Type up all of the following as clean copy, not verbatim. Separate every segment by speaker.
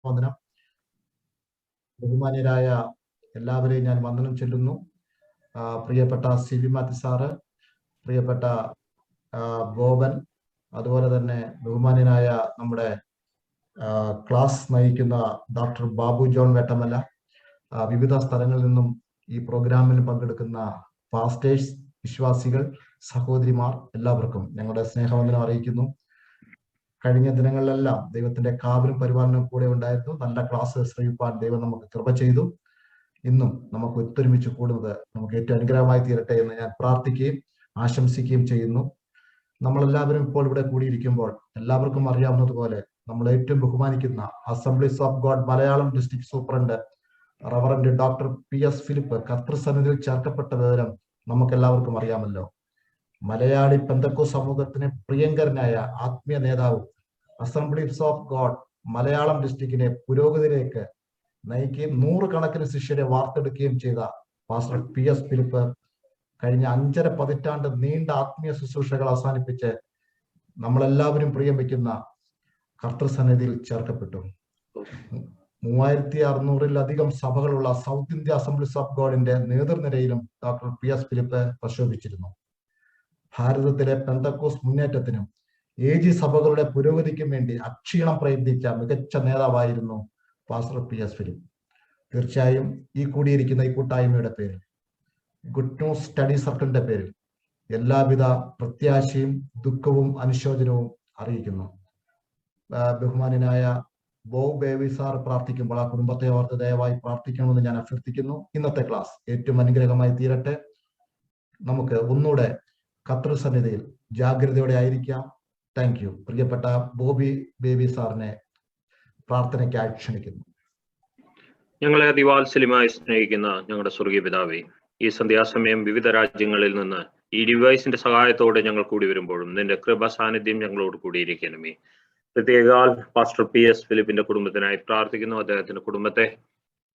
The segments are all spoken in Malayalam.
Speaker 1: വന്ദനം. ബഹുമാന്യരായ എല്ലാവരെയും ഞാൻ വന്ദനം ചൊല്ലുന്നു. പ്രിയപ്പെട്ട സി വി മാത്യു സാറ്, പ്രിയപ്പെട്ട ബോബൻ, അതുപോലെ തന്നെ ബഹുമാന്യനായ നമ്മുടെ ക്ലാസ് നയിക്കുന്ന ഡോക്ടർ ബാബു ജോൺ വേട്ടമല, വിവിധ സ്ഥലങ്ങളിൽ നിന്നും ഈ പ്രോഗ്രാമിൽ പങ്കെടുക്കുന്ന പാസ്റ്റേഴ്സ്, വിശ്വാസികൾ, സഹോദരിമാർ, എല്ലാവർക്കും ഞങ്ങളുടെ സ്നേഹവന്ദനം അറിയിക്കുന്നു. കഴിഞ്ഞ ദിനങ്ങളിലെല്ലാം ദൈവത്തിന്റെ കാവലും പരിപാലനവും കൂടെ ഉണ്ടായിരുന്നു. നല്ല ക്ലാസ് ശ്രമിപ്പാൻ ദൈവം നമുക്ക് കൃപ ചെയ്തു. ഇന്നും നമുക്ക് ഒത്തൊരുമിച്ച് കൂടുന്നത് നമുക്ക് ഏറ്റവും അനുഗ്രഹമായി തീരട്ടെ എന്ന് ഞാൻ പ്രാർത്ഥിക്കുകയും ആശംസിക്കുകയും ചെയ്യുന്നു. നമ്മളെല്ലാവരും ഇപ്പോൾ ഇവിടെ കൂടിയിരിക്കുമ്പോൾ എല്ലാവർക്കും അറിയാവുന്നതുപോലെ നമ്മൾ ഏറ്റവും ബഹുമാനിക്കുന്ന assemblies of god Malayalam district superintendent reverend doctor PS Philip കർത്തൃസന്നിധിയിൽ ചേർക്കപ്പെട്ട വിവരം നമുക്ക് എല്ലാവർക്കും അറിയാമല്ലോ. മലയാളി പെന്തക്കോസ്ത് സമൂഹത്തിന് പ്രിയങ്കരനായ ആത്മീയ നേതാവും അസംബ്ലീസ് ഓഫ് ഗോഡ് മലയാളം ഡിസ്ട്രിക്റ്റിനെ പുരോഗതിയിലേക്ക് നയിക്കുകയും 100 കണക്കിന് ശിഷ്യരെ വാർത്തെടുക്കുകയും ചെയ്ത പാസ്റ്റർ PS ഫിലിപ്പ് കഴിഞ്ഞ 5.5 പതിറ്റാണ്ട് നീണ്ട ആത്മീയ ശുശ്രൂഷകൾ അവസാനിപ്പിച്ച് നമ്മളെല്ലാവരും പ്രിയം വയ്ക്കുന്ന കർത്തൃസന്നിധിയിൽ ചേർക്കപ്പെട്ടു. 3600-ലധികം സഭകളുള്ള സൗത്ത് ഇന്ത്യ അസംബ്ലീസ് ഓഫ് ഗോഡിന്റെ നേതൃനിരയിലും ഡോക്ടർ PS ഫിലിപ്പ് പ്രശോഭിച്ചിരുന്നു. ഭാരതത്തിലെ പെന്തക്കോസ്ത് മുന്നേറ്റത്തിനും AG സഭകളുടെ പുരോഗതിക്കും വേണ്ടി അക്ഷീണം പ്രയത്നിച്ച മികച്ച നേതാവായിരുന്നു പാസ്റ്റർ PS ഫിലിപ്പ്. തീർച്ചയായും ഈ കൂടിയിരിക്കുന്ന ഈ കൂട്ടായ്മയുടെ പേരിൽ, ഗുഡ് ന്യൂസ് സ്റ്റഡി സർക്കിളിന്റെ പേരിൽ എല്ലാവിധ പ്രത്യാശയും ദുഃഖവും അനുശോചനവും അറിയിക്കുന്നു. ബഹുമാനായ ബോബ് ബേബി സാർ പ്രാർത്ഥിക്കുമ്പോൾ ആ കുടുംബത്തെ ഓർത്ത് ദയവായി പ്രാർത്ഥിക്കണമെന്ന് ഞാൻ അഭ്യർത്ഥിക്കുന്നു. ഇന്നത്തെ ക്ലാസ് ഏറ്റവും അനുഗ്രഹമായി തീരട്ടെ. നമുക്ക് ഒന്നുകൂടെ കർത്തൃസന്നിധിയിൽ ജാഗ്രതയോടെ ആയിരിക്കാം. Thank you. പ്രിയപ്പെട്ട ബോബി ബേബി സാറിനെ പ്രാർത്ഥനയ്ക്കായി ക്ഷണിക്കുന്നു.
Speaker 2: ഞങ്ങളെ അതിവാത്സല്യമായി സ്നേഹിക്കുന്ന ഞങ്ങളുടെ സ്വർഗീയ പിതാവേ, ഈ സന്ധ്യാസമയം വിവിധ രാജ്യങ്ങളിൽ നിന്ന് ഈ ഡിവൈസിന്റെ സഹായത്തോടെ ഞങ്ങൾ കൂടി വരുമ്പോഴും നിന്റെ കൃപ സാന്നിധ്യം ഞങ്ങളോട് കൂടിയിരിക്കണമേ. പ്രത്യേകാൽ പാസ്റ്റർ PS ഫിലിപ്പിന്റെ കുടുംബത്തിനായി പ്രാർത്ഥിക്കുന്നു. അദ്ദേഹത്തിന്റെ കുടുംബത്തെ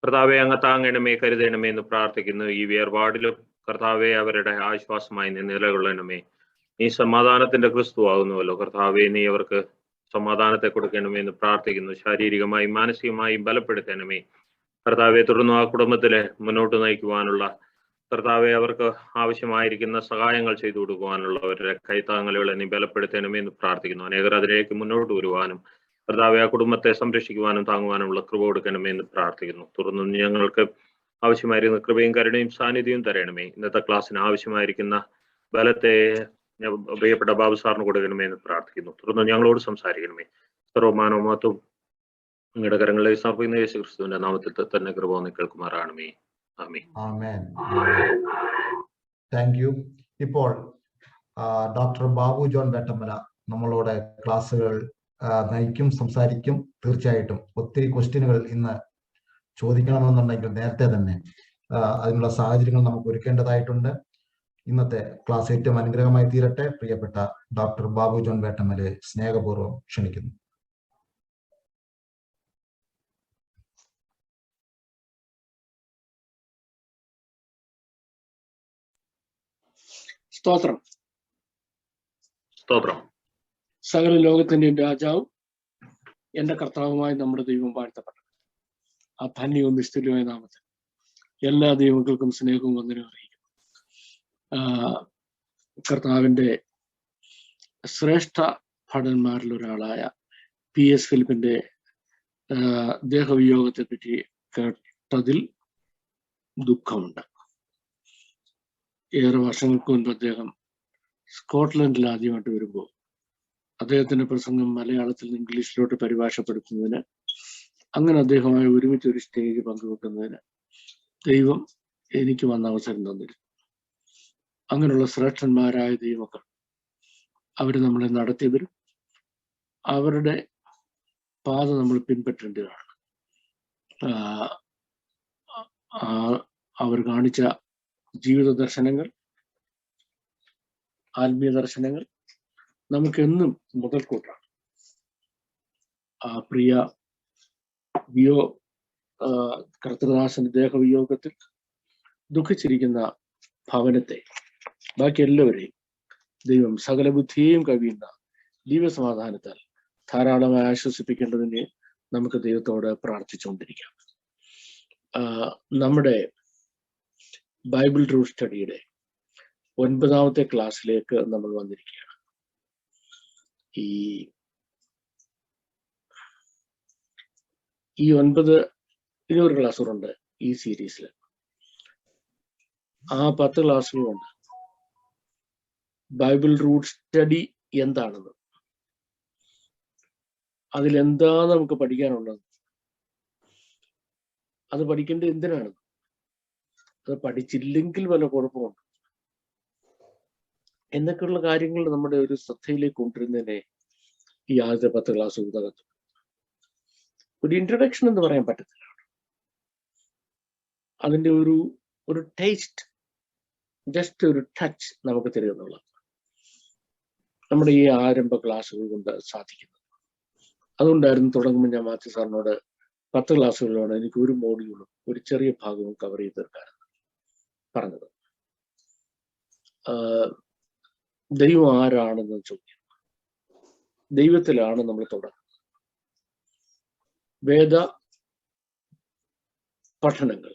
Speaker 2: കർത്താവെ അങ്ങ് താങ്ങണമേ, കരുതണമേ എന്ന് പ്രാർത്ഥിക്കുന്നു. ഈ വേർപാടിലും കർത്താവെ അവരുടെ ആശ്വാസമായി നീ നിലകൊള്ളണമേ. നീ സമാധാനത്തിന്റെ ക്രിസ്തു ആകുന്നുവല്ലോ കർത്താവെ, നീ അവർക്ക് സമാധാനത്തെ കൊടുക്കണമേ എന്ന് പ്രാർത്ഥിക്കുന്നു. ശാരീരികമായും മാനസികമായും ബലപ്പെടുത്തണമേ കർത്താവെ. തുടർന്ന് ആ കുടുംബത്തിലെ മുന്നോട്ട് നയിക്കുവാനുള്ള കർത്താവെ അവർക്ക് ആവശ്യമായിരിക്കുന്ന സഹായങ്ങൾ ചെയ്തു കൊടുക്കുവാനുള്ള അവരുടെ കൈത്താങ്ങലുകളെ നീ ബലപ്പെടുത്തണമേ എന്ന് പ്രാർത്ഥിക്കുന്നു. അനേകർ അതിലേക്ക് മുന്നോട്ട് വരുവാനും കർത്താവെ ആ കുടുംബത്തെ സംരക്ഷിക്കുവാനും താങ്ങുവാനുമുള്ള കൃപ കൊടുക്കണമേ എന്ന് പ്രാർത്ഥിക്കുന്നു. തുടർന്നും ഞങ്ങൾക്ക് ആവശ്യമായിരിക്കുന്ന കൃപയും കരുണയും സാന്നിധ്യവും തരണമേ. ഇന്നത്തെ ക്ലാസ്സിന് ആവശ്യമായിരിക്കുന്ന ബലത്തെ പ്രിയപ്പെട്ട ബാബു സാറിന് കൊടുക്കണമേ എന്ന് പ്രാർത്ഥിക്കുന്നു. തുടർന്ന് ഞങ്ങളോട് സംസാരിക്കണമേ. സർവമാനവത്വം നിങ്ങളുടെ കരങ്ങളിലേക്ക് സമർപ്പിക്കുന്ന യേശു ക്രിസ്തുവിന്റെ നാമത്തിൽ തന്നെ കൃപ നീ കേൾക്കുമാറാണമേ.
Speaker 1: ആമേൻ. Thank you. ഇപ്പോൾ ഡോക്ടർ ബാബു ജോൺ വേട്ടമല നമ്മളോട് ക്ലാസ്സുകൾ നയിക്കും, സംസാരിക്കും. തീർച്ചയായിട്ടും ഒത്തിരി ക്വസ്റ്റ്യനുകൾ ഇന്ന് ചോദിക്കണമെന്നുണ്ടെങ്കിൽ നേരത്തെ തന്നെ അതിനുള്ള സാഹചര്യങ്ങൾ നമുക്ക് ഒരുക്കേണ്ടതായിട്ടുണ്ട്. ഇന്നത്തെ ക്ലാസ് ഏറ്റവും അനുഗ്രഹമായി തീരട്ടെ. പ്രിയപ്പെട്ട ഡോക്ടർ ബാബു ജോൺ വേട്ടമലയെ സ്നേഹപൂർവ്വം ക്ഷണിക്കുന്നു.
Speaker 3: സ്തോത്രം.
Speaker 2: സ്തോത്രം.
Speaker 3: സകല ലോകത്തിന്റെ രാജാവും എന്റെ കർത്താവുമായി നമ്മുടെ ദൈവം വാഴ്ത്തപ്പെട്ടു. ആ ധന്യവും നിസ്തുല്യമായ നാമത്തിൽ എല്ലാ ദൈവങ്ങൾക്കും സ്നേഹവും വന്ദനവും അറിയിക്കും. കർത്താവിന്റെ ശ്രേഷ്ഠ ഭടന്മാരിൽ ഒരാളായ PS ഫിലിപ്പിന്റെ ദേഹവിയോഗത്തെ പറ്റി കേട്ടതിൽ ദുഃഖമുണ്ട്. ഏറെ വർഷങ്ങൾക്ക് മുൻപ് അദ്ദേഹം സ്കോട്ട്ലൻഡിൽ ആദ്യമായിട്ട് വരുമ്പോൾ അദ്ദേഹത്തിന്റെ പ്രസംഗം മലയാളത്തിൽ നിന്ന് ഇംഗ്ലീഷിലോട്ട് പരിഭാഷപ്പെടുത്തുന്നതിന്, അങ്ങനെ അദ്ദേഹമായി ഒരുമിച്ച് ഒരു സ്റ്റേജ് പങ്കുവെക്കുന്നതിന് ദൈവം എനിക്ക് വന്ന അവസരം തന്നിരുന്നു. അങ്ങനെയുള്ള ശ്രേഷ്ഠന്മാരായ ദൈവമക്കൾ അവർ നമ്മളെ നടത്തിയവരും അവരുടെ പാത നമ്മൾ പിൻപറ്റേണ്ടതാണ്. അവർ കാണിച്ച ജീവിത ദർശനങ്ങൾ, ആത്മീയ ദർശനങ്ങൾ നമുക്കെന്നും മുതൽക്കൂട്ടാണ്. ആ പ്രിയ കർത്തൃദാസന്റെ ദേഹവിയോഗത്തിൽ ദുഃഖിച്ചിരിക്കുന്ന ഭവനത്തെ, ബാക്കി എല്ലാവരെയും ദൈവം സകല ബുദ്ധിയെയും കവിയുന്ന ദൈവസമാധാനത്താൽ ധാരാളമായി ആശ്വസിപ്പിക്കേണ്ടതിന് നമുക്ക് ദൈവത്തോട് പ്രാർത്ഥിച്ചുകൊണ്ടിരിക്കാം. നമ്മുടെ ബൈബിൾ ട്രൂത്ത് സ്റ്റഡിയുടെ 9ാമത്തെ ക്ലാസ്സിലേക്ക് നമ്മൾ വന്നിരിക്കുകയാണ്. ഈ 9 100 ക്ലാസ്സുകളുണ്ട് ഈ സീരീസിൽ. ആ 10 ക്ലാസ്സുകളുണ്ട് ബൈബിൾ റൂട്ട് സ്റ്റഡി എന്താണെന്ന്, അതിലെന്താ നമുക്ക് പഠിക്കാനുള്ളത്, അത് പഠിക്കേണ്ടത് എന്തിനാണ്, അത് പഠിച്ചില്ലെങ്കിൽ വല്ല കുഴപ്പമുണ്ട് എന്നൊക്കെയുള്ള കാര്യങ്ങൾ നമ്മുടെ ഒരു ശ്രദ്ധയിലേക്ക് കൊണ്ടുവരുന്നതിനെ ഈ ആദ്യത്തെ 10 ക്ലാസ് ഉതകത്തു. ഒരു ഇൻട്രഡക്ഷൻ എന്ന് പറയാൻ പറ്റത്തില്ല. അതിൻ്റെ ഒരു ടേസ്റ്റ്, ജസ്റ്റ് ഒരു ടച്ച് നമുക്ക് തരുമെന്നുള്ളത് നമ്മുടെ ഈ ആരംഭ ക്ലാസ്സുകൾ കൊണ്ട് സാധിക്കുന്നത്. അതുകൊണ്ടായിരുന്നു തുടങ്ങുമ്പോൾ ഞാൻ മാത്യു സാറിനോട് 10 ക്ലാസ്സുകളിലാണ് എനിക്ക് ഒരു മോഡ്യൂളും ഒരു ചെറിയ ഭാഗവും കവർ ചെയ്ത് തീർക്കാനെന്ന് പറഞ്ഞത്. ദൈവം ആരാണെന്ന് ചോദ്യം, ദൈവത്തിലാണ് നമ്മൾ തുടങ്ങുന്നത്. വേദ പഠനങ്ങൾ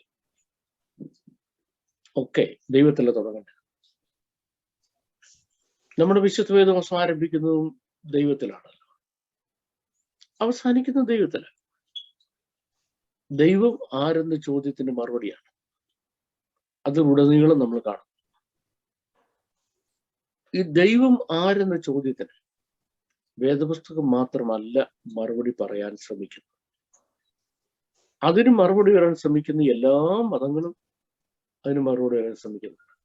Speaker 3: ഒക്കെ ദൈവത്തില തുടങ്ങേണ്ടത്. നമ്മുടെ വിശുദ്ധ വേദം ആരംഭിക്കുന്നതും ദൈവത്തിലാണല്ലോ, അവസാനിക്കുന്ന ദൈവത്തിലാണ്. ദൈവം ആരെന്ന ചോദ്യത്തിന് മറുപടിയാണ് അത് ഉടനീളം നമ്മൾ കാണും. ഈ ദൈവം ആരെന്ന ചോദ്യത്തിന് വേദപുസ്തകം മാത്രമല്ല മറുപടി പറയാൻ ശ്രമിക്കുന്നത്. അതിന് മറുപടി വരാൻ ശ്രമിക്കുന്ന എല്ലാ മതങ്ങളും അതിന് മറുപടി വരാൻ ശ്രമിക്കുന്നുണ്ട്.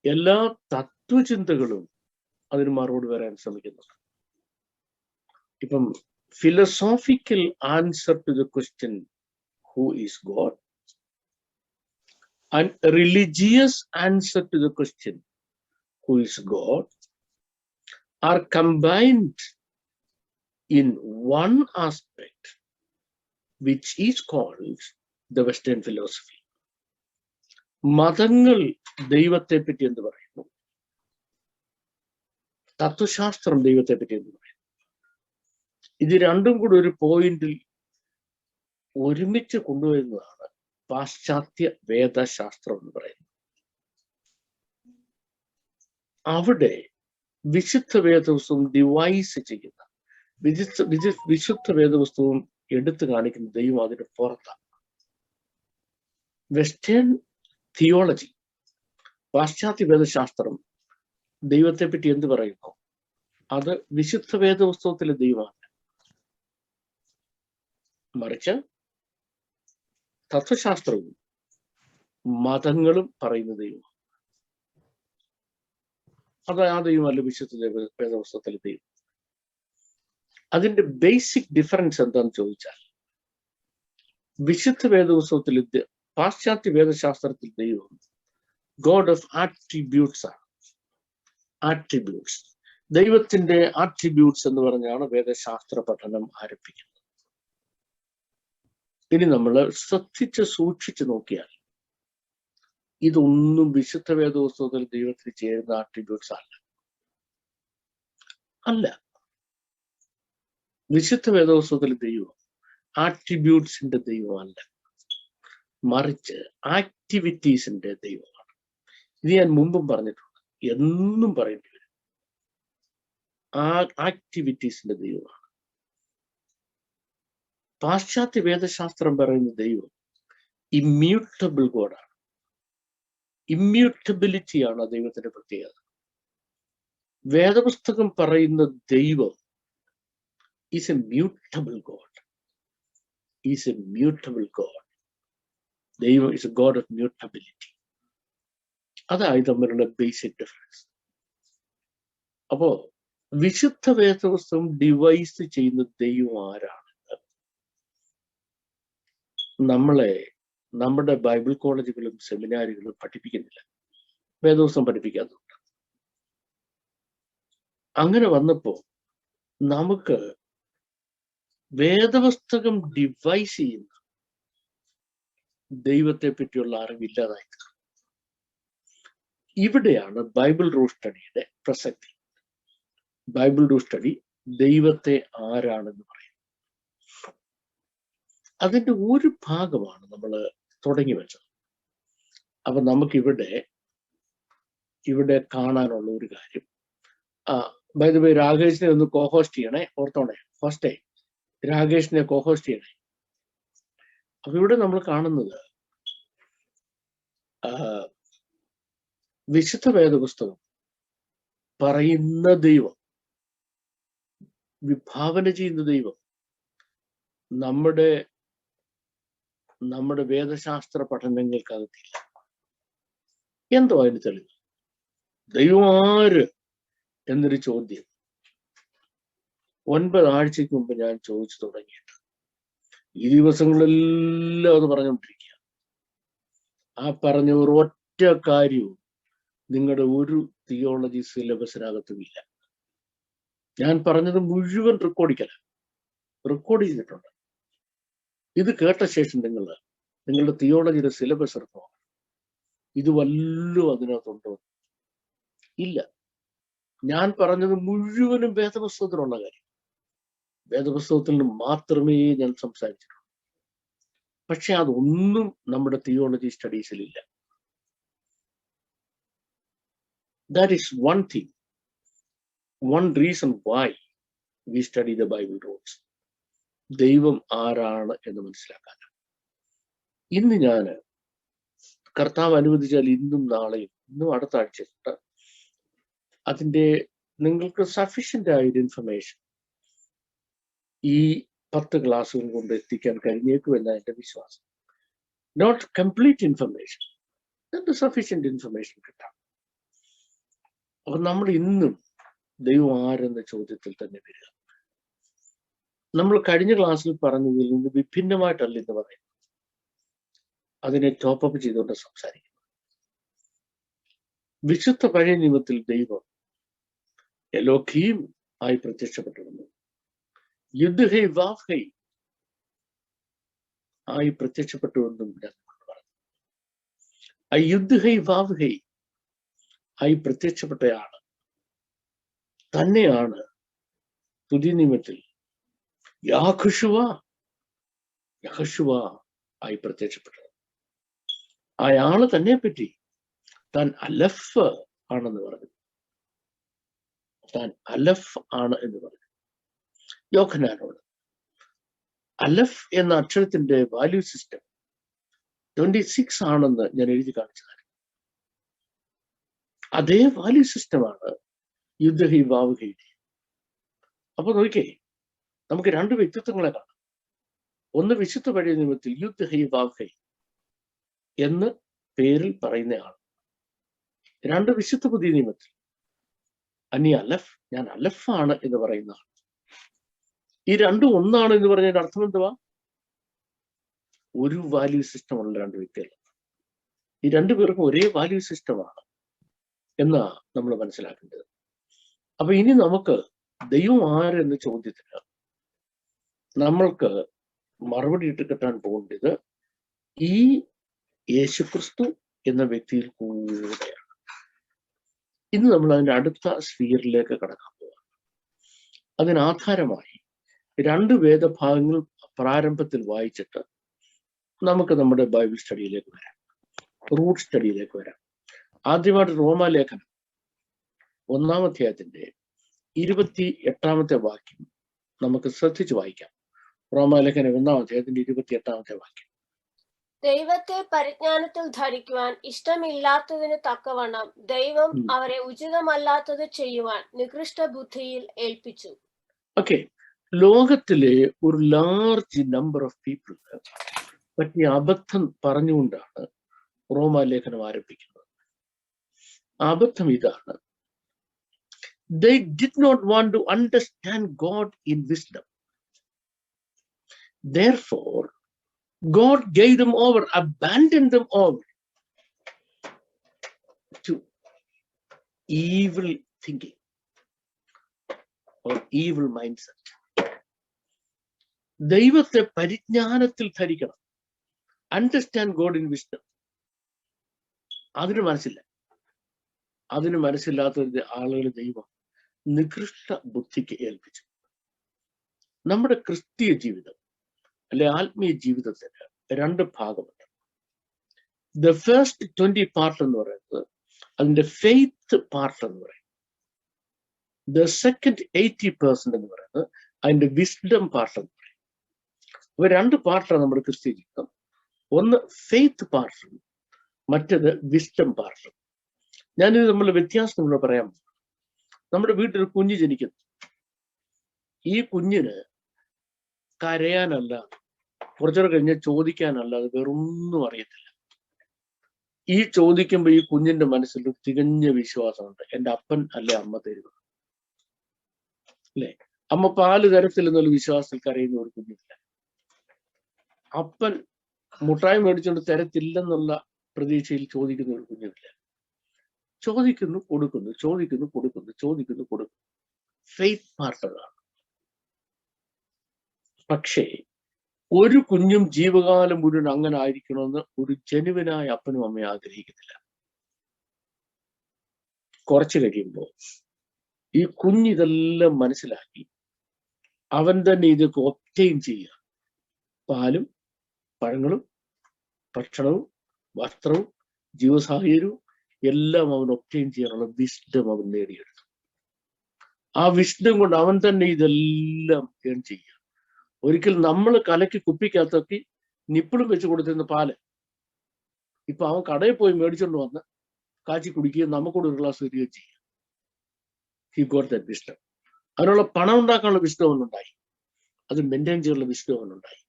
Speaker 3: എല്ലാ തത്വചിന്തകളും അതിന് മറുപടി വരാൻ ശ്രമിക്കുന്നുണ്ട്. ഇപ്പം philosophical answer to the question who is God and religious answer to the question who is God are combined in one aspect which is called the Western philosophy. മതങ്ങൾ ദൈവത്തെ പറ്റി എന്ത് പറയുന്നു, തത്വശാസ്ത്രം ദൈവത്തെ പറ്റി എന്ത് പറയുന്നു, ഇത് രണ്ടും കൂടി ഒരു പോയിന്റിൽ ഒരുമിച്ച് കൊണ്ടുവരുന്നതാണ് പാശ്ചാത്യ വേദശാസ്ത്രം എന്ന് പറയുന്നത്. അവിടെ വിശുദ്ധ വേദപുസ്തകം ഡിവൈസ് ചെയ്യുന്ന വിശുദ്ധ വേദപുസ്തകം എടുത്തു കാണിക്കുന്ന ദൈവം അതിന് പുറത്താണ്. വെസ്റ്റേൺ തിയോളജി, പാശ്ചാത്യ വേദശാസ്ത്രം ദൈവത്തെ പറ്റി എന്ത് പറയുന്നു, അത് വിശുദ്ധ വേദപുസ്തകത്തിലെ ദൈവമാണ്. മറിച്ച് തത്വശാസ്ത്രവും മതങ്ങളും പറയുന്ന ദൈവം, അത് ആ ദൈവമല്ല വിശുദ്ധ വേദപുസ്തകത്തിലെ ദൈവം. അതിന്റെ ബേസിക് ഡിഫറൻസ് എന്താണെന്ന് ചോദിച്ചാൽ, വിശുദ്ധ വേദപുസ്തകത്തിലെ പാശ്ചാത്യ വേദശാസ്ത്രത്തിൽ ദൈവം ഗോഡ് ഓഫ് ആട്രിബ്യൂട്ട്സ് ആണ്. ആട്രിബ്യൂട്ട്സ്, ദൈവത്തിന്റെ ആട്രിബ്യൂട്ട്സ് എന്ന് പറഞ്ഞാണ് വേദശാസ്ത്ര പഠനം ആരംഭിക്കുന്നത്. ഇനി നമ്മൾ ശ്രദ്ധിച്ച് സൂക്ഷിച്ചു നോക്കിയാൽ ഇതൊന്നും വിശുദ്ധ വേദപുസ്തകത്തിൽ ദൈവത്തിന് ചേരുന്ന ആട്രിബ്യൂട്ട്സ് അല്ല. വിശുദ്ധ വേദപുസ്തകത്തിലെ ദൈവം ആട്രിബ്യൂട്ട്സിന്റെ ദൈവമല്ല, മറിച്ച് ആക്ടിവിറ്റീസിന്റെ ദൈവമാണ്. ഇത് ഞാൻ മുമ്പും പറഞ്ഞിട്ടുണ്ട്, എന്നും പറയേണ്ടി വരും. ആ ആക്ടിവിറ്റീസിന്റെ ദൈവമാണ്. പാശ്ചാത്യ വേദശാസ്ത്രം പറയുന്ന ദൈവം ഇമ്മ്യൂട്ടബിൾ ഗോഡാണ്. ഇമ്മ്യൂട്ടബിലിറ്റിയാണ് ദൈവത്തിന്റെ പ്രത്യേകത. വേദപുസ്തകം പറയുന്ന ദൈവം is A mutable God. Is A mutable God. ദൈവം ഇസ് എ ഗോഡ് ഓഫ് മ്യൂട്ടബിലിറ്റി. അതായത് തമ്മിലുള്ള ബേസിക് ഡിഫറൻസ്. അപ്പോ വിശുദ്ധ വേദപുസ്തകം ഡിവൈസ് ചെയ്യുന്ന ദൈവം ആരാണ് നമ്മളെ നമ്മുടെ ബൈബിൾ കോളേജുകളും സെമിനാറുകളും പഠിപ്പിക്കുന്നില്ല, വേദപുസ്തകം പഠിപ്പിക്കാത്തതുകൊണ്ട്. അങ്ങനെ വന്നപ്പോ നമുക്ക് വേദപുസ്തകം ഡിവൈസ് ചെയ്യുന്ന ദൈവത്തെ പറ്റിയുള്ള അറിവില്ലാതായി. ഇവിടെയാണ് ബൈബിൾ റൂട്ട് സ്റ്റഡിയുടെ പ്രസക്തി. ബൈബിൾ റൂട്ട് സ്റ്റഡി ദൈവത്തെ ആരാണെന്ന് പറയും. അതിൻ്റെ ഒരു ഭാഗമാണ് നമ്മൾ തുടങ്ങി വെച്ചത്. അപ്പൊ നമുക്കിവിടെ കാണാനുള്ള ഒരു കാര്യം, ബൈ ദ വേ രാകേഷിനെ ഒന്ന് കോഹോസ്റ്റ് ചെയ്യണേ, ഓർത്തോണേ, ഫസ്റ്റ് രാകേഷിനെ കോഹോസ്റ്റ് ചെയ്യണേ. അപ്പൊ ഇവിടെ നമ്മൾ കാണുന്നത് വിശുദ്ധ വേദപുസ്തകം പറയുന്ന ദൈവം, വിഭാവന ചെയ്യുന്ന ദൈവം നമ്മുടെ വേദശാസ്ത്ര പഠനങ്ങൾക്കകത്തില്ല. എന്തോ അതിന് തെളിവ്? ദൈവം ആര് എന്നൊരു ചോദ്യം 9 ആഴ്ചക്ക് മുമ്പ് ഞാൻ ചോദിച്ചു തുടങ്ങിയിട്ട് ഈ ദിവസങ്ങളെല്ലാം അത് പറഞ്ഞുകൊണ്ടിരിക്കുക. ആ പറഞ്ഞ ഒരൊറ്റ കാര്യവും നിങ്ങളുടെ ഒരു തിയോളജി സിലബസിനകത്തുമില്ല. ഞാൻ പറഞ്ഞത് മുഴുവൻ റെക്കോർഡ് ചെയ്തിട്ടുണ്ട്. ഇത് കേട്ട ശേഷം നിങ്ങളുടെ തിയോളജിയുടെ സിലബസ് എടുക്കണം. ഇത് വല്ലതും അതിനകത്തുണ്ടോ? ഇല്ല. ഞാൻ പറഞ്ഞത് മുഴുവനും വേദപുസ്തകത്തിലുള്ള കാര്യം. വേദപുസ്തകത്തിൽ നിന്ന് മാത്രമേ ഞാൻ സംസാരിച്ചിട്ടുള്ളൂ. പക്ഷെ അതൊന്നും നമ്മുടെ തിയോളജി സ്റ്റഡീസിലില്ല. That is one thing, one reason why we study the Bible rules. ദൈവം ആരാണ് എന്ന് മനസ്സിലാക്കാനാണ്. ഇന്ന് ഞാൻ കർത്താവ് അനുവദിച്ചാൽ ഇന്നും നാളെയും ഇന്നും അടുത്ത ആഴ്ച അതിൻ്റെ നിങ്ങൾക്ക് സഫീഷ്യന്റ് ആയൊരു ഇൻഫർമേഷൻ ഈ 10 ക്ലാസ്സുകൾ കൊണ്ട് എത്തിക്കാൻ കഴിഞ്ഞേക്കും എന്നാണ് എൻ്റെ വിശ്വാസം. Not complete information, sufficient information കിട്ടാം. അപ്പൊ നമ്മൾ ഇന്നും ദൈവം ആരെന്ന ചോദ്യത്തിൽ തന്നെ വരിക. നമ്മൾ കഴിഞ്ഞ ക്ലാസ്സിൽ പറഞ്ഞതിൽ നിന്ന് വിഭിന്നമായിട്ടല്ല എന്ന് പറയുന്നത്. അതിനെ ടോപ്പപ്പ് ചെയ്തുകൊണ്ട് സംസാരിക്കുന്നു. വിശുദ്ധ പഴയ നിയമത്തിൽ ദൈവം എലോഹീം ആയി പ്രത്യക്ഷപ്പെട്ടിരുന്നു. യുദ്ധഹൈ വാഫ്ഹൈ ആയി പ്രത്യക്ഷപ്പെട്ടുവെന്നും ഞാൻ പറഞ്ഞു. ആ യുദ്ധഹൈ വാഫ്ഹൈ ആയി പ്രത്യക്ഷപ്പെട്ടയാള് തന്നെയാണ് പുതിയ നിയമത്തിൽ യഹോശുവ ആയി പ്രത്യക്ഷപ്പെട്ടത്. അയാള് തന്നെ പറ്റി താൻ അലഫ് ആണെന്ന് പറഞ്ഞു. താൻ അലഫ് ആണ് എന്ന് പറഞ്ഞു യോഹന്നാനോട്. അലഫ് എന്ന അക്ഷരത്തിന്റെ വാല്യൂ സിസ്റ്റം 26 ആണെന്ന് ഞാൻ എഴുതി കാണിച്ചതാണ്. അതേ വാല്യൂ സിസ്റ്റമാണ് യുദ്ധഹി വാവുകയുടെ. അപ്പൊ നോക്കിക്കേ, നമുക്ക് 2 വ്യക്തിത്വങ്ങളെ കാണാം. ഒന്ന് വിശുദ്ധ പഴയ നിയമത്തിൽ യുദ്ധഹി വാവുകൈ എന്ന് പേരിൽ പറയുന്ന ആൾ. 2 വിശുദ്ധ പുതിയ നിയമത്തിൽ അനി അലഫ്, ഞാൻ അലഫാണ് എന്ന് പറയുന്ന ആൾ. ഈ 2 ഒന്നാണ് എന്ന് പറഞ്ഞതിന്റെ അർത്ഥം എന്തുവാ? ഒരു വാല്യൂ സിസ്റ്റമുള്ള 2 വ്യക്തികൾ. ഈ 2 പേർക്കും ഒരേ വാല്യൂ സിസ്റ്റമാണ് എന്നാ നമ്മൾ മനസ്സിലാക്കേണ്ടത്. അപ്പൊ ഇനി നമുക്ക് ദൈവം ആരെന്ന ചോദ്യത്തിന് നമ്മൾക്ക് മറുപടി ഇട്ട് കിട്ടാൻ പോകേണ്ടത് ഈ യേശുക്രിസ്തു എന്ന വ്യക്തിയിൽ കൂടെയാണ്. ഇന്ന് നമ്മൾ അതിന്റെ അടുത്ത സ്ഫിയറിലേക്ക് കടക്കാൻ പോവാം. അതിനാധാരമായി 2 വേദഭാഗങ്ങൾ പ്രാരംഭത്തിൽ വായിച്ചിട്ട് നമുക്ക് നമ്മുടെ ബൈബിൾ സ്റ്റഡിയിലേക്ക് വരാം, റൂട്ട് സ്റ്റഡിയിലേക്ക് വരാം. ആദ്യമായിട്ട് റോമാലേഖനം 1-ാം അധ്യായത്തിന്റെ 28-ാമത്തെ വാക്യം നമുക്ക് ശ്രദ്ധിച്ച് വായിക്കാം. റോമാലേഖനം 1-ാം അധ്യായത്തിന്റെ 28-ാമത്തെ വാക്യം.
Speaker 4: ദൈവത്തെ പരിജ്ഞാനത്തിൽ ധരിക്കുവാൻ ഇഷ്ടമില്ലാത്തതിന് തക്കവണ്ണം ദൈവം അവരെ ഉചിതമല്ലാത്തത് ചെയ്യുവാൻ നികൃഷ്ട ബുദ്ധിയിൽ ഏൽപ്പിച്ചു.
Speaker 3: ഓക്കെ, ലോകത്തിലെ ഒരു ലാർജ് നമ്പർ ഓഫ് പീപ്പിൾ പറ്റിയ അബദ്ധം പറഞ്ഞുകൊണ്ടാണ് റോമാലേഖനം ആരംഭിക്കുന്നത്. അബദ്ധം ഇതാണ്: they did not want to understand God in wisdom. Therefore, God gave them over, abandoned them over to evil thinking or evil mindset. ദൈവത്തെ പരിജ്ഞാനത്തിൽ ധരിക്കണം, അണ്ടർസ്റ്റാൻഡ് ഗോഡ് ഇൻ വിസ്ഡം. അതിന് മനസ്സില്ലാത്ത ആളുകൾ ദൈവം നികൃഷ്ട ബുദ്ധിക്ക് ഏൽപ്പിച്ചു. നമ്മുടെ ക്രിസ്തീയ ജീവിതം അല്ലെ ആത്മീയ ജീവിതത്തിന് 2 ഭാഗമുണ്ട്. ദ ഫസ്റ്റ് 20 പാർട്ട് എന്ന് പറയുന്നത് അതിന്റെ ഫെയ്ത്ത് പാർട്ട് എന്ന് പറയും. ദ സെക്കൻഡ് 80% എന്ന് പറയുന്നത് അതിന്റെ വിസ്ഡം പാർട്ട് എന്ന് പറയും. അപ്പൊ 2 പാർട്ടാണ് നമ്മുടെ ക്രിസ്ത്യ ജീവിതം. ഒന്ന് ഫെയ്ത്ത് പാർട്ടും മറ്റത് വിസ്ഡം പാർട്ടും. ഞാനിത് തമ്മിലുള്ള വ്യത്യാസം നമ്മൾ പറയാം. നമ്മുടെ വീട്ടിൽ കുഞ്ഞ് ജനിക്കുന്നു. ഈ കുഞ്ഞിന് കരയാനല്ല, കുറച്ചുകൂടെ കഴിഞ്ഞാൽ ചോദിക്കാനല്ല, അത് വേറൊന്നും അറിയത്തില്ല. ഈ ചോദിക്കുമ്പോൾ ഈ കുഞ്ഞിന്റെ മനസ്സിൽ തികഞ്ഞ വിശ്വാസമുണ്ട്, എൻ്റെ അപ്പൻ അല്ലെ അമ്മ തരുക അല്ലെ. അമ്മ പാല് തരത്തില്ലെന്നുള്ള വിശ്വാസത്തിൽ കരയുന്ന ഒരു കുഞ്ഞില്ല. അപ്പൻ മുട്ടായി മേടിച്ചുകൊണ്ട് തരത്തില്ലെന്നുള്ള പ്രതീക്ഷയിൽ ചോദിക്കുന്ന ഒരു കുഞ്ഞില്ല. ചോദിക്കുന്നു, കൊടുക്കുന്നു, ചോദിക്കുന്നു, കൊടുക്കുന്നു, ചോദിക്കുന്നു, കൊടുക്കുന്നു. ഫെയ്ത്ത് പാർട്ടതാണ്. പക്ഷേ ഒരു കുഞ്ഞും ജീവകാലം മുഴുവൻ അങ്ങനെ ആയിരിക്കണമെന്ന് ഒരു ജനുവിനായ അപ്പനും അമ്മയും ആഗ്രഹിക്കുന്നില്ല. കുറച്ച് കഴിയുമ്പോൾ ഈ കുഞ്ഞിതെല്ലാം മനസ്സിലാക്കി അവൻ തന്നെ ഇതൊക്കെ ഒബ്റ്റെയിൻ ചെയ്യുക. പാലും പഴങ്ങളും ഭക്ഷണവും വസ്ത്രവും ജീവസാഹചര്യവും എല്ലാം അവൻ ഒബ്റ്റെയിൻ ചെയ്യാനുള്ള വിസ്ഡം അവൻ നേടിയെടുത്തു. ആ വിസ്ഡം കൊണ്ട് അവൻ തന്നെ ഇതെല്ലാം ഏൺ ചെയ്യുക. ഒരിക്കൽ നമ്മൾ കലക്കി കുപ്പിക്കകത്തൊക്കെ നിപ്പിളും വെച്ച് കൊടുത്തിരുന്ന പാല് ഇപ്പൊ അവൻ കടയിൽ പോയി മേടിച്ചുകൊണ്ട് വന്ന് കാച്ചി കുടിക്കുകയും നമുക്കൂടെ ഒരു ഗ്ലാസ് വരികയും ചെയ്യുക. He got that wisdom. അതിനുള്ള പണം ഉണ്ടാക്കാനുള്ള വിസ്ഡം അവനുണ്ടായി, അത് മെയിൻറ്റെയിൻ ചെയ്യാനുള്ള വിസ്ഡം അവനുണ്ടായി.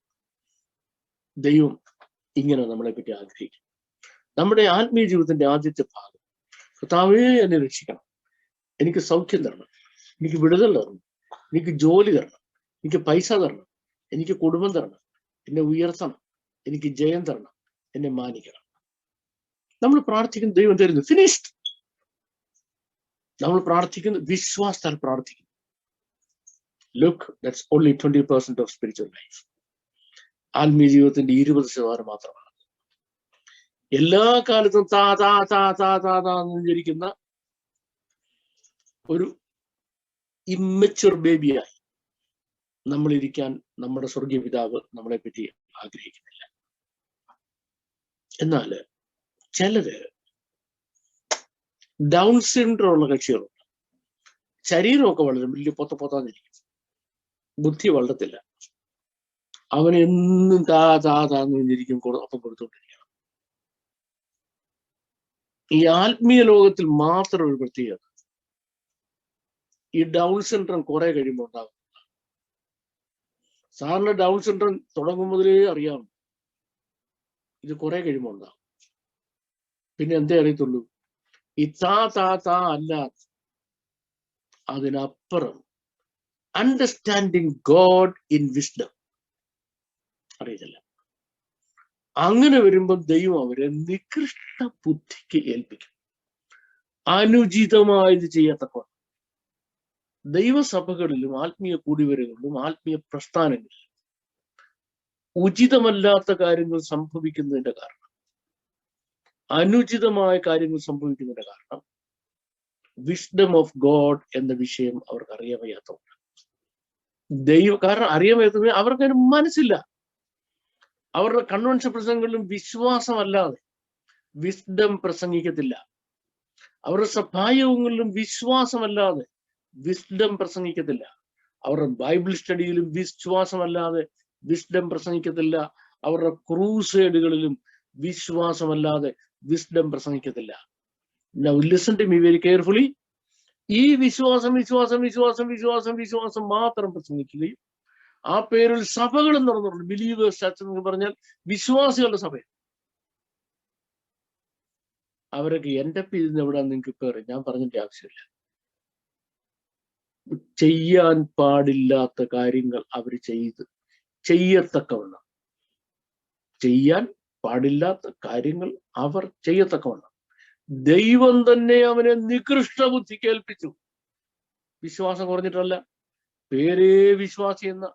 Speaker 3: ദൈവം ഇങ്ങനെ നമ്മളെ പറ്റി ആഗ്രഹിക്കും. നമ്മുടെ ആത്മീയ ജീവിതത്തിന്റെ ആദ്യത്തെ ഭാഗം, കർത്താവേ എന്നെ രക്ഷിക്കണം, എനിക്ക് സൗഖ്യം തരണം, എനിക്ക് വിടുതൽ തരണം, എനിക്ക് ജോലി തരണം, എനിക്ക് പൈസ തരണം, എനിക്ക് കുടുംബം തരണം, എന്നെ ഉയർത്തണം, എനിക്ക് ജയം തരണം, എന്നെ മാനിക്കണം. നമ്മൾ പ്രാർത്ഥിക്കുന്ന ദൈവം തരുന്നു, ഫിനിഷ്ഡ്. നമ്മൾ പ്രാർത്ഥിക്കുന്നു, വിശ്വാസത്താൽ പ്രാർത്ഥിക്കുന്നു. Look, that's only 20% of spiritual life. ആത്മീയ ജീവിതത്തിന്റെ 20% മാത്രമാണ്. എല്ലാ കാലത്തും താ താ താ താ താ താ എന്നിരിക്കുന്ന ഒരു ഇമ്മച്വർ ബേബിയായി നമ്മൾ ഇരിക്കാൻ നമ്മുടെ സ്വർഗീയ പിതാവ് നമ്മളെ പറ്റി ആഗ്രഹിക്കുന്നില്ല. എന്നാൽ ചിലര് ഡൗൺ സിൻഡ്രോം ഉള്ള കക്ഷികളുണ്ട്. ശരീരമൊക്കെ വളരെ വലിയ പൊത്താന്നിരിക്കും, ബുദ്ധി വളരത്തില്ല. അവനെന്നും താ താ താന്നിരിക്കും, അപ്പം കൊടുത്തുകൊണ്ടിരിക്കണം. ഈ ആത്മീയ ലോകത്തിൽ മാത്രം ഒരു പ്രത്യേകത, ഈ ഡൗൺ സിൻഡ്രോം കുറെ കഴിയുമ്പോൾ ഉണ്ടാകും. സാറിന് ഡൗൺ സിൻഡ്രോം തുടങ്ങും മുതലേ അറിയാം, ഇത് കുറെ കഴിയുമ്പോൾ ഉണ്ടാകും. പിന്നെ എന്തേ അറിയത്തുള്ളൂ, ഈ താ താ താ അല്ലാതെ അതിനപ്പുറം അണ്ടർസ്റ്റാൻഡിങ് ഗോഡ് ഇൻ വിസ്ഡം അറിയത്തില്ല. അങ്ങനെ വരുമ്പോൾ ദൈവം അവരെ നികൃഷ്ട ബുദ്ധിക്ക് ഏൽപ്പിക്കും, അനുചിതമായത് ചെയ്യത്തക്ക. ദൈവസഭകളിലും ആത്മീയ കൂടിവരകളിലും ആത്മീയ പ്രസ്ഥാനങ്ങളിലും ഉചിതമല്ലാത്ത കാര്യങ്ങൾ സംഭവിക്കുന്നതിന്റെ കാരണം, അനുചിതമായ കാര്യങ്ങൾ സംഭവിക്കുന്നതിന്റെ കാരണം വിസ്ഡം ഓഫ് ഗോഡ് എന്ന വിഷയം അവർക്ക് അറിയാൻ വയ്യാത്തതുകൊണ്ട്. കാരണം അറിയാൻ വയ്യാത്തത് അവർക്കതിന് മനസ്സില്ല. അവരുടെ കൺവെൻഷൻ പ്രസംഗങ്ങളിലും വിശ്വാസമല്ലാതെ വിസ്ഡം പ്രസംഗിക്കത്തില്ല. അവരുടെ സഭായോഗങ്ങളിലും വിശ്വാസമല്ലാതെ വിസ്ഡം പ്രസംഗിക്കത്തില്ല. അവരുടെ ബൈബിൾ സ്റ്റഡിയിലും വിശ്വാസമല്ലാതെ വിസ്ഡം പ്രസംഗിക്കത്തില്ല. അവരുടെ ക്രൂസേഡുകളിലും വിശ്വാസമല്ലാതെ wisdom പ്രസംഗിക്കത്തില്ല. Now listen to me very carefully. ഈ വിശ്വാസം വിശ്വാസം വിശ്വാസം വിശ്വാസം വിശ്വാസം മാത്രം പ്രസംഗിക്കുകയും ആ പേരിൽ സഭകൾ എന്ന് പറഞ്ഞിട്ടുണ്ട്, ബിലീവേഴ്സ് ചർച്ച് എന്ന് പറഞ്ഞാൽ വിശ്വാസികളുടെ സഭ. അവരൊക്കെ എൻ്റെ ഇതിന് എവിടെയാന്ന് നിങ്ങൾക്ക് ഇപ്പൊ അറിയാം, ഞാൻ പറഞ്ഞിട്ട് ആവശ്യമില്ല. ചെയ്യാൻ പാടില്ലാത്ത കാര്യങ്ങൾ അവർ ചെയ്യത്തക്കവണ്ണം, ചെയ്യാൻ പാടില്ലാത്ത കാര്യങ്ങൾ അവർ ചെയ്യത്തക്കവണ്ണം ദൈവം തന്നെ അവനെ നികൃഷ്ട ബുദ്ധി കേൾപ്പിച്ചു. വിശ്വാസം കുറഞ്ഞിട്ടല്ല, പേരേ വിശ്വാസി എന്ന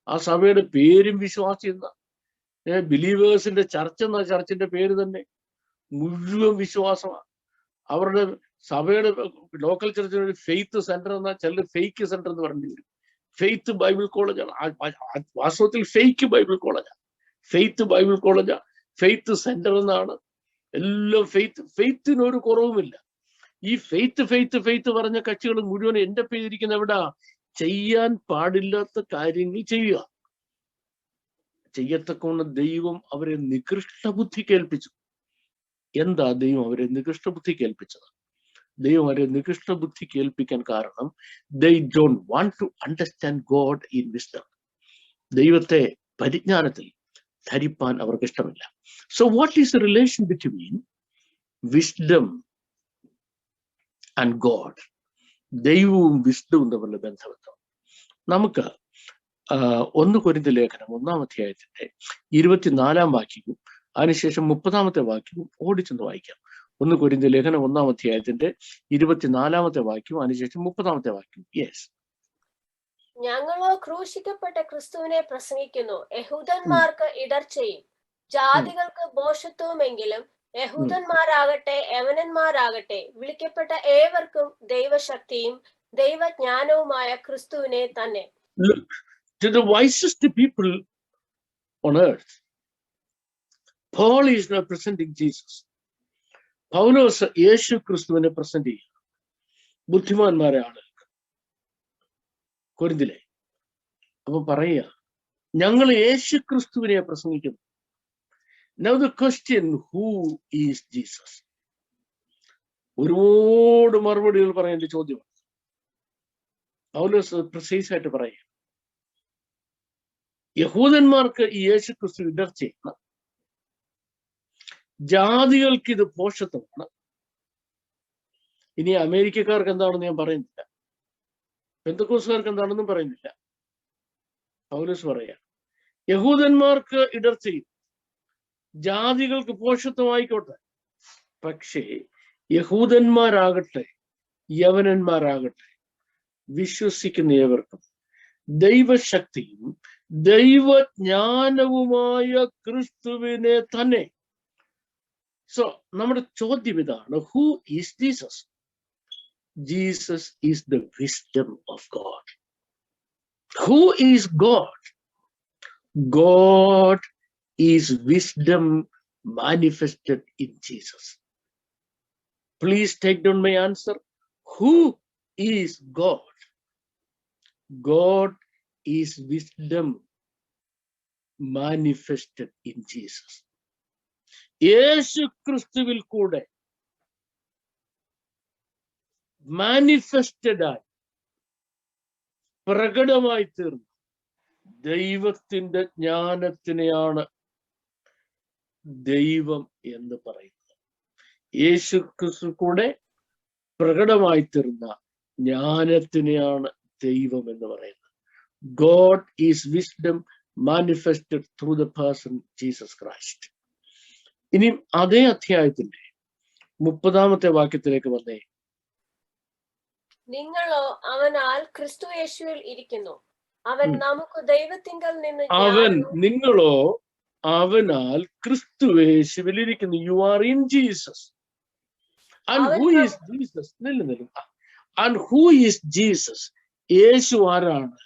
Speaker 3: ആ സഭയുടെ പേരും വിശ്വാസി എന്ന ബിലീവേഴ്സിന്റെ ചർച്ച് എന്ന ചർച്ചിന്റെ പേര് തന്നെ മുഴുവൻ വിശ്വാസമാണ്. അവരുടെ സഭയുടെ ലോക്കൽ ചർച്ചിന് ഫെയ്ത്ത് സെന്റർ എന്ന ചിലർ ഫേക്ക് സെന്റർ എന്ന് പറഞ്ഞു വരും. ഫെയ്ത്ത് ബൈബിൾ കോളേജാണ്. വാസ്തവത്തിൽ ഫേക്ക് ബൈബിൾ കോളേജാണ്. ഫെയ്ത്ത് ബൈബിൾ കോളേജാ, ഫെയ്ത്ത് സെന്റർ എന്നാണ്. എല്ലാം ഫെയ്ത്തിനൊരു കുറവുമില്ല. ഈ ഫെയ്ത്ത് പറഞ്ഞ കക്ഷികൾ മുഴുവൻ എന്റെ പേരിരിക്കുന്ന എവിടാ? ചെയ്യാൻ പാടില്ലാത്ത കാര്യങ്ങൾ ചെയ്യുക. ചെയ്യത്തക്കവണ്ണം ദൈവം അവരെ നികൃഷ്ട ബുദ്ധി കേൾപ്പിച്ചു. എന്താ ദൈവം അവരെ നികൃഷ്ട ബുദ്ധി കേൾപ്പിച്ചത്? ദൈവം അവരെ നികൃഷ്ട ബുദ്ധി കേൾപ്പിക്കാൻ കാരണം they don't want to understand God in wisdom. ദൈവത്തെ പരിജ്ഞാനത്തിൽ ധരിപ്പാൻ അവർക്ക് ഇഷ്ടമില്ല. So what is the relation between wisdom and God? ദൈവവും വിഷ്ണുവും തമ്മിലുള്ള ബന്ധമെന്താണ്? നമുക്ക് 1 കൊരിന്ത്യർ ലേഖനം 1-ാം അധ്യായത്തിന്റെ 24-ാം വാക്യവും അതിനുശേഷം 30-ാമത്തെ വാക്യവും ഓടിച്ചെന്ന് വായിക്കാം. 1 കൊരിന്ത്യർ ലേഖനം 1-ാം അധ്യായത്തിന്റെ 24-ാമത്തെ വാക്യവും അതിനുശേഷം 30-ാമത്തെ വാക്യവും. യെസ്.
Speaker 4: ഞങ്ങളോ ക്രൂശിക്കപ്പെട്ട ക്രിസ്തുവിനെ പ്രസംഗിക്കുന്നു. യഹൂദന്മാർക്ക് ഇടർച്ചയും ജാതികൾക്ക് ഭോഷത്വമെങ്കിലും യഹൂദന്മാരാകട്ടെ യവനന്മാരാകട്ടെ വിളിക്കപ്പെട്ട ഏവർക്കും ദൈവശക്തിയും ദൈവജ്ഞാനവുമായ ക്രിസ്തുവിനെ തന്നെ.
Speaker 3: Look, to the wisest people on earth, Paul is representing Jesus. പൗലോസ് യേശു ക്രിസ്തുവിനെ പ്രസന്റ് ചെയ്യുക ബുദ്ധിമാന്മാരെ ആളുകൾക്ക് കൊരിന്തിലെ. അപ്പൊ പറയുക, ഞങ്ങൾ യേശു ക്രിസ്തുവിനെ പ്രസംഗിക്കുന്നു. Now the question, who is Jesus? ഒരുപാട് മറുപടികൾ പറയേണ്ട ചോദ്യമാണ്. പൗലോസ് പ്രിസൈസ് ആയിട്ട് പറയുക, യഹൂദന്മാർക്ക് ഈ യേശു ക്രിസ്തു ഇടർച്ചയാണ്, ജാതികൾക്ക് ഇത് പോഷത്വമാണ്. ഇനി അമേരിക്കക്കാർക്ക് എന്താണെന്ന് ഞാൻ പറയുന്നില്ല, പെന്തക്കോസ്തുകാർക്ക് എന്താണെന്നും പറയുന്നില്ല. പൗലോസ് പറയാ, യഹൂദന്മാർക്ക് ഇടർച്ചയും ജാതികൾക്ക് പോഷത്വമായിക്കോട്ടെ, പക്ഷേ യഹൂദന്മാരാകട്ടെ യവനന്മാരാകട്ടെ വിശ്വസിക്കുന്ന ഏവർക്കും ദൈവശക്തിയും ദൈവജ്ഞാനവുമായ ക്രിസ്തുവിനെ തന്നെ. സോ നമ്മുടെ ചോദ്യം ഇതാണ്, who is Jesus? Jesus is the wisdom of God. Who is God? God is wisdom manifested in Jesus. Please take down my answer. Who is God? God is wisdom manifested in Jesus. യേശു ക്രിസ്തുവിൽ കൂടെ മാനിഫെസ്റ്റഡ് ആയി പ്രകടമായി തീർന്നു ദൈവത്തിന്റെ ജ്ഞാനത്തിനെയാണ് ദൈവം എന്ന് പറയുന്നത്. യേശു ക്രിസ്തു കൂടെ പ്രകടമായി തീർന്ന ജ്ഞാനത്തിനെയാണ് ദൈവം എന്ന് പറയുന്നത്. God is wisdom manifested through the person Jesus Christ. ഇനി അതേ അധ്യായത്തിന്റെ 30-ാമത്തെ വാക്യത്തിലേക്ക് വന്നേ.
Speaker 4: നിങ്ങളോ അവനാൽ ക്രിസ്തു യേശുവിൽ ഇരിക്കുന്നു, അവൻ നമുക്ക് ദൈവത്തിങ്കൽ നിന്ന്
Speaker 3: നിങ്ങളോ അവനാൽ ക്രിസ്തു യേശുവിൽ ഇരിക്കുന്നു. You are in Jesus. And who is Jesus? And who is Jesus? യേശു ആരാണ്?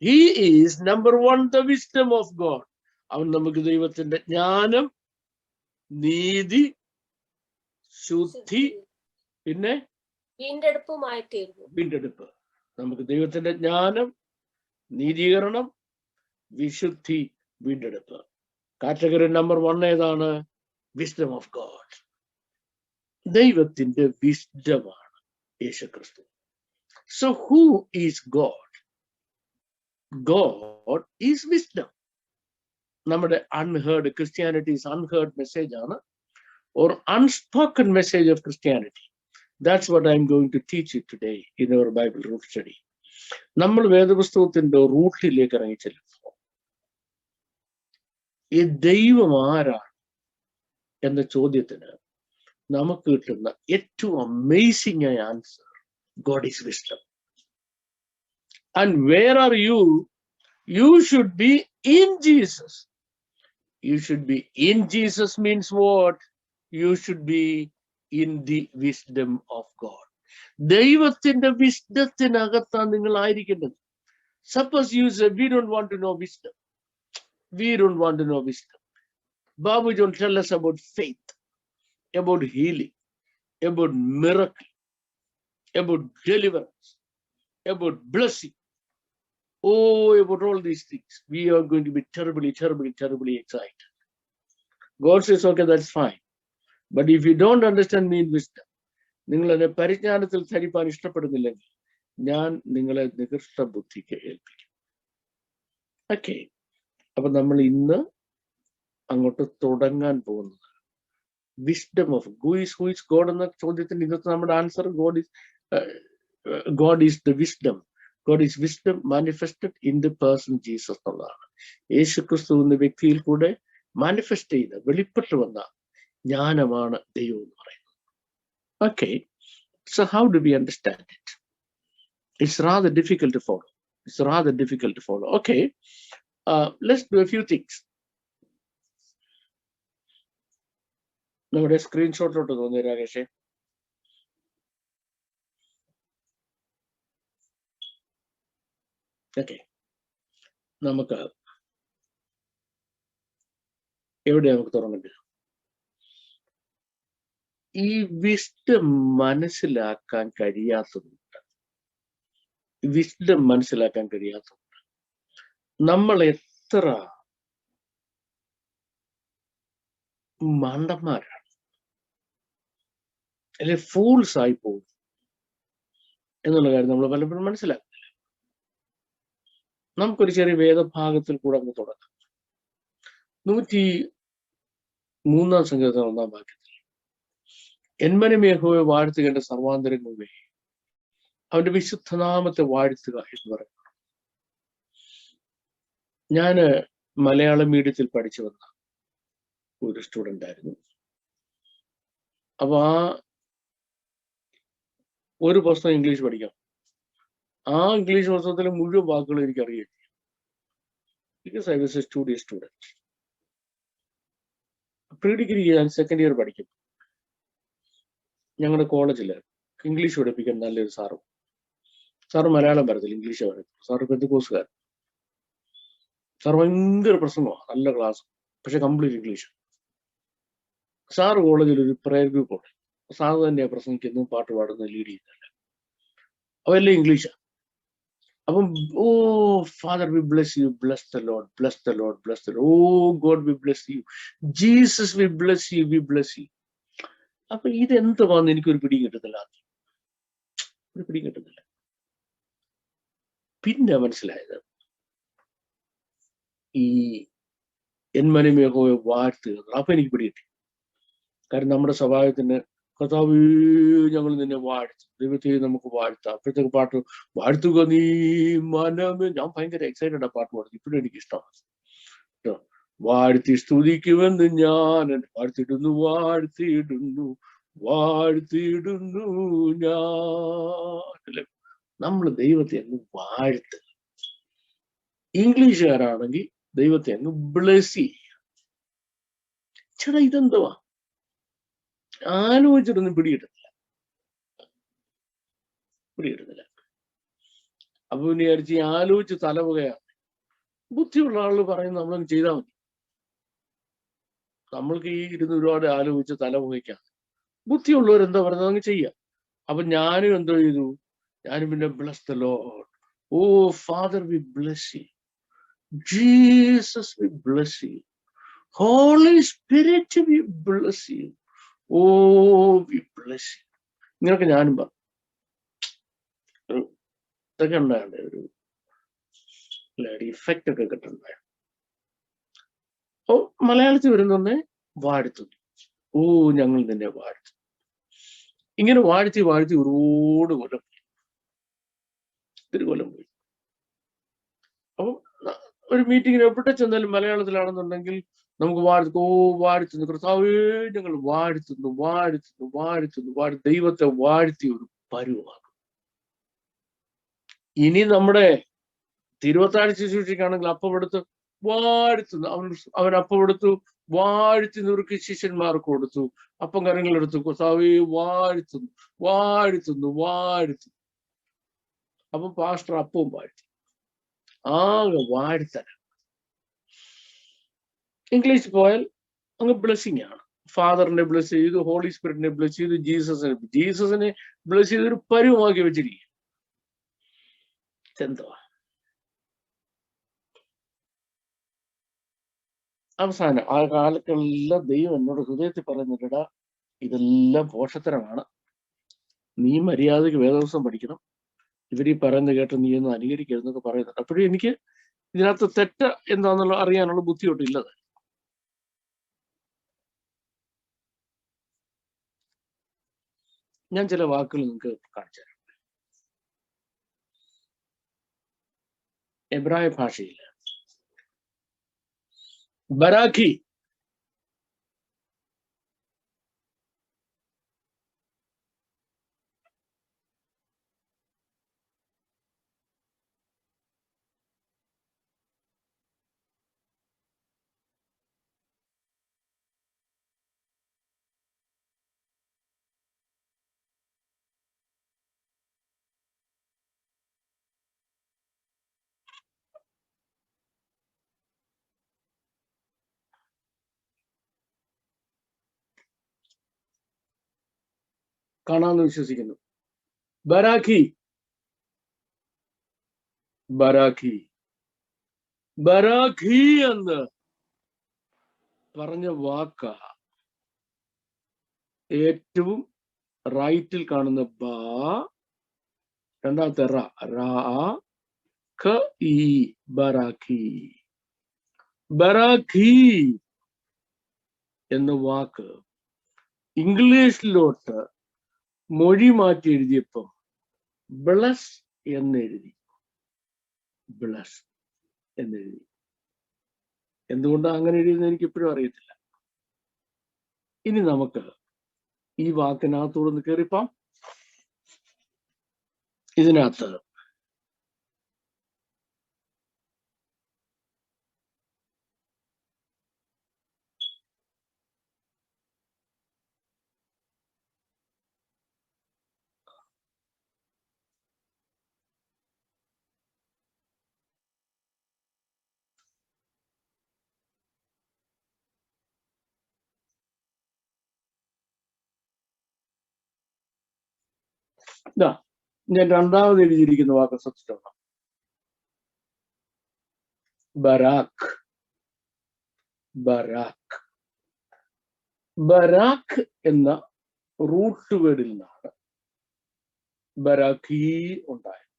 Speaker 3: He is number 1 the wisdom of God. അവൻ നമുക്ക് ദൈവത്തിന്റെ ജ്ഞാനം, നീതി, ശുദ്ധി, പിന്നെ
Speaker 4: വീണ്ടെടുപ്പുമായി തീർന്നു.
Speaker 3: വീണ്ടെടുപ്പ്. നമുക്ക് ദൈവത്തിന്റെ ജ്ഞാനം, നീതീകരണം, വിശുദ്ധി, വീണ്ടെടുപ്പ്. കാറ്റഗറി നമ്പർ 1 ഏതാണ്? Wisdom of God. ദൈവത്തിന്റെ വിസ്ഡമാണ് യേശുക്രിസ്തു. So who is God? God is wisdom. നമ്മുടെ unheard Christianity is unheard message ആണ്, or unspoken message of Christianity. That's what I'm going to teach you today in our Bible root study. നമ്മൾ വേദപുസ്തകത്തിന്റെ റൂട്ടിലേക്ക് ഇറങ്ങി ചെല്ലുമ്പോൾ ഈ ദൈവം ആരാണ് എന്ന ചോദ്യത്തിന് നമുക്ക് കിട്ടുന്ന ഏറ്റവും അമേസിംഗ് ആയ answer, God is wisdom. And where are you? You should be in Jesus. You should be in Jesus means what? You should be in the wisdom of God. ദൈവത്തിന്റെ വിസ്ഡത്തിനകത്താണ് നിങ്ങൾ ആയിരിക്കേണ്ടത്. Suppose you say, we don't want to know wisdom. We don't want to know wisdom. Babu don't tell us about faith, about healing, about miracle, about deliverance, about blessing. Oh, about all these things. We are going to be terribly, terribly, terribly excited. God says, okay, that's fine. But if you don't understand me in wisdom, നിങ്ങൾ എന്നെ പരിജ്ഞാനത്തിൽ ധരിപ്പാൻ ഇഷ്ടപ്പെടുന്നില്ലെങ്കിൽ ഞാൻ നിങ്ങളെ നികൃഷ്ട ബുദ്ധിക്ക് ഏൽപ്പിക്കും. ഓക്കെ, അപ്പൊ നമ്മൾ ഇന്ന് അങ്ങോട്ട് തുടങ്ങാൻ പോകുന്നത് wisdom of who is God എന്ന ചോദ്യത്തിന് ഇന്നത്തെ നമ്മുടെ answer God is the wisdom. God is wisdom manifested in the person Jesus എന്നുള്ളതാണ്. യേശു ക്രിസ്തു എന്ന വ്യക്തിയിൽ കൂടെ മാനിഫെസ്റ്റ് ചെയ്ത വെളിപ്പെട്ടു വന്ന ജ്ഞാനമാണ് ദൈവം എന്ന് പറയുന്നത്. Okay, so how do we understand it? It's rather difficult to follow. Okay, let's do a few things. നമ്മുടെ സ്ക്രീൻഷോട്ടിലോട്ട് തോന്നി രാകേഷേ. ഓക്കെ, നമുക്ക് എവിടെയാ നമുക്ക് തുടങ്ങേണ്ടത്? ഈ വിസ്ഡം മനസ്സിലാക്കാൻ കഴിയാത്തതുകൊണ്ട് നമ്മൾ എത്ര മണ്ടന്മാരാണ്, അല്ലെ ഫൂൾസ് ആയി പോകും എന്നുള്ള കാര്യം നമ്മൾ പലപ്പോഴും മനസ്സിലാക്കുന്നില്ല. നമുക്കൊരു ചെറിയ വേദഭാഗത്തിൽ കൂടെ അങ്ങ് തുടങ്ങാം. 103 സങ്കീർത്തനം 1 വാക്യത്തിൽ, എന്മനം യഹോവയെ വാഴ്ത്തുക എന്റെ സർവാന്തരംഗമേ, അവന്റെ വിശുദ്ധനാമത്തെ വാഴ്ത്തുക എന്ന് പറയുന്നു. ഞാന് മലയാളം മീഡിയത്തിൽ പഠിച്ചു വന്ന ഒരു സ്റ്റുഡൻ്റ് ആയിരുന്നു. അപ്പൊ ആ ഒരു പുസ്തകം ഇംഗ്ലീഷ് പഠിക്കാം. ആ ഇംഗ്ലീഷ് പുസ്തകത്തിലെ മുഴുവൻ വാക്കുകളും എനിക്ക് അറിയാം. Because I was A student. Pre degree ഞാൻ സെക്കൻഡ് ഇയർ പഠിക്കും. ഞങ്ങളുടെ കോളേജിൽ ഇംഗ്ലീഷ് പഠിപ്പിക്കാൻ നല്ലൊരു സാറ് മലയാളം പറയത്തില്ല, ഇംഗ്ലീഷ് പറയത്തില്ല. സാറ് പെന്തക്കോസ്തുകാരൻ. സാർ ഭയങ്കര പ്രസംഗമാണ്, നല്ല ക്ലാസ്, പക്ഷെ കംപ്ലീറ്റ് ഇംഗ്ലീഷ്. സാറ് കോളേജിൽ ഒരു പ്രയർ ഗ്രൂപ്പ് ഉണ്ട്. സാറ് തന്നെയാണ് പ്രസംഗിക്കുന്നു, പാട്ട് പാടുന്നു, ലീഡ് ചെയ്യുന്നില്ല. അതെല്ലാം ഇംഗ്ലീഷാണ്. അപ്പം O father we bless you, bless the Lord, bless the Lord, bless the Lord, O God we bless you, Jesus we bless you, we bless you. അപ്പൊ ഇതെന്തുവാന്ന് എനിക്കൊരു പിടിയും കിട്ടുന്നില്ല. പിന്നെ മനസ്സിലായത് ഈ എന്മനം യഹോവയെ വാഴ്ത്തുക. അപ്പൊ എനിക്ക് പിടികിട്ടി. കാരണം നമ്മുടെ സ്വഭാവത്തിന് കർത്താവേ ഞങ്ങൾ നിന്നെ വാഴ്ത്തും, ദൈവത്തെ നമുക്ക് വാഴ്ത്താം. അപ്പോഴത്തേക്ക് പാട്ട് വാഴ്ത്തുക നീ മനമേ. ഞാൻ ഭയങ്കര എക്സൈറ്റഡ് ആ പാട്ട് പാടുന്നത്. ഇപ്പോഴും എനിക്ക് ഇഷ്ടമാണ് കേട്ടോ. വാഴ്ത്തി സ്തുതിക്കുമെന്ന് ഞാൻ വാഴ്ത്തിയിടുന്നു ഞാൻ. നമ്മൾ ദൈവത്തെ അങ്ങ് വാഴ്ത്തുക. ഇംഗ്ലീഷുകാരാണെങ്കിൽ ദൈവത്തെ അങ്ങ് ബ്ലെസ് ചെയ്യുക. ചേട്ടാ ഇതെന്തുവാ? ആലോചിച്ചിട്ടൊന്നും പിടികിട്ടുന്നില്ല. അപ്പൊ പിന്നെ വിചാരിച്ച് ആലോചിച്ച് തലവുകയാണ്. ബുദ്ധിയുള്ള ആളുകൾ പറയുന്നത് നമ്മളങ്ങ് ചെയ്താൽ മതി. നമ്മൾക്ക് ഈ ഇരുന്ന് ഒരുപാട് ആലോചിച്ച് തലവുകയ്ക്കാണ്. ബുദ്ധിയുള്ളവർ എന്താ പറയുന്നത് അങ്ങ് ചെയ്യാം. അപ്പൊ ഞാനും എന്തോ ചെയ്തു, ഞാനും പിന്നെ bless the Lord, oh father we bless you, Jesus we bless you, holy spirit we bless you, oh we bless you. ഇങ്ങനൊക്കെ ഞാനും പറഞ്ഞു. ഇതൊക്കെ ഉണ്ടാകണ്ടേ, ഒരു ഇഫക്റ്റ് ഒക്കെ കിട്ടണ്ടേ. അപ്പൊ മലയാളത്തിൽ വരുന്നൊന്നെ വാഴ്ത്തുന്നു, ഓ ഞങ്ങൾ നിന്നെ വാഴ്ത്തും. ഇങ്ങനെ വാഴ്ത്തി ഒരുപാട് കൊല്ലം പോയി. അപ്പം ഒരു മീറ്റിങ്ങിന് എവിടെ ചെന്നാലും മലയാളത്തിലാണെന്നുണ്ടെങ്കിൽ നമുക്ക് വാഴ്ത്തുന്നു കർത്താവേ ഞങ്ങൾ വാഴ്ത്തുന്നു. ദൈവത്തെ വാഴ്ത്തി ഒരു പരുവാണ്. ഇനി നമ്മുടെ തിരുവത്താഴ് ശുശ്രൂഷയ്ക്കാണെങ്കിൽ അപ്പമെടുത്ത് വാഴ്ത്തുന്നു. അവൻ അപ്പമെടുത്തു വാഴ്ത്തി നുറുക്കി ശിഷ്യന്മാർക്ക് കൊടുത്തു. അപ്പം കരങ്ങളെടുത്തു കർത്താവേ വാഴ്ത്തുന്നു. അപ്പം പാസ്റ്റർ അപ്പവും വാഴ്ത്തി. ആകെ വാഴ്ത്തല. ഇംഗ്ലീഷ് പോയാൽ അങ്ങ് ബ്ലെസ്സിങ് ആണ്. ഫാദറിനെ ബ്ലെസ് ചെയ്തു, ഹോളി സ്പിരിറ്റിനെ ബ്ലെസ് ചെയ്തു, ജീസസിനെ ബ്ലെസ് ചെയ്തൊരു പരുവമാക്കി വെച്ചിരിക്കുക. എന്തുവാ അവസാനം ആ കാലത്തെല്ലാം ദൈവം എന്നോട് ഹൃദയത്തിൽ പറയുന്നില്ലടാ, ഇതെല്ലാം പോഷത്തരമാണ്, നീ മര്യാദയ്ക്ക് വേദവസം പഠിക്കണം, ഇവരീ പറയുന്നത് കേട്ട് നീ ഒന്നും അനുകരിക്കരുതെന്നൊക്കെ പറയുന്നുണ്ട്. അപ്പോഴും എനിക്ക് ഇതിനകത്ത് തെറ്റ് എന്താണെന്നുള്ള അറിയാനുള്ള ബുദ്ധിമുട്ടില്ലത്. ഞാൻ ചില വാക്കുകൾ നിങ്ങൾക്ക് കാണിച്ചു തരാം. എബ്രായ ഭാഷയിൽ ബരാഖി കാണാമെന്ന് വിശ്വസിക്കുന്നു. ബരാഖി ബരാഖി ബരാഖി എന്ന് പറഞ്ഞ വാക്ക ഏറ്റവും റൈറ്റിൽ കാണുന്ന ബ, രണ്ടാമത്തെ റാ ഖ ഈ ബരാഖി. ബരാഖി എന്ന വാക്ക് ഇംഗ്ലീഷിലോട്ട് മൊഴി മാറ്റി എഴുതിയപ്പോൾ ബ്ലസ് എന്നെഴുതി. ബ്ലസ് എന്നെഴുതി. എന്തുകൊണ്ടാണ് അങ്ങനെ എഴുതുന്നത് എനിക്ക് ഇപ്പോഴും അറിയത്തില്ല. ഇനി നമുക്ക് ഈ വാക്കിനകത്തോടൊന്ന് കയറിപ്പാം. ഇതിനകത്ത് ഞാൻ രണ്ടാമത് എഴുതിയിരിക്കുന്ന വാക്ക് ശ്രദ്ധിച്ചോളാം. ബരാഖ്. ബരാഖ് ബരാഖ് എന്ന റൂട്ട് വേർഡിൽ നിന്നാണ് ബരാഖി ഉണ്ടായത്.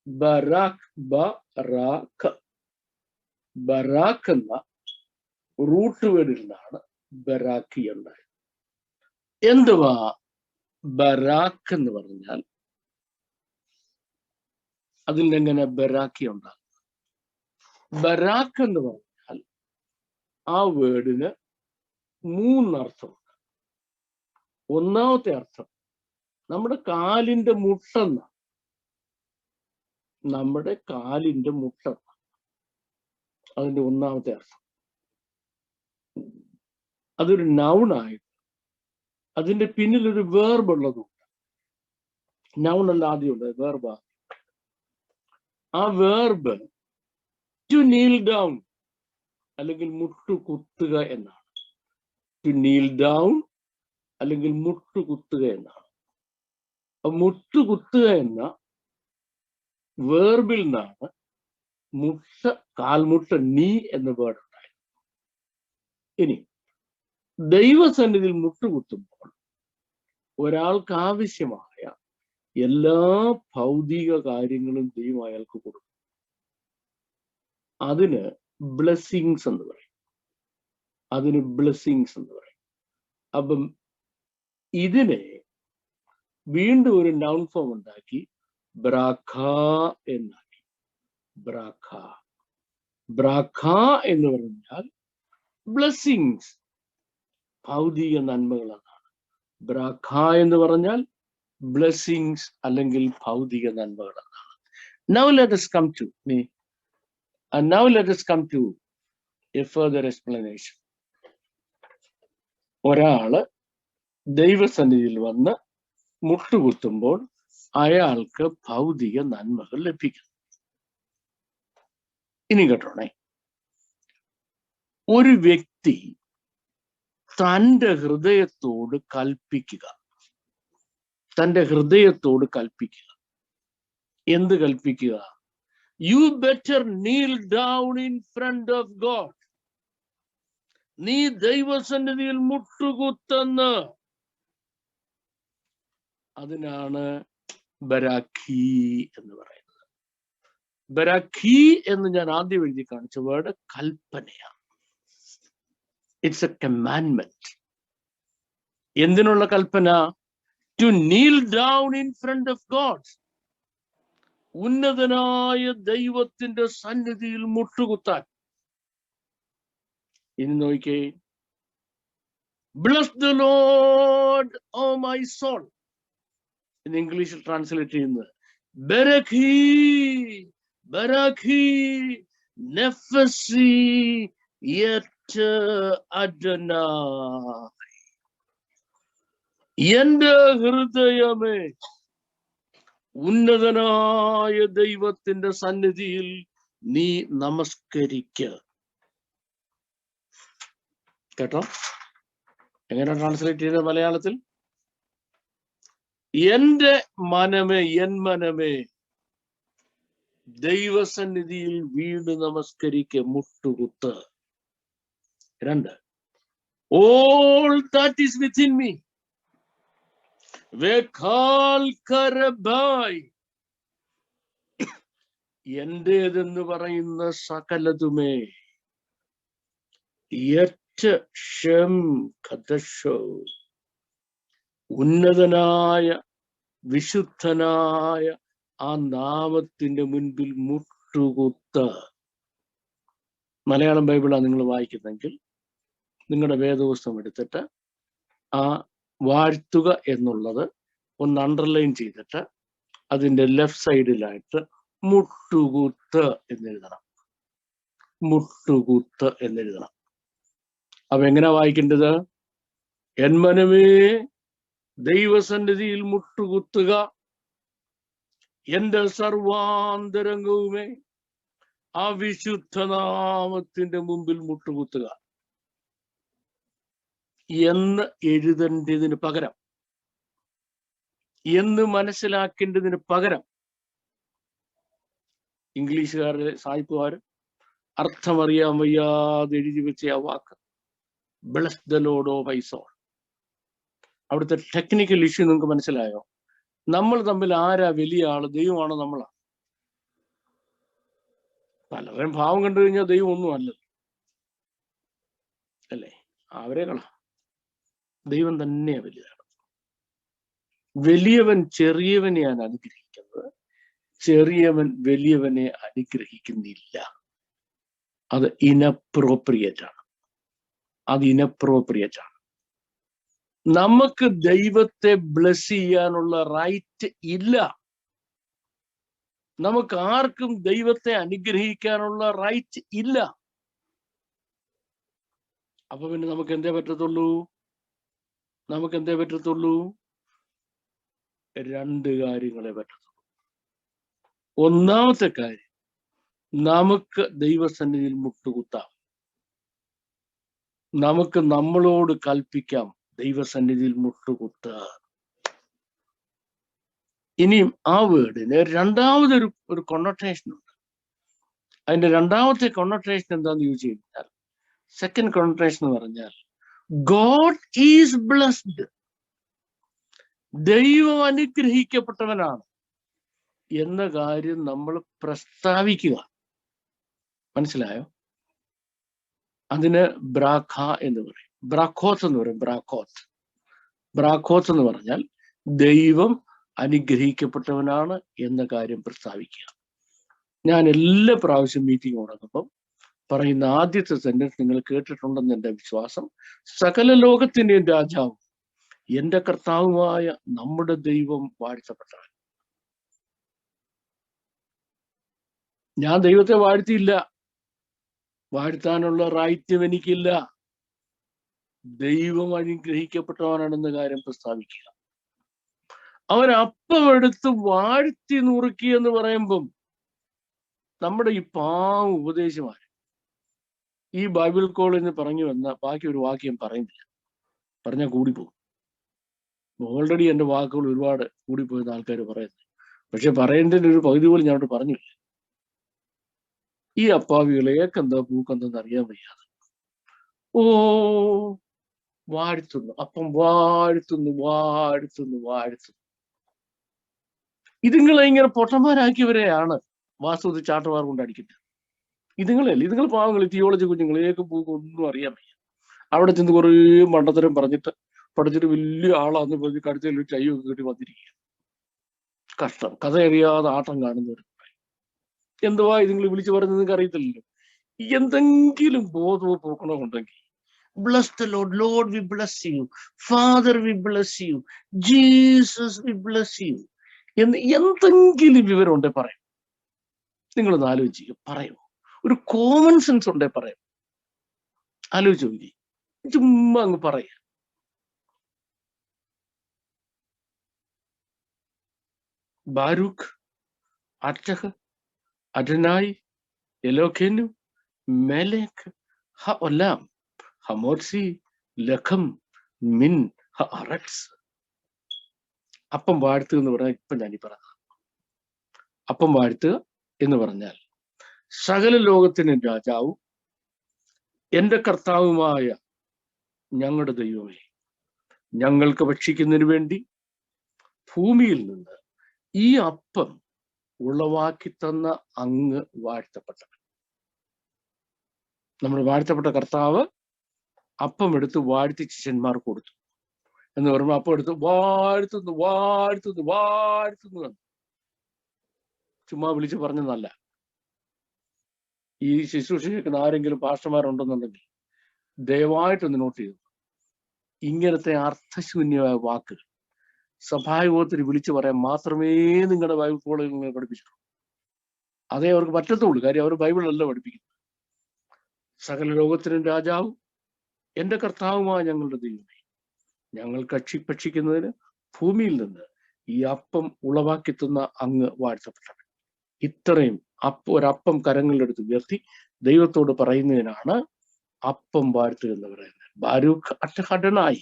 Speaker 3: Barak Barack. ബരാഖ് എന്ന റൂട്ട് വേർഡിൽ നിന്നാണ് ബരാഖി ഉണ്ടായത്. എന്തുവാ ബരാഖ് എന്ന് പറഞ്ഞാൽ? അതിൽ എങ്ങനെ ബരാഖി ഉണ്ടാകും? ബരാഖ് എന്ന് പറഞ്ഞാൽ ആ വേർഡിന് മൂന്നർത്ഥമുണ്ട്. ഒന്നാമത്തെ അർത്ഥം നമ്മുടെ കാലിന്റെ മുട്ടെന്ന. നമ്മുടെ കാലിന്റെ മുട്ടെന്ന അതിന്റെ ഒന്നാമത്തെ അർത്ഥം. അതൊരു നൗണായിട്ട് അതിന്റെ പിന്നിൽ ഒരു വേർബ് ഉള്ളതുണ്ട്. നൗൺ അല്ല ആദ്യം ഉണ്ട്, വേർബ്. ആ വേർബ് ടു നീൽ ഡൗൺ അല്ലെങ്കിൽ മുട്ടുകുത്തുക എന്നാണ്. ടു നീൽ ഡൗൺ അല്ലെങ്കിൽ മുട്ടുകുത്തുക എന്നാണ്. മുട്ടുകുത്തുക എന്ന വേർബിൽ നിന്നാണ് കാൽമുട്ട നീ എന്ന വേർഡ് ഉണ്ടായത്. ഇനി ദൈവസന്നിധിയിൽ മുട്ടുകുത്തുമ്പോൾ ഒരാൾക്ക് ആവശ്യമായ എല്ലാ ഭൗതിക കാര്യങ്ങളും ദൈവം അയാൾക്ക് കൊടുക്കും. അതിന് ബ്ലെസ്സിങ്സ് എന്ന് പറയും. അതിന് ബ്ലെസ്സിങ്സ് എന്ന് പറയും. അപ്പം ഇതിനെ വീണ്ടും ഒരു നൗൺ ഫോം ഉണ്ടാക്കി ബ്രാഖ എന്നാക്കി. ബ്രാഖ. ബ്രാഖ എന്ന് പറഞ്ഞാൽ ബ്ലെസ്സിങ്സ്, ഭൗതിക നന്മകൾ എന്നാണ്. ബ്രാഖ എന്ന് പറഞ്ഞാൽ ബ്ലെസ്സിങ്സ് അല്ലെങ്കിൽ ഭൗതിക നന്മകൾ എന്നാണ്. Now let us come to me. And now let us come to a further explanation. ഒരാള് ദൈവസന്നിധിയിൽ വന്ന് മുട്ടുകുത്തുമ്പോൾ അയാൾക്ക് ഭൗതിക നന്മകൾ ലഭിക്കുന്നു. ഇനി കേട്ടോണേ, ഒരു വ്യക്തി തൻ്റെ ഹൃദയത്തോട് കൽപ്പിക്കുക. തൻ്റെ ഹൃദയത്തോട് കൽപ്പിക്കുക. എന്ത് കൽപ്പിക്കുക? You better kneel down in front of God. നീ ദൈവസന്നിധിയിൽ മുട്ടുകുത്തെന്ന്. അതിനാണ് ബരാഖി എന്ന് പറയുന്നത്. ബരാഖി എന്ന് ഞാൻ ആദ്യം എഴുതി കാണിച്ച വേർഡ് കൽപ്പനയാണ്. It's a commandment. എന്തിനുള്ള കൽപ്പന? To kneel down in front of God. ഉന്നതനായ ദൈവത്തിന്റെ സന്നിധിയിൽ മുട്ടുകുത്താൻ. ഇനി നോക്കിക്കേ, bless the Lord O my soul. In ഇംഗ്ലീഷിൽ ട്രാൻസ്ലേറ്റ് ചെയ്യുന്നത് ബരഖി ബരഖി നെഫസി യറ്റ് അഡനായ്. എന്റെ ഹൃദയമേ, ഉന്നതനായ ദൈവത്തിന്റെ സന്നിധിയിൽ നീ നമസ്കരിക്ക. കേട്ടോ? എങ്ങനെ ട്രാൻസ്ലേറ്റ് ചെയ്ത മലയാളത്തിൽ? എന്റെ മനമേ, എൻ മനമേ, ദൈവസന്നിധിയിൽ വീണ് നമസ്കരിക്ക, മുട്ടുകുത്ത്. 2, all that is within me, വേഖാൽ കരബായ്. എന്റേതെന്ന് പറയുന്ന സകലതുമേ, ഉന്നതനായ വിശുദ്ധനായ ആ നാമത്തിന്റെ മുൻപിൽ മുട്ടുകുത്ത്. മലയാളം ബൈബിളാണ് നിങ്ങൾ വായിക്കുന്നെങ്കിൽ നിങ്ങളുടെ വേദപുസ്തകം എടുത്തിട്ട് ആ വാഴ്ത്തുക എന്നുള്ളത് ഒന്ന് അണ്ടർലൈൻ ചെയ്തിട്ട് അതിൻ്റെ ലെഫ്റ്റ് സൈഡിലായിട്ട് മുട്ടുകുത്ത് എന്നെഴുതണം. മുട്ടുകുത്ത് എന്നെഴുതണം. അപ്പൊ എങ്ങനെ വായിക്കേണ്ടത്? എൻ മനമേ, ദൈവസന്നിധിയിൽ മുട്ടുകുത്തുക. എന്റെ സർവാന്തരംഗവുമേ, ആ വിശുദ്ധനാമത്തിന്റെ മുമ്പിൽ മുട്ടുകുത്തുക എന്ന് എഴുതേണ്ടതിന് പകരം, എന്ന് മനസ്സിലാക്കേണ്ടതിന് പകരം, ഇംഗ്ലീഷുകാരുടെ സായിപ്പുകാരും അർത്ഥമറിയാൻ വയ്യാതെ എഴുതി വെച്ച ആ വാക്ക് bless the Lord of my soul. അവിടുത്തെ ടെക്നിക്കൽ ഇഷ്യൂ നിങ്ങൾക്ക് മനസ്സിലായോ? നമ്മൾ തമ്മിൽ ആരാ വലിയ ആള്? ദൈവമാണോ നമ്മളാണ്? പലരും ഭാവം കണ്ടു കഴിഞ്ഞാൽ ദൈവം ഒന്നും അല്ലല്ലോ, അല്ലേ? അവരെ കള. ദൈവം തന്നെയാ വലുതാണ്. വലിയവൻ ചെറിയവനെയാണ് അനുഗ്രഹിക്കുന്നത്, ചെറിയവൻ വലിയവനെ അനുഗ്രഹിക്കുന്നില്ല. അത് ഇനപ്രോപ്രിയേറ്റ് ആണ്. അത് ഇനപ്രോപ്രിയേറ്റ് ആണ്. നമുക്ക് ദൈവത്തെ ബ്ലെസ് ചെയ്യാനുള്ള റൈറ്റ് ഇല്ല. നമുക്ക് ആർക്കും ദൈവത്തെ അനുഗ്രഹിക്കാനുള്ള റൈറ്റ് ഇല്ല. അപ്പൊ പിന്നെ നമുക്ക് എന്തേ പറ്റത്തുള്ളൂ? നമുക്ക് എന്തേ പറ്റത്തുള്ളൂ? 2 കാര്യങ്ങളെ പറ്റത്തുള്ളൂ. ഒന്നാമത്തെ കാര്യം, നമുക്ക് ദൈവസന്നിധിയിൽ മുട്ടുകുത്താം. നമുക്ക് നമ്മളോട് കൽപ്പിക്കാം, ദൈവസന്നിധിയിൽ മുട്ടുകുത്ത്. ഇനിയും ആ വേർഡിന് രണ്ടാമതൊരു കൊണോട്ടേഷൻ ഉണ്ട്. അതിന്റെ രണ്ടാമത്തെ കൊണോട്ടേഷൻ എന്താന്ന് ചോദിച്ചു കഴിഞ്ഞാൽ, സെക്കൻഡ് കൊണോട്ടേഷൻ എന്ന് പറഞ്ഞാൽ ഗോഡ് ഈസ് ബ്ലെസ്ഡ്. ദൈവം അനുഗ്രഹിക്കപ്പെട്ടവനാണ് എന്ന കാര്യം നമ്മൾ പ്രസ്താവിക്കുക. മനസ്സിലായോ? അതിന് ബ്രാഖ എന്ന് പറയും. ബ്രാഖോത്ത് എന്ന് പറയും. ബ്രാഖോത്ത് എന്ന് പറഞ്ഞാൽ ദൈവം അനുഗ്രഹിക്കപ്പെട്ടവനാണ് എന്ന കാര്യം പ്രസ്താവിക്കുക. ഞാൻ എല്ലാ പ്രാവശ്യം മീറ്റിംഗ് തുടങ്ങുമ്പം പറയുന്ന ആദ്യത്തെ സെന്റൻസ് നിങ്ങൾ കേട്ടിട്ടുണ്ടെന്ന് എൻ്റെ വിശ്വാസം. സകല ലോകത്തിൻ്റെയും രാജാവും എൻ്റെ കർത്താവുമായ നമ്മുടെ ദൈവം വാഴ്ത്തപ്പെട്ടവൻ. ഞാൻ ദൈവത്തെ വാഴ്ത്തിയില്ല, വാഴ്ത്താനുള്ള റൈറ്റും എനിക്കില്ല. ദൈവം അനുഗ്രഹിക്കപ്പെട്ടവനാണെന്ന കാര്യം പ്രസ്താവിക്കുക. അവൻ അപ്പം എടുത്ത് വാഴ്ത്തി നുറുക്കി എന്ന് പറയുമ്പം നമ്മുടെ ഈ പാവം ഉപദേശമാര് ഈ ബൈബിൾ കോളേജിൽ പറഞ്ഞു വന്ന ബാക്കി ഒരു വാക്യം പറയുന്നില്ല, പറഞ്ഞാൽ കൂടിപ്പോകും. ഓൾറെഡി എൻ്റെ വാക്കുകൾ ഒരുപാട് കൂടിപ്പോയെന്ന് ആൾക്കാർ പറയുന്നത്. പക്ഷെ പറയേണ്ടതിന്റെ ഒരു പകുതി പോലും ഞാനോട് പറഞ്ഞില്ല. ഈ അപ്പാവികളെ ഏക്കെന്താ പൂക്കെന്തെന്ന് അറിയാൻ വയ്യാതെ ഓ വാഴ്ത്തുന്നു, അപ്പം വാഴ്ത്തുന്നു. ഇതുങ്ങളെ ഇങ്ങനെ പൊട്ടന്മാരാക്കിയവരെയാണ് വാസ്തുവിൽ ചാട്ടവാർ കൊണ്ട് അടിക്കുന്നത്. ഇതുങ്ങളല്ല, ഇതുങ്ങൾ പാവങ്ങൾ, തിയോളജി കുഞ്ഞുങ്ങൾ ഏക്കും പൂക്കും ഒന്നും അറിയാൻ വയ്യ. അവിടെ ചെന്ന് കുറേ മണ്ടത്തരം പറഞ്ഞിട്ട് പഠിച്ചിട്ട് വലിയ ആളാന്ന് പറഞ്ഞ് കടുത്തയിൽ കൈയൊക്കെ കെട്ടി വന്നിരിക്കുക. കഷ്ടം. കഥ അറിയാതെ ആട്ടം കാണുന്നവർ. എന്തുവാ ഇതുങ്ങൾ വിളിച്ചു പറഞ്ഞത് നിങ്ങൾക്ക് അറിയത്തില്ലല്ലോ. എന്തെങ്കിലും ബോധമോ പോക്കണമുണ്ടെങ്കിൽ bless the Lord, Lord we bless you, Father we bless you, Jesus we bless you എന്ന് എന്തെങ്കിലും വിവരം ഉണ്ടേ പറയും. നിങ്ങളൊന്ന് ആലോചിക്കുക, പറയൂ. ഒരു കോമൺ സെൻസ് ഉണ്ടേ പറയും. ആലോചിച്ച് നോക്കി, ചുമ്മാ അങ്ങ് പറയാ. ബാരൂഖ്, അറ്റഹ്, അഡനായി, എലോഖേനു, മെലേക്ക്, ഹഒലാം, ഹമോർസി, ലഖം, മിൻ, ഹഅറട്സ്. അപ്പം വാഴ്ത്തുക എന്ന് പറഞ്ഞാൽ ഇപ്പൊ ഞാനീ പറഞ്ഞത്. അപ്പം വാഴ്ത്തുക എന്ന് പറഞ്ഞാൽ സകല ലോകത്തിനും രാജാവും എന്റെ കർത്താവുമായ ഞങ്ങളുടെ ദൈവമേ, ഞങ്ങൾക്ക് ഭക്ഷിക്കുന്നതിന് വേണ്ടി ഭൂമിയിൽ നിന്ന് ഈ അപ്പം ഉളവാക്കി തന്ന അങ്ങ് വാഴ്ത്തപ്പെട്ടവൻ. നമ്മൾ വാഴ്ത്തപ്പെട്ട കർത്താവ് അപ്പം എടുത്ത് വാഴ്ത്തി ശിഷ്യന്മാർക്ക് കൊടുത്തു എന്ന് പറയുമ്പോൾ അപ്പം എടുത്ത് വാഴ്ത്തുന്നു. ചുമ്മാ വിളിച്ച് പറഞ്ഞതല്ല. ഈ ശുശ്രൂഷിക്കുന്ന ആരെങ്കിലും പാസ്റ്റർമാരുണ്ടെന്നുണ്ടെങ്കിൽ ദയവായിട്ടൊന്ന് നോട്ട് ചെയ്തു. ഇങ്ങനത്തെ അർത്ഥശൂന്യമായ വാക്കുകൾ സഭായോഗത്തിന് വിളിച്ചു പറയാൻ മാത്രമേ നിങ്ങളുടെ ബൈബിൾ കോളേജിൽ നിങ്ങൾ പഠിപ്പിച്ചിട്ടുള്ളൂ. അതേ അവർക്ക് പറ്റത്തുള്ളൂ. കാര്യം അവർ ബൈബിളല്ല പഠിപ്പിക്കുന്നത്. സകല ലോകത്തിനും രാജാവും എന്റെ കർത്താവുമായ ഞങ്ങളുടെ ദൈവമേ, ഞങ്ങൾ ഭക്ഷിക്കുന്നതിന് ഭൂമിയിൽ നിന്ന് ഈ അപ്പം ഉളവാക്കി തന്ന അങ്ങ് വാഴ്ത്തപ്പെട്ടവൻ. ഇത്രയും ഒരപ്പം കരങ്ങളിലെടുത്ത് ഉയർത്തി ദൈവത്തോട് പറയുന്നതിനാണ് അപ്പം വാഴ്ത്തുക എന്ന് പറയുന്നത്. ബാരൂഖ് അറ്റഹഡനായി,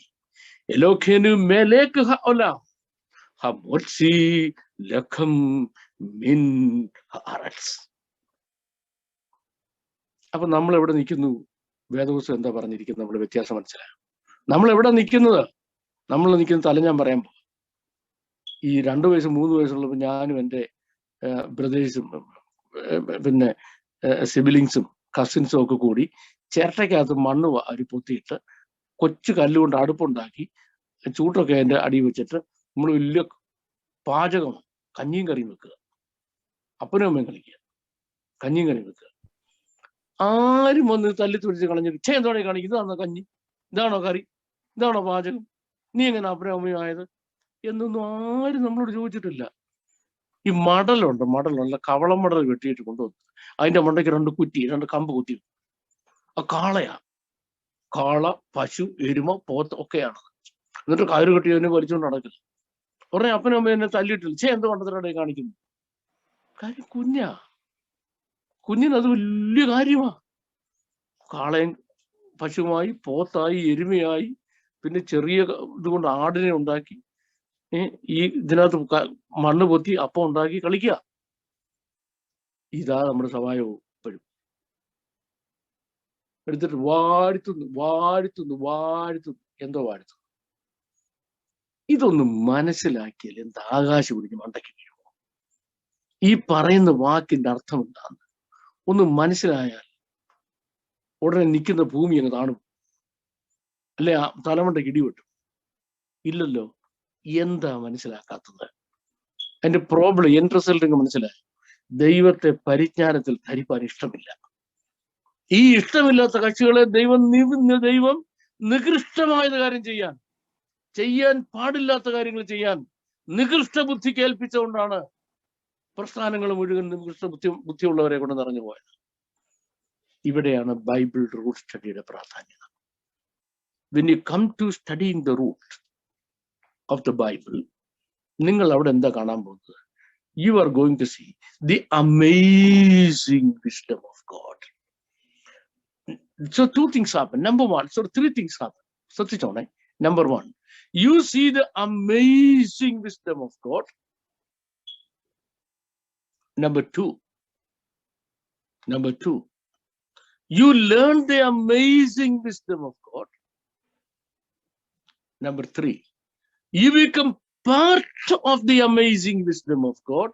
Speaker 3: എലോഖേനു മേലേക്ക് ഹഒലാം, ഹമോർസി ലഖം മിൻ ഹഅറട്സ്. അപ്പൊ നമ്മൾ എവിടെ നിൽക്കുന്നു? വേദപുസ്തകം എന്താ പറഞ്ഞിരിക്കുന്നത്? നമ്മൾ വ്യത്യാസം മനസ്സിലാകും. നമ്മൾ എവിടെ നിൽക്കുന്നത്? നമ്മൾ നിൽക്കുന്ന തല ഞാൻ പറയാൻ പോകും. ഈ 2 വയസ്സ് 3 വയസ്സുള്ളപ്പോൾ ഞാനും എൻ്റെ ബ്രദേഴ്സും പിന്നെ സിബിലിങ്സും കസിൻസും ഒക്കെ കൂടി ചിരട്ടയ്ക്കകത്ത് മണ്ണ് വാരി പൊത്തിയിട്ട് കൊച്ചു കല്ലുകൊണ്ട് അടുപ്പുണ്ടാക്കി ചൂട്ടൊക്കെ അതിൻ്റെ അടി വെച്ചിട്ട് നമ്മൾ വലിയ പാചകം, കഞ്ഞിയും കറിയും വെക്കുക. അപ്പനും അമ്മയും കളിക്കുക, കഞ്ഞിയും കറിയും വെക്കുക. ആരും വന്ന് തല്ലി തുരിച്ച് കളഞ്ഞിട്ട് എന്തോടെ കാണിക്കും? ഇതാണോ കഞ്ഞി? ഇതാണോ കറി? ഇതാണോ പാചകം? നീ എങ്ങനെ അപ്പനും അമ്മയും ആയത് എന്നൊന്നും ആരും നമ്മളോട് ചോദിച്ചിട്ടില്ല. ഈ മടലുള്ള കവളം മടൽ വെട്ടിയിട്ട് കൊണ്ടുവന്നു അതിന്റെ മണ്ടയ്ക്ക് 2 കമ്പ് കുത്തി. ആ കാളയാ. കാള, പശു, എരുമ, പോത്ത് ഒക്കെയാണ്. എന്നിട്ട് കയറ് കെട്ടി അതിനെ വലിച്ചുകൊണ്ട് നടക്കില്ല. ഉടനെ അപ്പനും അമ്മയും എന്നെ തല്ലിയിട്ടില്ല. എന്ത് മണ്ടത്തിലൂടെ കാണിക്കുന്നു? കാര്യം കുഞ്ഞിനത് വലിയ കാര്യമാ. കാളയും പശുവായി, പോത്തായി, എരുമയായി, പിന്നെ ചെറിയ ഇതുകൊണ്ട് ആടിനെ ഉണ്ടാക്കി ഈ ഇതിനകത്ത് മണ്ണ് പൊത്തി അപ്പം ഉണ്ടാക്കി കളിക്കുക. ഇതാ നമ്മുടെ സഭായവും ഇപ്പോഴും. എടുത്തിട്ട് വാഴ്ത്തുന്നു. എന്തോ വാഴ്ത്തുന്നു. ഇതൊന്നും മനസ്സിലാക്കിയാൽ എന്ത് ആകാശം പിടിച്ച് മണ്ടയ്ക്ക് വീഴുമോ? ഈ പറയുന്ന വാക്കിന്റെ അർത്ഥം എന്താന്ന് ഒന്ന് മനസ്സിലായാൽ ഉടനെ നിൽക്കുന്ന ഭൂമി അങ്ങ് താണും. അല്ലെ തലമണ്ടയ്ക്ക് ഇടിവെട്ടും. ഇല്ലല്ലോ. എന്താ മനസ്സിലാക്കാത്തത്? അതിന്റെ പ്രോബ്ലം എൻ റിസൾട്ട് മനസ്സിലായി. ദൈവത്തെ പരിജ്ഞാനത്തിൽ ധരിപ്പാൻ ഇഷ്ടമില്ല. ഈ ഇഷ്ടമില്ലാത്ത കക്ഷികളെ ദൈവം നികൃഷ്ടമായ കാര്യം ചെയ്യാൻ പാടില്ലാത്ത കാര്യങ്ങൾ ചെയ്യാൻ നികൃഷ്ട ബുദ്ധി കേൾപ്പിച്ചുകൊണ്ടാണ് പ്രസ്ഥാനങ്ങൾ മുഴുവൻ നികൃഷ്ട ബുദ്ധിയുള്ളവരെ കൊണ്ട് നിറഞ്ഞു പോയത്. ഇവിടെയാണ് ബൈബിൾ റൂട്ട് സ്റ്റഡിയുടെ പ്രാധാന്യത. When you come to studying the root of the Bible, നിങ്ങൾ അവിടെ എന്താ കാണാൻ പോകുന്നത്? you are going to see the amazing wisdom of God. So two things happen. Number one, so three things happen. So number one, you see the amazing wisdom of God. Number two, you learn the amazing wisdom of God. Number three, you become part of the amazing wisdom of God.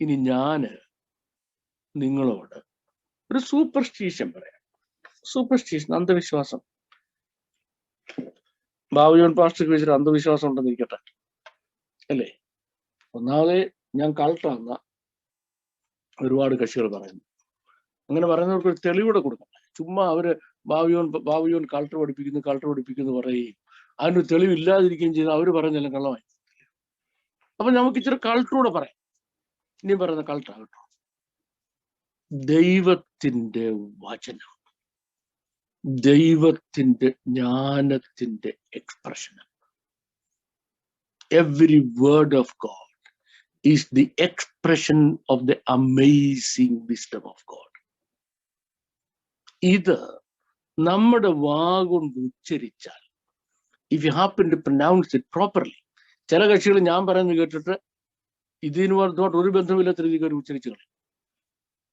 Speaker 3: ഇനി ഞാന് നിങ്ങളോട് ഒരു സൂപ്പർസ്റ്റിഷൻ പറയാം. സൂപ്പർസ്റ്റിഷൻ, അന്ധവിശ്വാസം. ബാബുജോൺ പാസ്റ്റർക്ക് വെച്ചിട്ട് അന്ധവിശ്വാസം ഉണ്ടെന്ന് ഇരിക്കട്ടെ അല്ലേ? ഒന്നാമത് ഞാൻ കൾട്ടാന്ന ഒരുപാട് കക്ഷികൾ പറയുന്നു. അങ്ങനെ പറയുന്നവർക്ക് ഒരു തെളിവിടെ കൊടുക്കണം. ചുമ്മാ അവര് ബാബുജോൺ കൾട്ടർ പഠിപ്പിക്കുന്നു പറയുകയും അതിനൊരു തെളിവില്ലാതിരിക്കുകയും ചെയ്ത് അവര് പറയുന്നതെല്ലാം കള്ളമായി. അപ്പൊ നമുക്ക് ഇച്ചിരി കൾട്ടറൂടെ പറയാം. ഇനി പറയുന്ന കൾട്ടറാകട്ടോ, ദൈവത്തിന്റെ വചനം, ദൈവത്തിന്റെ ജ്ഞാനത്തിന്റെ expression. Every word of God is the expression of the amazing wisdom of God. ഇത് നമ്മുടെ വാഗൊണ്ട് ഉച്ചരിച്ചാൽ, if you happen to pronounce it properly, ചില കക്ഷികൾ ഞാൻ പറയുന്നത് കേട്ടിട്ട് ഇതിനുമായിട്ട് ഒരു ബന്ധമില്ലാത്ത രീതിക്ക് ഉച്ചരിച്ചു കളയും.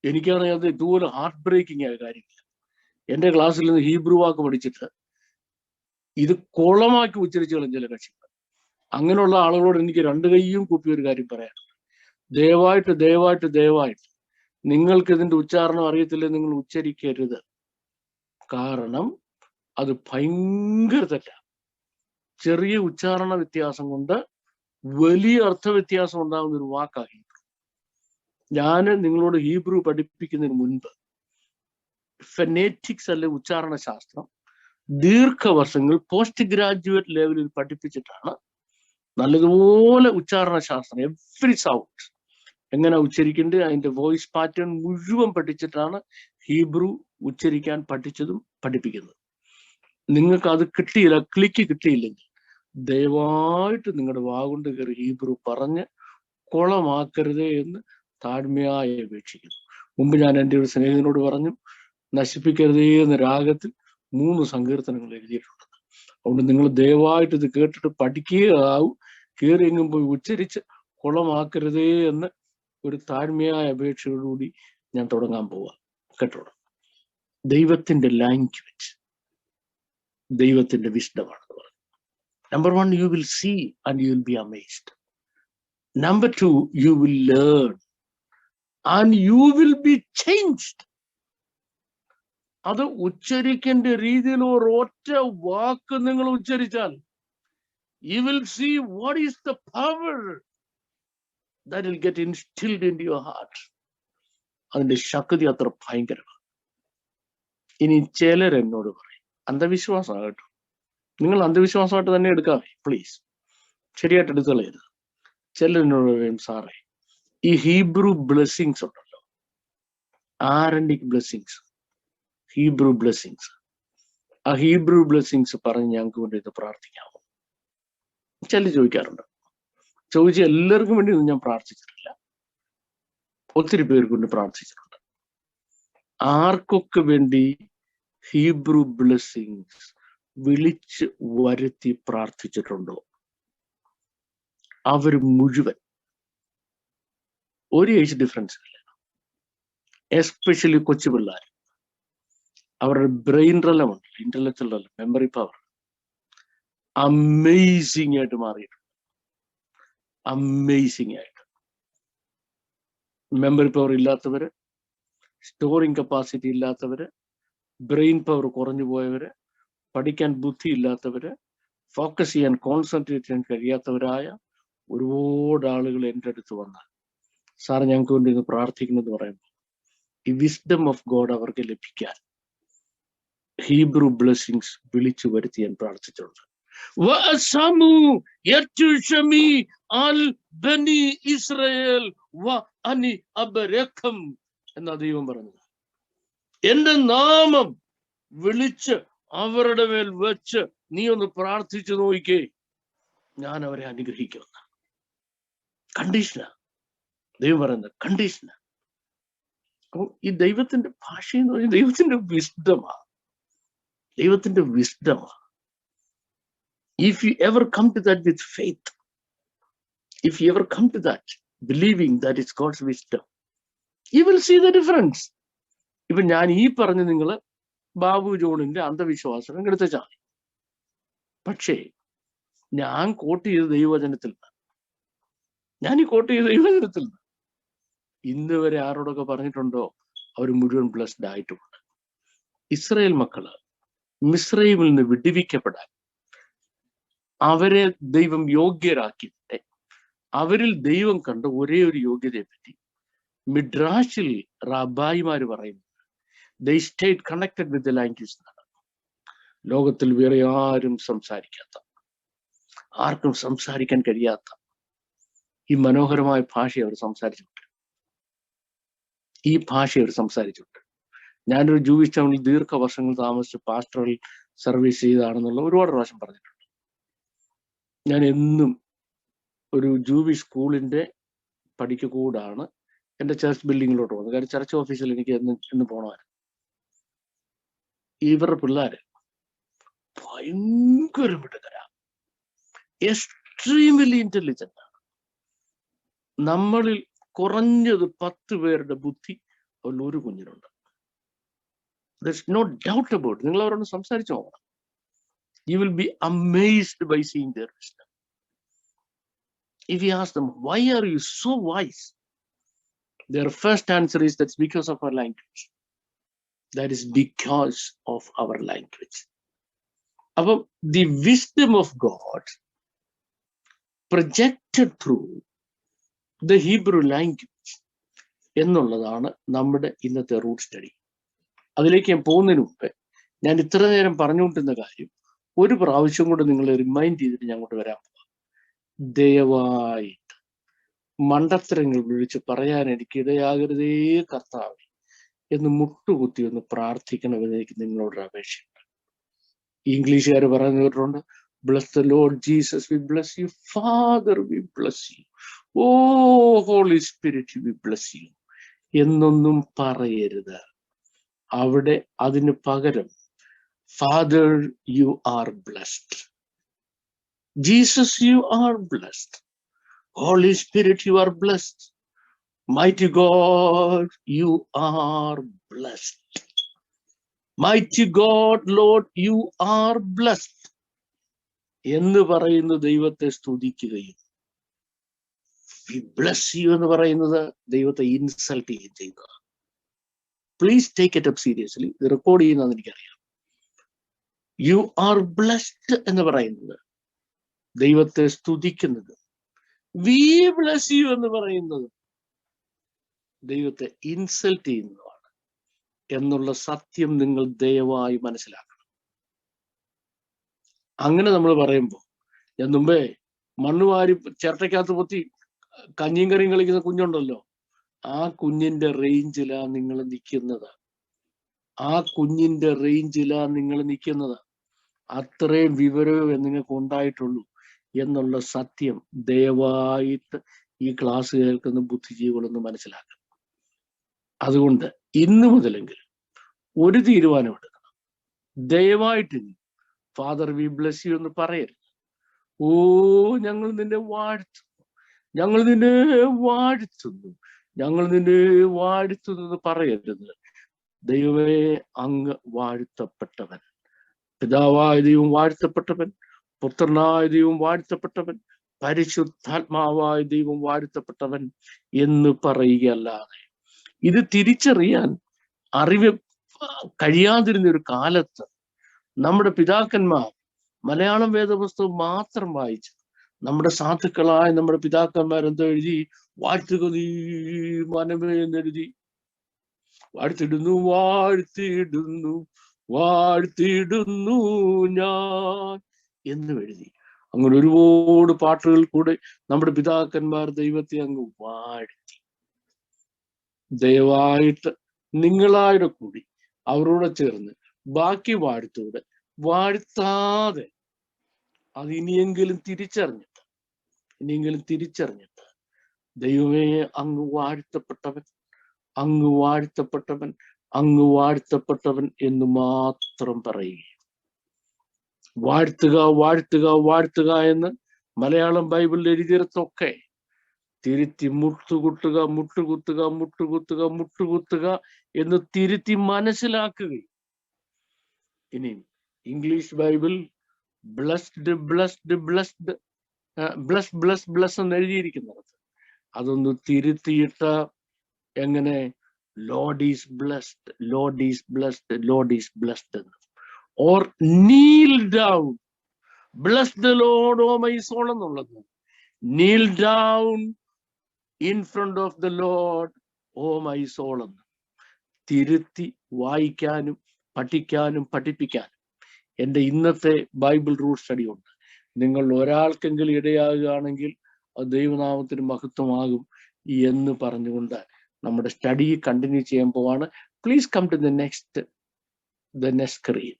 Speaker 3: എനിക്കറിയാതെ ഇതുപോലെ ഹാർട്ട് ബ്രേക്കിംഗ് ആയ കാര്യമില്ല. എന്റെ ക്ലാസ്സിൽ നിന്ന് ഹീബ്രു വാക്ക് പഠിച്ചിട്ട് ഇത് കോളമാക്കി ഉച്ചരിച്ചു കളയും ചില കക്ഷികൾ. അങ്ങനെയുള്ള ആളുകളോട് എനിക്ക് രണ്ട് കൈയും കൂപ്പി ഒരു കാര്യം പറയാനുണ്ട്. ദയവായിട്ട് നിങ്ങൾക്ക് ഇതിന്റെ ഉച്ചാരണം അറിയത്തില്ല, നിങ്ങൾ ഉച്ചരിക്കരുത്. കാരണം അത് ഭയങ്കര തെറ്റാണ്. ചെറിയ ഉച്ചാരണ വ്യത്യാസം കൊണ്ട് വലിയ അർത്ഥവ്യത്യാസം ഉണ്ടാകുന്ന ഒരു വാക്കാണ് ഹീബ്രു. ഞാൻ നിങ്ങളോട് ഹീബ്രു പഠിപ്പിക്കുന്നതിന് മുൻപ് ഫെനേറ്റിക്സ് അല്ലെ ഉച്ചാരണ ശാസ്ത്രം ദീർഘവർഷങ്ങൾ പോസ്റ്റ് ഗ്രാജുവേറ്റ് ലെവലിൽ പഠിപ്പിച്ചിട്ടാണ് നല്ലതുപോലെ ഉച്ചാരണ ശാസ്ത്രം, എവ്രി സൗണ്ട് എങ്ങനെ ഉച്ചരിക്കേണ്ടത്, അതിന്റെ വോയിസ് പാറ്റേൺ മുഴുവൻ പഠിച്ചിട്ടാണ് ഹീബ്രു ഉച്ചരിക്കാൻ പഠിപ്പിക്കുന്നത്. നിങ്ങൾക്ക് അത് കിട്ടിയില്ല, ക്ലിക്ക് കിട്ടിയില്ലെങ്കിൽ ദയവായിട്ട് നിങ്ങളുടെ വാഗുകൊണ്ട് കയറി ഹീബ്രു പറഞ്ഞ് കുളമാക്കരുതേ എന്ന് താഴ്മയായി അപേക്ഷിക്കുന്നു. മുമ്പ് ഞാൻ എൻ്റെ ഒരു സ്നേഹിതനോട് പറഞ്ഞു, നശിപ്പിക്കരുതേ എന്ന രാഗത്തിൽ 3 സങ്കീർത്തനങ്ങൾ എഴുതിയിട്ടുണ്ട്. അതുകൊണ്ട് നിങ്ങൾ ദയവായിട്ട് ഇത് കേട്ടിട്ട് പഠിക്കുകയാവും, കയറി എങ്ങും പോയി ഉച്ചരിച്ച് കുളമാക്കരുതേ എന്ന് ഒരു താഴ്മയായ അപേക്ഷയോടുകൂടി ഞാൻ തുടങ്ങാൻ പോവാ. കേട്ടോളൂ. ദൈവത്തിന്റെ ലാംഗ്വേജ്, ദൈവത്തിന്റെ വിഷ്ണമാണ് പറഞ്ഞു. Number one, you will see and you will be amazed. Number two, you will learn and you will be changed. അത് ഉച്ചരിക്കേണ്ട രീതിയിൽ ഒരൊറ്റ വാക്ക് നിങ്ങൾ ഉച്ചരിച്ചാൽ you will see what is the power that will get instilled into your heart. അതിന്റെ ശക്തി അത്ര ഭയങ്കരമാണ്. ഇനി ചിലരെന്നോട് പറയും അന്ധവിശ്വാസമാണ് കേട്ടോ. നിങ്ങൾ അന്ധവിശ്വാസമായിട്ട് തന്നെ എടുക്കാമേ പ്ലീസ്, ശരിയായിട്ട് എടുക്കളയരുത്. ചിലരെന്നോട് പറയും, സാറേ ഈ ഹീബ്രു ബ്ലെസ്സിങ്സ് ഉണ്ടല്ലോ, ആരൻഡിക് ബ്ലെസ്സിങ്സ്, ഹീബ്രു ബ്ലെസ്സിങ്സ്, ആ ഹീബ്രു ബ്ലെസ്സിങ്സ് പറഞ്ഞ് ഞങ്ങൾക്ക് വേണ്ടി ഇത് പ്രാർത്ഥിക്കാമോ? ചില ചോദിക്കാറുണ്ട്. ചോദിച്ച എല്ലാവർക്കും വേണ്ടി ഒന്നും ഞാൻ പ്രാർത്ഥിച്ചിട്ടില്ല, ഒത്തിരി പേർക്ക് വേണ്ടി പ്രാർത്ഥിച്ചിട്ടുണ്ട്. ആർക്കൊക്കെ വേണ്ടി ഹീബ്രു ബ്ലെസ്സിങ്സ് വിളിച്ച് വരുത്തി പ്രാർത്ഥിച്ചിട്ടുണ്ടോ അവർ മുഴുവൻ ഒരു ഏജ് ഡിഫറൻസ് ഇല്ല, എസ്പെഷ്യലി കൊച്ചു പിള്ളേർ, അവരുടെ ബ്രെയിൻ റെലമുണ്ട്, intellectual realm, memory power amazing ആയിട്ട് മാറിയിട്ടുണ്ട്. അമേസിംഗ് ആയിട്ട് മെമ്മറി പവർ ഇല്ലാത്തവര്, സ്റ്റോറിങ് കപ്പാസിറ്റി ഇല്ലാത്തവര്, ബ്രെയിൻ പവർ കുറഞ്ഞു പോയവര്, പഠിക്കാൻ ബുദ്ധി ഇല്ലാത്തവര്, ഫോക്കസ് ചെയ്യാൻ കോൺസെൻട്രേറ്റ് ചെയ്യാൻ കഴിയാത്തവരായ ഒരുപാട് ആളുകൾ എൻ്റെ അടുത്ത് വന്നാൽ, സാർ ഞങ്ങൾക്ക് വേണ്ടി ഇന്ന് പ്രാർത്ഥിക്കുന്നത് പറയുമ്പോൾ ഈ വിസ്ഡം ഓഫ് ഗോഡ് അവർക്ക് ലഭിക്കാൻ ഹീബ്രു ബ്ലെസ്സിങ്സ് വിളിച്ചു വരുത്തി ഞാൻ പ്രാർത്ഥിച്ചിട്ടുണ്ട്. എന്നാ ദൈവം പറഞ്ഞത്. എന്റെ നാമം വിളിച്ച് അവരുടെ മേൽ വെച്ച് നീ ഒന്ന് പ്രാർത്ഥിച്ചു നോക്കിക്കേ, ഞാൻ അവരെ അനുഗ്രഹിക്കുമെന്ന്. കണ്ടീഷനാ ദൈവം പറയുന്നത്, കണ്ടീഷനാ. അപ്പൊ ഈ ദൈവത്തിന്റെ ഭാഷ എന്ന് പറഞ്ഞാൽ ദൈവത്തിന്റെ വിസ്ഡമാ, ദൈവത്തിന്റെ വിസ്ഡമാ. If you ever come to that with faith, if you ever come to that believing that it's God's wisdom, you will see the difference. ഇപ്പൊ ഞാൻ ഈ പറഞ്ഞ് നിങ്ങള് ബാബു ജോണിന്റെ അന്ധവിശ്വാസം എടുത്തുവെച്ചാൽ, പക്ഷേ ഞാൻ കോട്ട് ചെയ്ത ദൈവവചനത്തിൽ നിന്ന്, ഞാൻ ഈ കോട്ട് ചെയ്ത ദൈവവചനത്തിൽ നിന്ന് ഇന്ന് വരെ ആരോടൊക്കെ പറഞ്ഞിട്ടുണ്ടോ അവർ മുഴുവൻ ബ്ലസ്ഡ് ആയിട്ടുമുണ്ട്. ഇസ്രായേൽ മക്കള് മിസ്രൈമിൽ നിന്ന് വിടുവിക്കപ്പെടാൻ അവരെ ദൈവം യോഗ്യരാക്കിയിട്ട് അവരിൽ ദൈവം കണ്ട ഒരേ ഒരു യോഗ്യതയെ പറ്റി മിഡ്രാഷിൽ റാബായിമാര് പറയുന്നത് they stayed connected with the language എന്നാണ്. ലോകത്തിൽ വേറെ ആരും സംസാരിക്കാത്ത, ആർക്കും സംസാരിക്കാൻ കഴിയാത്ത ഈ മനോഹരമായ ഭാഷ അവർ സംസാരിച്ചിട്ടുണ്ട്. ഈ ഭാഷ അവർ സംസാരിച്ചിട്ടുണ്ട്. ഞാനൊരു ജൂയിഷ് ടൗണിൽ ദീർഘവർഷങ്ങൾ താമസിച്ച് പാസ്റ്ററൽ സർവീസ് ചെയ്താണെന്നുള്ള ഒരുപാട് പ്രാവശ്യം പറഞ്ഞിട്ടുണ്ട്. ഞാൻ എന്നും ഒരു ജൂവിഷ് സ്കൂളിന്റെ പഠിക്കൂടാണ് എൻ്റെ ചർച്ച് ബിൽഡിങ്ങിലോട്ട് പോകുന്നത്. കാര്യം ചർച്ച് ഓഫീസിൽ എനിക്ക് എന്ന് പോകണമായിരുന്നു. ഇവരുടെ പിള്ളേര് ഭയങ്കര മിടുക്കരാ, എക്സ്ട്രീംലി ഇന്റലിജന്റ് ആണ്. നമ്മളിൽ കുറഞ്ഞത് 10 പേരുടെ ബുദ്ധി അവരിൽ ഒരു കുഞ്ഞിനുണ്ട്. There's no doubt about it. നിങ്ങൾ അവരോട് സംസാരിച്ചു നോക്കണം. You will be amazed by seeing their wisdom. If you ask them, why are you so wise? Their first answer is, that's because of our language. That is because of our language. But the wisdom of God projected through the Hebrew language എന്നുള്ളതാണ് നമ്മുടെ ഇന്നത്തെ റൂട്ട് സ്റ്റഡി. അതിലേക്ക് ഞാൻ പോകുന്നതിന് മുമ്പ് ഞാൻ ഇത്ര നേരം പറഞ്ഞുകൊണ്ടിരുന്ന കാര്യം ഒരു പ്രാവശ്യം കൂടെ നിങ്ങളെ റിമൈൻഡ് ചെയ്തിട്ട് ഞാൻ അങ്ങോട്ട് വരാൻ പോവാം. ദയവായിട്ട് മണ്ടത്തരങ്ങൾ വിളിച്ച് പറയാൻ എനിക്ക് ഇടയാകരുതേ കർത്താവേ എന്ന് മുട്ടുകുത്തി ഒന്ന് പ്രാർത്ഥിക്കണമെന്ന് എനിക്ക് നിങ്ങളോടൊരു അപേക്ഷയുണ്ട്. ഇംഗ്ലീഷുകാർ പറഞ്ഞു കേട്ടിട്ടുണ്ട്, bless the lord Jesus, we bless you. Father, we bless you. Oh holy spirit, we bless you എന്നൊന്നും പറയരുത്. അവിടെ അതിന് പകരം Father, you are blessed. Jesus, you are blessed. Holy Spirit, you are blessed. Mighty God, you are blessed. Mighty God, Lord, you are blessed. എന്ന് പറയുന്ന ദൈവത്തെ സ്തുതിക്കുകയും we bless you എന്ന് പറയുന്നത് ദൈവത്തെ ഇൻസൾട്ട് ചെയ്യുക. Please take it up seriously. ഇത് റെക്കോർഡ് ചെയ്യുന്നതെന്ന് എനിക്കറിയാം. യു ആർ ബ്ലെസ്ഡ് എന്ന് പറയുന്നത് ദൈവത്തെ സ്തുതിക്കുന്നത്, വി ബ്ലെസ് യു എന്ന് പറയുന്നത് ദൈവത്തെ ഇൻസൾട്ട് ചെയ്യുന്നതാണ് എന്നുള്ള സത്യം നിങ്ങൾ ദയവായി മനസ്സിലാക്കണം. അങ്ങനെ നമ്മൾ പറയുമ്പോൾ, ഞാൻ മുമ്പേ മണ്ണുവാരി ചിരട്ടയ്ക്കകത്ത് പൊത്തി കഞ്ഞിയും കറിയും കളിക്കുന്ന കുഞ്ഞുണ്ടല്ലോ, ആ കുഞ്ഞിന്റെ റേഞ്ചിലാ നിങ്ങൾ നിൽക്കുന്നത്. ആ കുഞ്ഞിന്റെ റേഞ്ചിലാ നിങ്ങൾ നിൽക്കുന്നത്. അത്രയും വിവരമേ നിങ്ങൾക്ക് ഉണ്ടായിട്ടുള്ളൂ എന്നുള്ള സത്യം ദയവായിട്ട് ഈ ക്ലാസ് കേൾക്കുന്ന ബുദ്ധിജീവികളൊന്ന് മനസ്സിലാക്കണം. അതുകൊണ്ട് ഇന്നു മുതലെങ്കിലും ഒരു തീരുമാനം എടുക്കണം. ദയവായിട്ട് ഫാദർ വി ബ്ലെസ് യു എന്ന് പറയരുത്. ഓ ഞങ്ങൾ നിന്നെ വാഴ്ത്തുന്നു, ഞങ്ങൾ നിന്നെ വാഴ്ത്തുന്നു, ഞങ്ങൾ നിന്നെ വാഴ്ത്തുന്നു എന്ന് പറയരുത്. ദൈവമേ, അങ്ങ് വാഴ്ത്തപ്പെട്ടവൻ, പിതാവായ ദൈവം വാഴ്ത്തപ്പെട്ടവൻ, പുത്രനായ ദൈവം വാഴ്ത്തപ്പെട്ടവൻ, പരിശുദ്ധാത്മാവായ ദൈവം വാഴ്ത്തപ്പെട്ടവൻ എന്ന് പറയുകയല്ലാതെ ഇത് തിരിച്ചറിയാൻ അറിവ് കഴിയാതിരുന്ന ഒരു കാലത്ത് നമ്മുടെ പിതാക്കന്മാർ മലയാളം വേദപുസ്തകം മാത്രം വായിച്ചു. നമ്മുടെ സാധുക്കളായ നമ്മുടെ പിതാക്കന്മാർ എന്തോ എഴുതി, വാഴ്ത്തുക നീ മനമേ എന്നെഴുതി, വാഴ്ത്തിടുന്നു വാഴ്ത്തിടുന്നു വാഴ്ത്തിടുന്നു ഞാൻ എന്നും എഴുതി. അങ്ങനെ ഒരുപാട് പാട്ടുകൾ കൂടെ നമ്മുടെ പിതാക്കന്മാർ ദൈവത്തെ അങ്ങ് വാഴ്ത്തി. ദയവായിട്ട് നിങ്ങളായുടെ കൂടി അവരോട് ചേർന്ന് ബാക്കി വാഴ്ത്തൂടെ വാഴ്ത്താതെ അത് ഇനിയെങ്കിലും തിരിച്ചറിഞ്ഞിട്ട് ദൈവമേ അങ്ങ് വാഴ്ത്തപ്പെട്ടവൻ, അങ്ങ് വാഴ്ത്തപ്പെട്ടവൻ, അങ്ങ് വാഴ്ത്തപ്പെട്ടവൻ എന്ന് മാത്രം പറയുക. വാഴ്ത്തുക, വാഴ്ത്തുക, വാഴ്ത്തുക എന്ന് മലയാളം ബൈബിളിൽ എഴുതിയിടത്തൊക്കെ തിരുത്തി മുട്ടുകുത്തുക, മുട്ടുകുത്തുക, മുട്ടുകുത്തുക, മുട്ടുകുത്തുക എന്ന് തിരുത്തി മനസ്സിലാക്കുകയും, ഇനി English Bible blessed blessed blessed bless bless bless എന്ന് എഴുതിയിരിക്കുന്നത് അതൊന്ന് തിരുത്തിയിട്ട് എങ്ങനെ Lord is blessed, Lord is blessed, Lord is blessed എന്ന്, or kneel down, bless the Lord O my soul എന്നുള്ളത് kneel down in front of the Lord O my soul എന്ന് തിരുത്തി വായിക്കാനും പഠിക്കാനും പഠിപ്പിക്കാനും എൻ്റെ ഇന്നത്തെ ബൈബിൾ റൂട്ട് സ്റ്റഡി ഉണ്ട്. നിങ്ങൾ ഒരാൾക്കെങ്കിലും ഇടയാകുകയാണെങ്കിൽ അത് ദൈവനാമത്തിന് മഹത്വമാകും എന്ന് പറഞ്ഞുകൊണ്ട് നമ്മുടെ സ്റ്റഡി കണ്ടിന്യൂ ചെയ്യാൻ പോവാണ്. Please come to the next screen.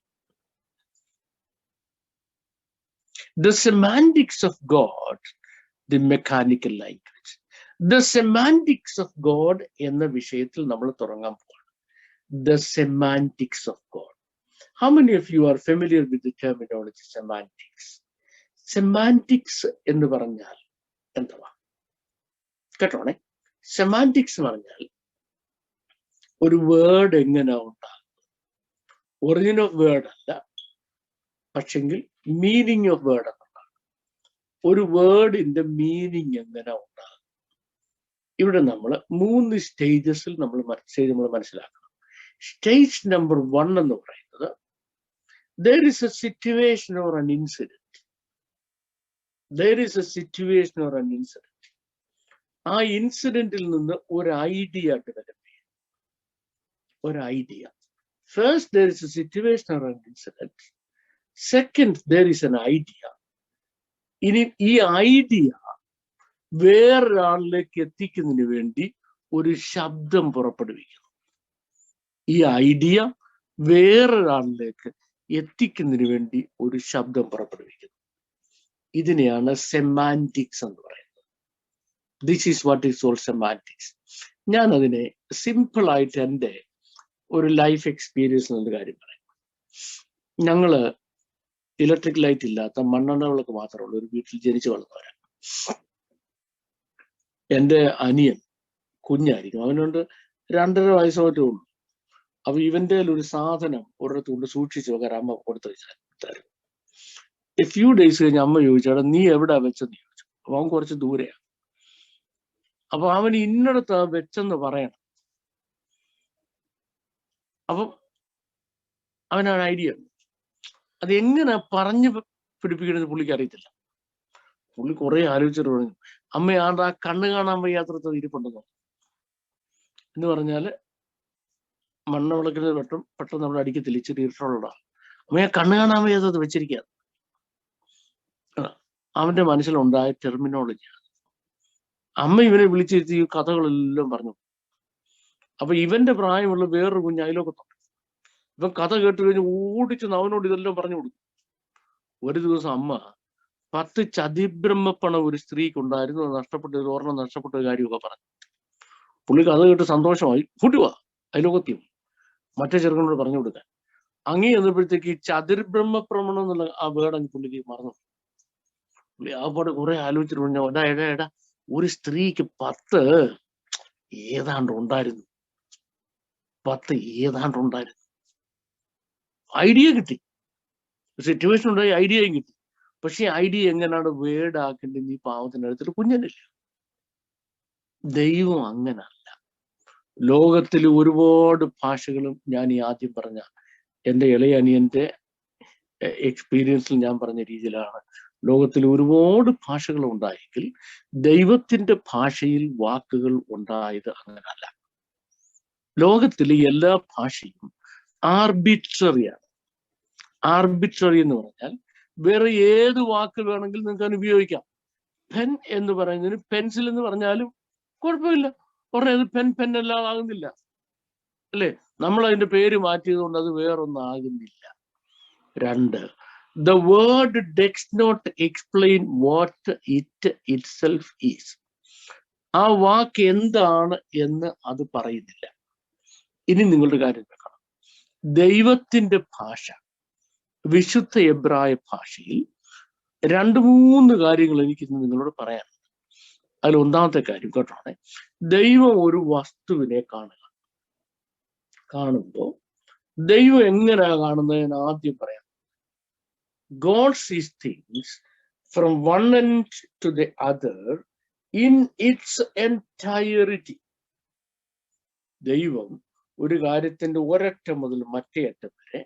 Speaker 3: The semantics of God, the mechanical language. The semantics of God എന്ന വിഷയത്തിൽ നമ്മൾ തുടങ്ങാൻ പോവാണ്. The semantics of God. How many of you are familiar with the terminology semantics? Semantics എന്ന് പറഞ്ഞാൽ എന്തുവാ കേട്ടോണേ. സെമാന്റിക്സ് എന്ന് പറഞ്ഞാൽ ഒരു വേർഡ് എങ്ങനെ ഉണ്ടാകും, ഒറിജിൻ ഓഫ് വേർഡ് അല്ല, പക്ഷെങ്കിൽ മീനിങ് ഓഫ് വേർഡ് എന്നുണ്ടാകും. ഒരു വേർഡിന്റെ മീനിങ് എങ്ങനെ ഉണ്ടാകും. ഇവിടെ നമ്മൾ 3 സ്റ്റേജസിൽ നമ്മൾ മനസ്സിലാക്കണം. സ്റ്റേജ് നമ്പർ 1 എന്ന് പറയുന്നത് there is a situation or an incident. There is a situation or an incident. ആ ഇൻസിഡന്റിൽ നിന്ന് ഒരു ഐഡിയ ഡെവലപ്പ് ചെയ്യും. ഒരു idea. First there is a situation or an incident. Second there is an idea. ഇനി ഈ ഐഡിയ വേറൊരാളിലേക്ക് എത്തിക്കുന്നതിന് വേണ്ടി ഒരു ശബ്ദം പുറപ്പെടുവിക്കുന്നു. ഈ ഐഡിയ വേറൊരാളിലേക്ക് എത്തിക്കുന്നതിന് വേണ്ടി ഒരു ശബ്ദം പുറപ്പെടുവിക്കുന്നു. ഇതിനെയാണ് സെമാന്റിക്സ് എന്ന് പറയുന്നത്. This is what is all semantics. ഞാൻ അതിനെ സിമ്പിൾ ആയിട്ട് എൻ്റെ ഒരു ലൈഫ് എക്സ്പീരിയൻസ് എന്നൊരു കാര്യം പറയാം. ഞങ്ങള് ഇലക്ട്രിക് ലൈറ്റ് ഇല്ലാത്ത മണ്ണെണ്ണ വിളക്ക് മാത്രമുള്ള ഒരു വീട്ടിൽ ജനിച്ചു വളർന്നവരാണ്. എൻ്റെ അനിയൻ കുഞ്ഞായിരിക്കും, അവനുണ്ട് 2.5 വയസ്സോറ്റേ ഉള്ളൂ. അപ്പൊ ഇവന്റെ ഒരു സാധനം ഒരിടത്ത് കൊണ്ട് സൂക്ഷിച്ചു വെക്കാൻ അമ്മ കൊടുത്തു വെച്ചാൽ എ ഫ്യൂ ഡേയ്സ് കഴിഞ്ഞ് അമ്മ ചോദിച്ചാടാ നീ എവിടെ വെച്ചെന്ന് ചോദിച്ചു. അപ്പൊ അവൻ കുറച്ച് ദൂരെയാണ്. അപ്പൊ അവൻ ഇന്നടത്ത് വെച്ചെന്ന് പറയണം. അപ്പം അവനാണ് ഐഡിയ. അത് എങ്ങനെ പറഞ്ഞു പിടിപ്പിക്കണമെന്ന് പുള്ളിക്ക് അറിയത്തില്ല. പുള്ളി കുറെ ആലോചിച്ചിട്ട് പറഞ്ഞു അമ്മ ആണ്ട് ആ കണ്ണ് കാണാൻ വയ്യാത്തത് ഇരിപ്പുണ്ടെന്നോ എന്ന് പറഞ്ഞാല് മണ്ണ വിളക്കിന് പെട്ടെന്ന് നമ്മൾ അടിക്കത്തില്ല, ഇച്ചിരി ഇരുട്ടുള്ള അമ്മയെ കണ്ണ് കാണാൻ വയ്യാത്തത് വെച്ചിരിക്കുക. അവന്റെ മനസ്സിലുണ്ടായ ടെർമിനോളജിയാണ്. അമ്മ ഇവനെ വിളിച്ചിരുത്തി ഈ കഥകളെല്ലാം പറഞ്ഞു. അപ്പൊ ഇവന്റെ പ്രായമുള്ള വേറൊരു കുഞ്ഞ് അയലോക്കത്തുണ്ട്. ഇവൻ കഥ കേട്ട് കഴിഞ്ഞ് ഓടിച്ചെന്ന് അവനോട് ഇതെല്ലാം പറഞ്ഞു കൊടുക്കും. ഒരു ദിവസം അമ്മ 10 ചതിബ്രഹ്മപ്പണം ഒരു സ്ത്രീക്ക് ഉണ്ടായിരുന്നു, നഷ്ടപ്പെട്ട ഒരെണ്ണം നഷ്ടപ്പെട്ട ഒരു കാര്യമൊക്കെ പറഞ്ഞു. പുള്ളി കഥ കേട്ട് സന്തോഷമായി കൂട്ടുവാ അയലോകത്തി മറ്റേ ചെറുക്കനോട് പറഞ്ഞു കൊടുക്കാൻ. അങ്ങേ എന്നപ്പോഴത്തേക്ക് ഈ ചതുർബ്രഹ്മപ്രമണം എന്നുള്ള ആ വേർഡ് പുള്ളിക്ക് മറന്നു. പുള്ളി ആ പാട് കുറെ ആലോചിച്ചിട്ട് പറഞ്ഞു എടാ ഒരു സ്ത്രീക്ക് 10 ഏതാണ്ട് ഉണ്ടായിരുന്നു. ഐഡിയ കിട്ടി, സിറ്റുവേഷൻ ഉണ്ടായി, ഐഡിയയും കിട്ടി. പക്ഷെ ഐഡിയ എങ്ങനെയാണ് വേർഡ് ആക്കേണ്ടത് ഈ പാവത്തിന്റെ അടുത്തൊരു കുഞ്ഞനില്ല. ദൈവം അങ്ങനല്ല. ലോകത്തിൽ ഒരുപാട് ഭാഷകളും ഞാൻ ഈ ആദ്യം പറഞ്ഞ എൻ്റെ ഇളയ അനിയന്റെ എക്സ്പീരിയൻസിൽ ഞാൻ പറഞ്ഞ രീതിയിലാണ്. ലോകത്തിൽ ഒരുപാട് ഭാഷകൾ ഉണ്ടായെങ്കിൽ ദൈവത്തിന്റെ ഭാഷയിൽ വാക്കുകൾ ഉണ്ടായത് അങ്ങനല്ല. ലോകത്തിലെ എല്ലാ ഭാഷയും ആർബിട്രറിയാണ്. ആർബിട്രറി എന്ന് പറഞ്ഞാൽ വേറെ ഏത് വാക്ക് വേണമെങ്കിലും നിങ്ങൾക്ക് അതിന് ഉപയോഗിക്കാം. പെൻ എന്ന് പറയുന്നതിന് പെൻസിൽ എന്ന് പറഞ്ഞാലും കുഴപ്പമില്ല. പറഞ്ഞത് പെൻ എല്ലാം ആകുന്നില്ല അല്ലേ? നമ്മൾ അതിന്റെ പേര് മാറ്റിയത് കൊണ്ട് അത് വേറൊന്നും ആകുന്നില്ല. 2, the word does not explain what it itself is. ആ വാക്ക് എന്താണ് എന്ന് അത് പറയുന്നില്ല. ഇനി നിങ്ങളുടെ കാര്യം കേൾക്കണം. ദൈവത്തിന്റെ ഭാഷ, വിശുദ്ധ എബ്രായ ഭാഷയിൽ 2-3 കാര്യങ്ങൾ എനിക്കിന്ന് നിങ്ങളോട് പറയാനുണ്ട്. അതിൽ ഒന്നാമത്തെ കാര്യം കേട്ടോണേ, ദൈവം ഒരു വസ്തുവിനെ കാണുമ്പോൾ ദൈവം എങ്ങനെയാ കാണുന്നത് എന്ന് ആദ്യം പറയാം. God sees things from one end to the other in its entirety. ദൈവം ഒരു കാര്യത്തിന്റെ ഒരറ്റം മുതൽ മറ്റേ അറ്റം വരെ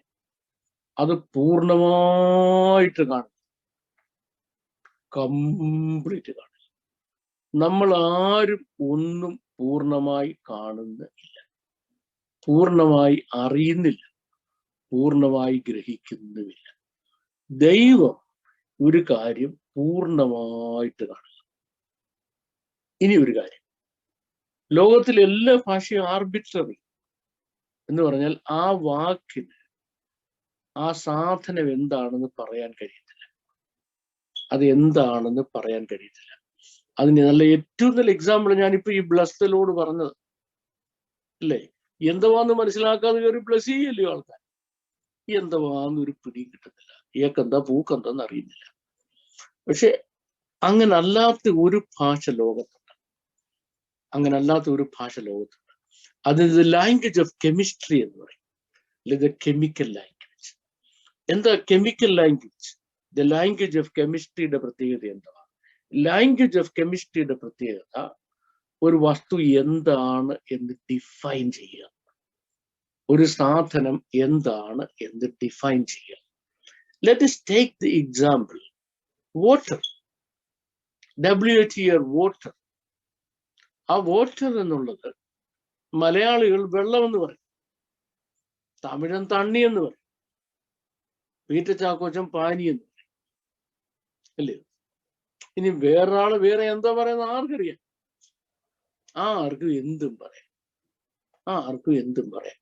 Speaker 3: അത് പൂർണ്ണമായിട്ട് കാണും, കംപ്ലീറ്റ് കാണും. നമ്മൾ ആരും ഒന്നും പൂർണ്ണമായി കാണുന്നില്ല, പൂർണ്ണമായി അറിയുന്നില്ല, പൂർണ്ണമായി ഗ്രഹിക്കുന്നുമില്ല. ദൈവം ഒരു കാര്യം പൂർണ്ണമായിട്ട് കാണുക. ഇനി ഒരു കാര്യം, ലോകത്തിലെ എല്ലാ ഭാഷയും ആർബിട്രറി എന്ന് പറഞ്ഞാൽ ആ വാക്കിന് ആ സാധനം എന്താണെന്ന് പറയാൻ കഴിയത്തില്ല, അത് എന്താണെന്ന് പറയാൻ കഴിയത്തില്ല. അതിന് ഏറ്റവും നല്ല എക്സാമ്പിൾ ഞാനിപ്പോ ഈ ബ്ലസ്സലോട് പറഞ്ഞത് അല്ലേ. എന്തുവാന്ന് മനസ്സിലാക്കാതെ കയറി ബ്ലസ് ചെയ്യല്ലോ ആൾക്കാർ. എന്തുവാന്ന് ഒരു പിടി കിട്ടുന്നില്ല, ഏക്കെന്താ പൂക്കെന്താന്ന് അറിയുന്നില്ല. പക്ഷെ അങ്ങനെ അല്ലാത്ത ഒരു ഭാഷ ലോകത്തുണ്ട്, അങ്ങനെ അല്ലാത്ത ഒരു ഭാഷ ലോകത്തുണ്ട്. അതിന് ലാംഗ്വേജ് ഓഫ് കെമിസ്ട്രി എന്ന് പറയും, അല്ലെങ്കിൽ കെമിക്കൽ ലാംഗ്വേജ്. എന്താ chemical language? The language of കെമിസ്ട്രിയുടെ പ്രത്യേകത എന്താ? ലാംഗ്വേജ് ഓഫ് കെമിസ്ട്രിയുടെ പ്രത്യേകത ഒരു വസ്തു എന്താണ് എന്ന് ഡിഫൈൻ ചെയ്യുക, ഒരു സാധനം എന്താണ് എന്ന് ഡിഫൈൻ ചെയ്യുക. Let us take the example water. WATR water. ആ വാട്ടർ എന്നുള്ളത് മലയാളികൾ വെള്ളം എന്ന് പറയും, തമിഴൻ തണ്ണി എന്ന് പറയും, പീറ്റർ ചാക്കോച്ചൻ പാനി എന്ന് പറയും, അല്ലേ? ഇനി വേറൊരാള് വേറെ എന്താ പറയുന്നത് ആർക്കറിയാം? ആർക്കും എന്തും പറയാം, ആർക്കും എന്തും പറയാം.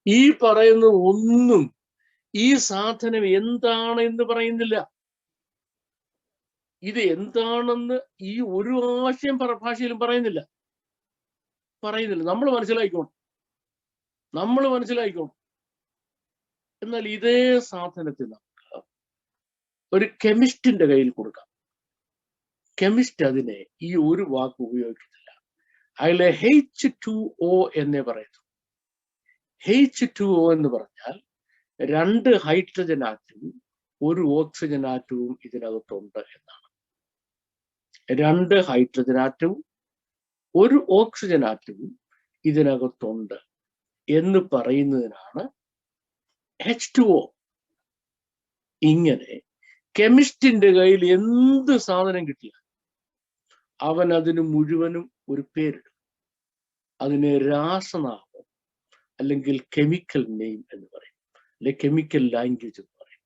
Speaker 3: ഈ പറയുന്ന ഒന്നും ഈ സാധനം എന്താണ് എന്ന് പറയുന്നില്ല. ഇത് എന്താണെന്ന് ഈ ഒരു ആശയം ഭാഷയിലും പറയുന്നില്ല. നമ്മൾ മനസ്സിലായിക്കോണം. എന്നാൽ ഇതേ സാധനത്തിൽ നമുക്ക് ഒരു കെമിസ്റ്റിന്റെ കയ്യിൽ കൊടുക്കാം. കെമിസ്റ്റ് അതിനെ ഈ ഒരു വാക്ക് ഉപയോഗിക്കുന്നില്ല, അതിലെ H2O എന്നേ പറയുന്നു. H2O എന്ന് പറഞ്ഞാൽ 2 ഹൈഡ്രജൻ ആറ്റവും 1 ഓക്സിജൻ ആറ്റവും ഇതിനകത്തുണ്ട് എന്നാണ്. 2 ഹൈഡ്രജൻ ആറ്റവും 1 ഓക്സിജൻ ആറ്റവും ഇതിനകത്തുണ്ട് എന്ന് പറയുന്നതിനാണ് H2O. ഇങ്ങനെ കെമിസ്റ്റിന്റെ കയ്യിൽ എന്ത് സാധനം കിട്ടിയാൽ അവൻ അതിന് മുഴുവനും ഒരു പേരിടും. അതിന് രാസനാമം അല്ലെങ്കിൽ കെമിക്കൽ നെയിം എന്ന് പറയും, അല്ലെങ്കിൽ കെമിക്കൽ ലാംഗ്വേജ് എന്ന് പറയും,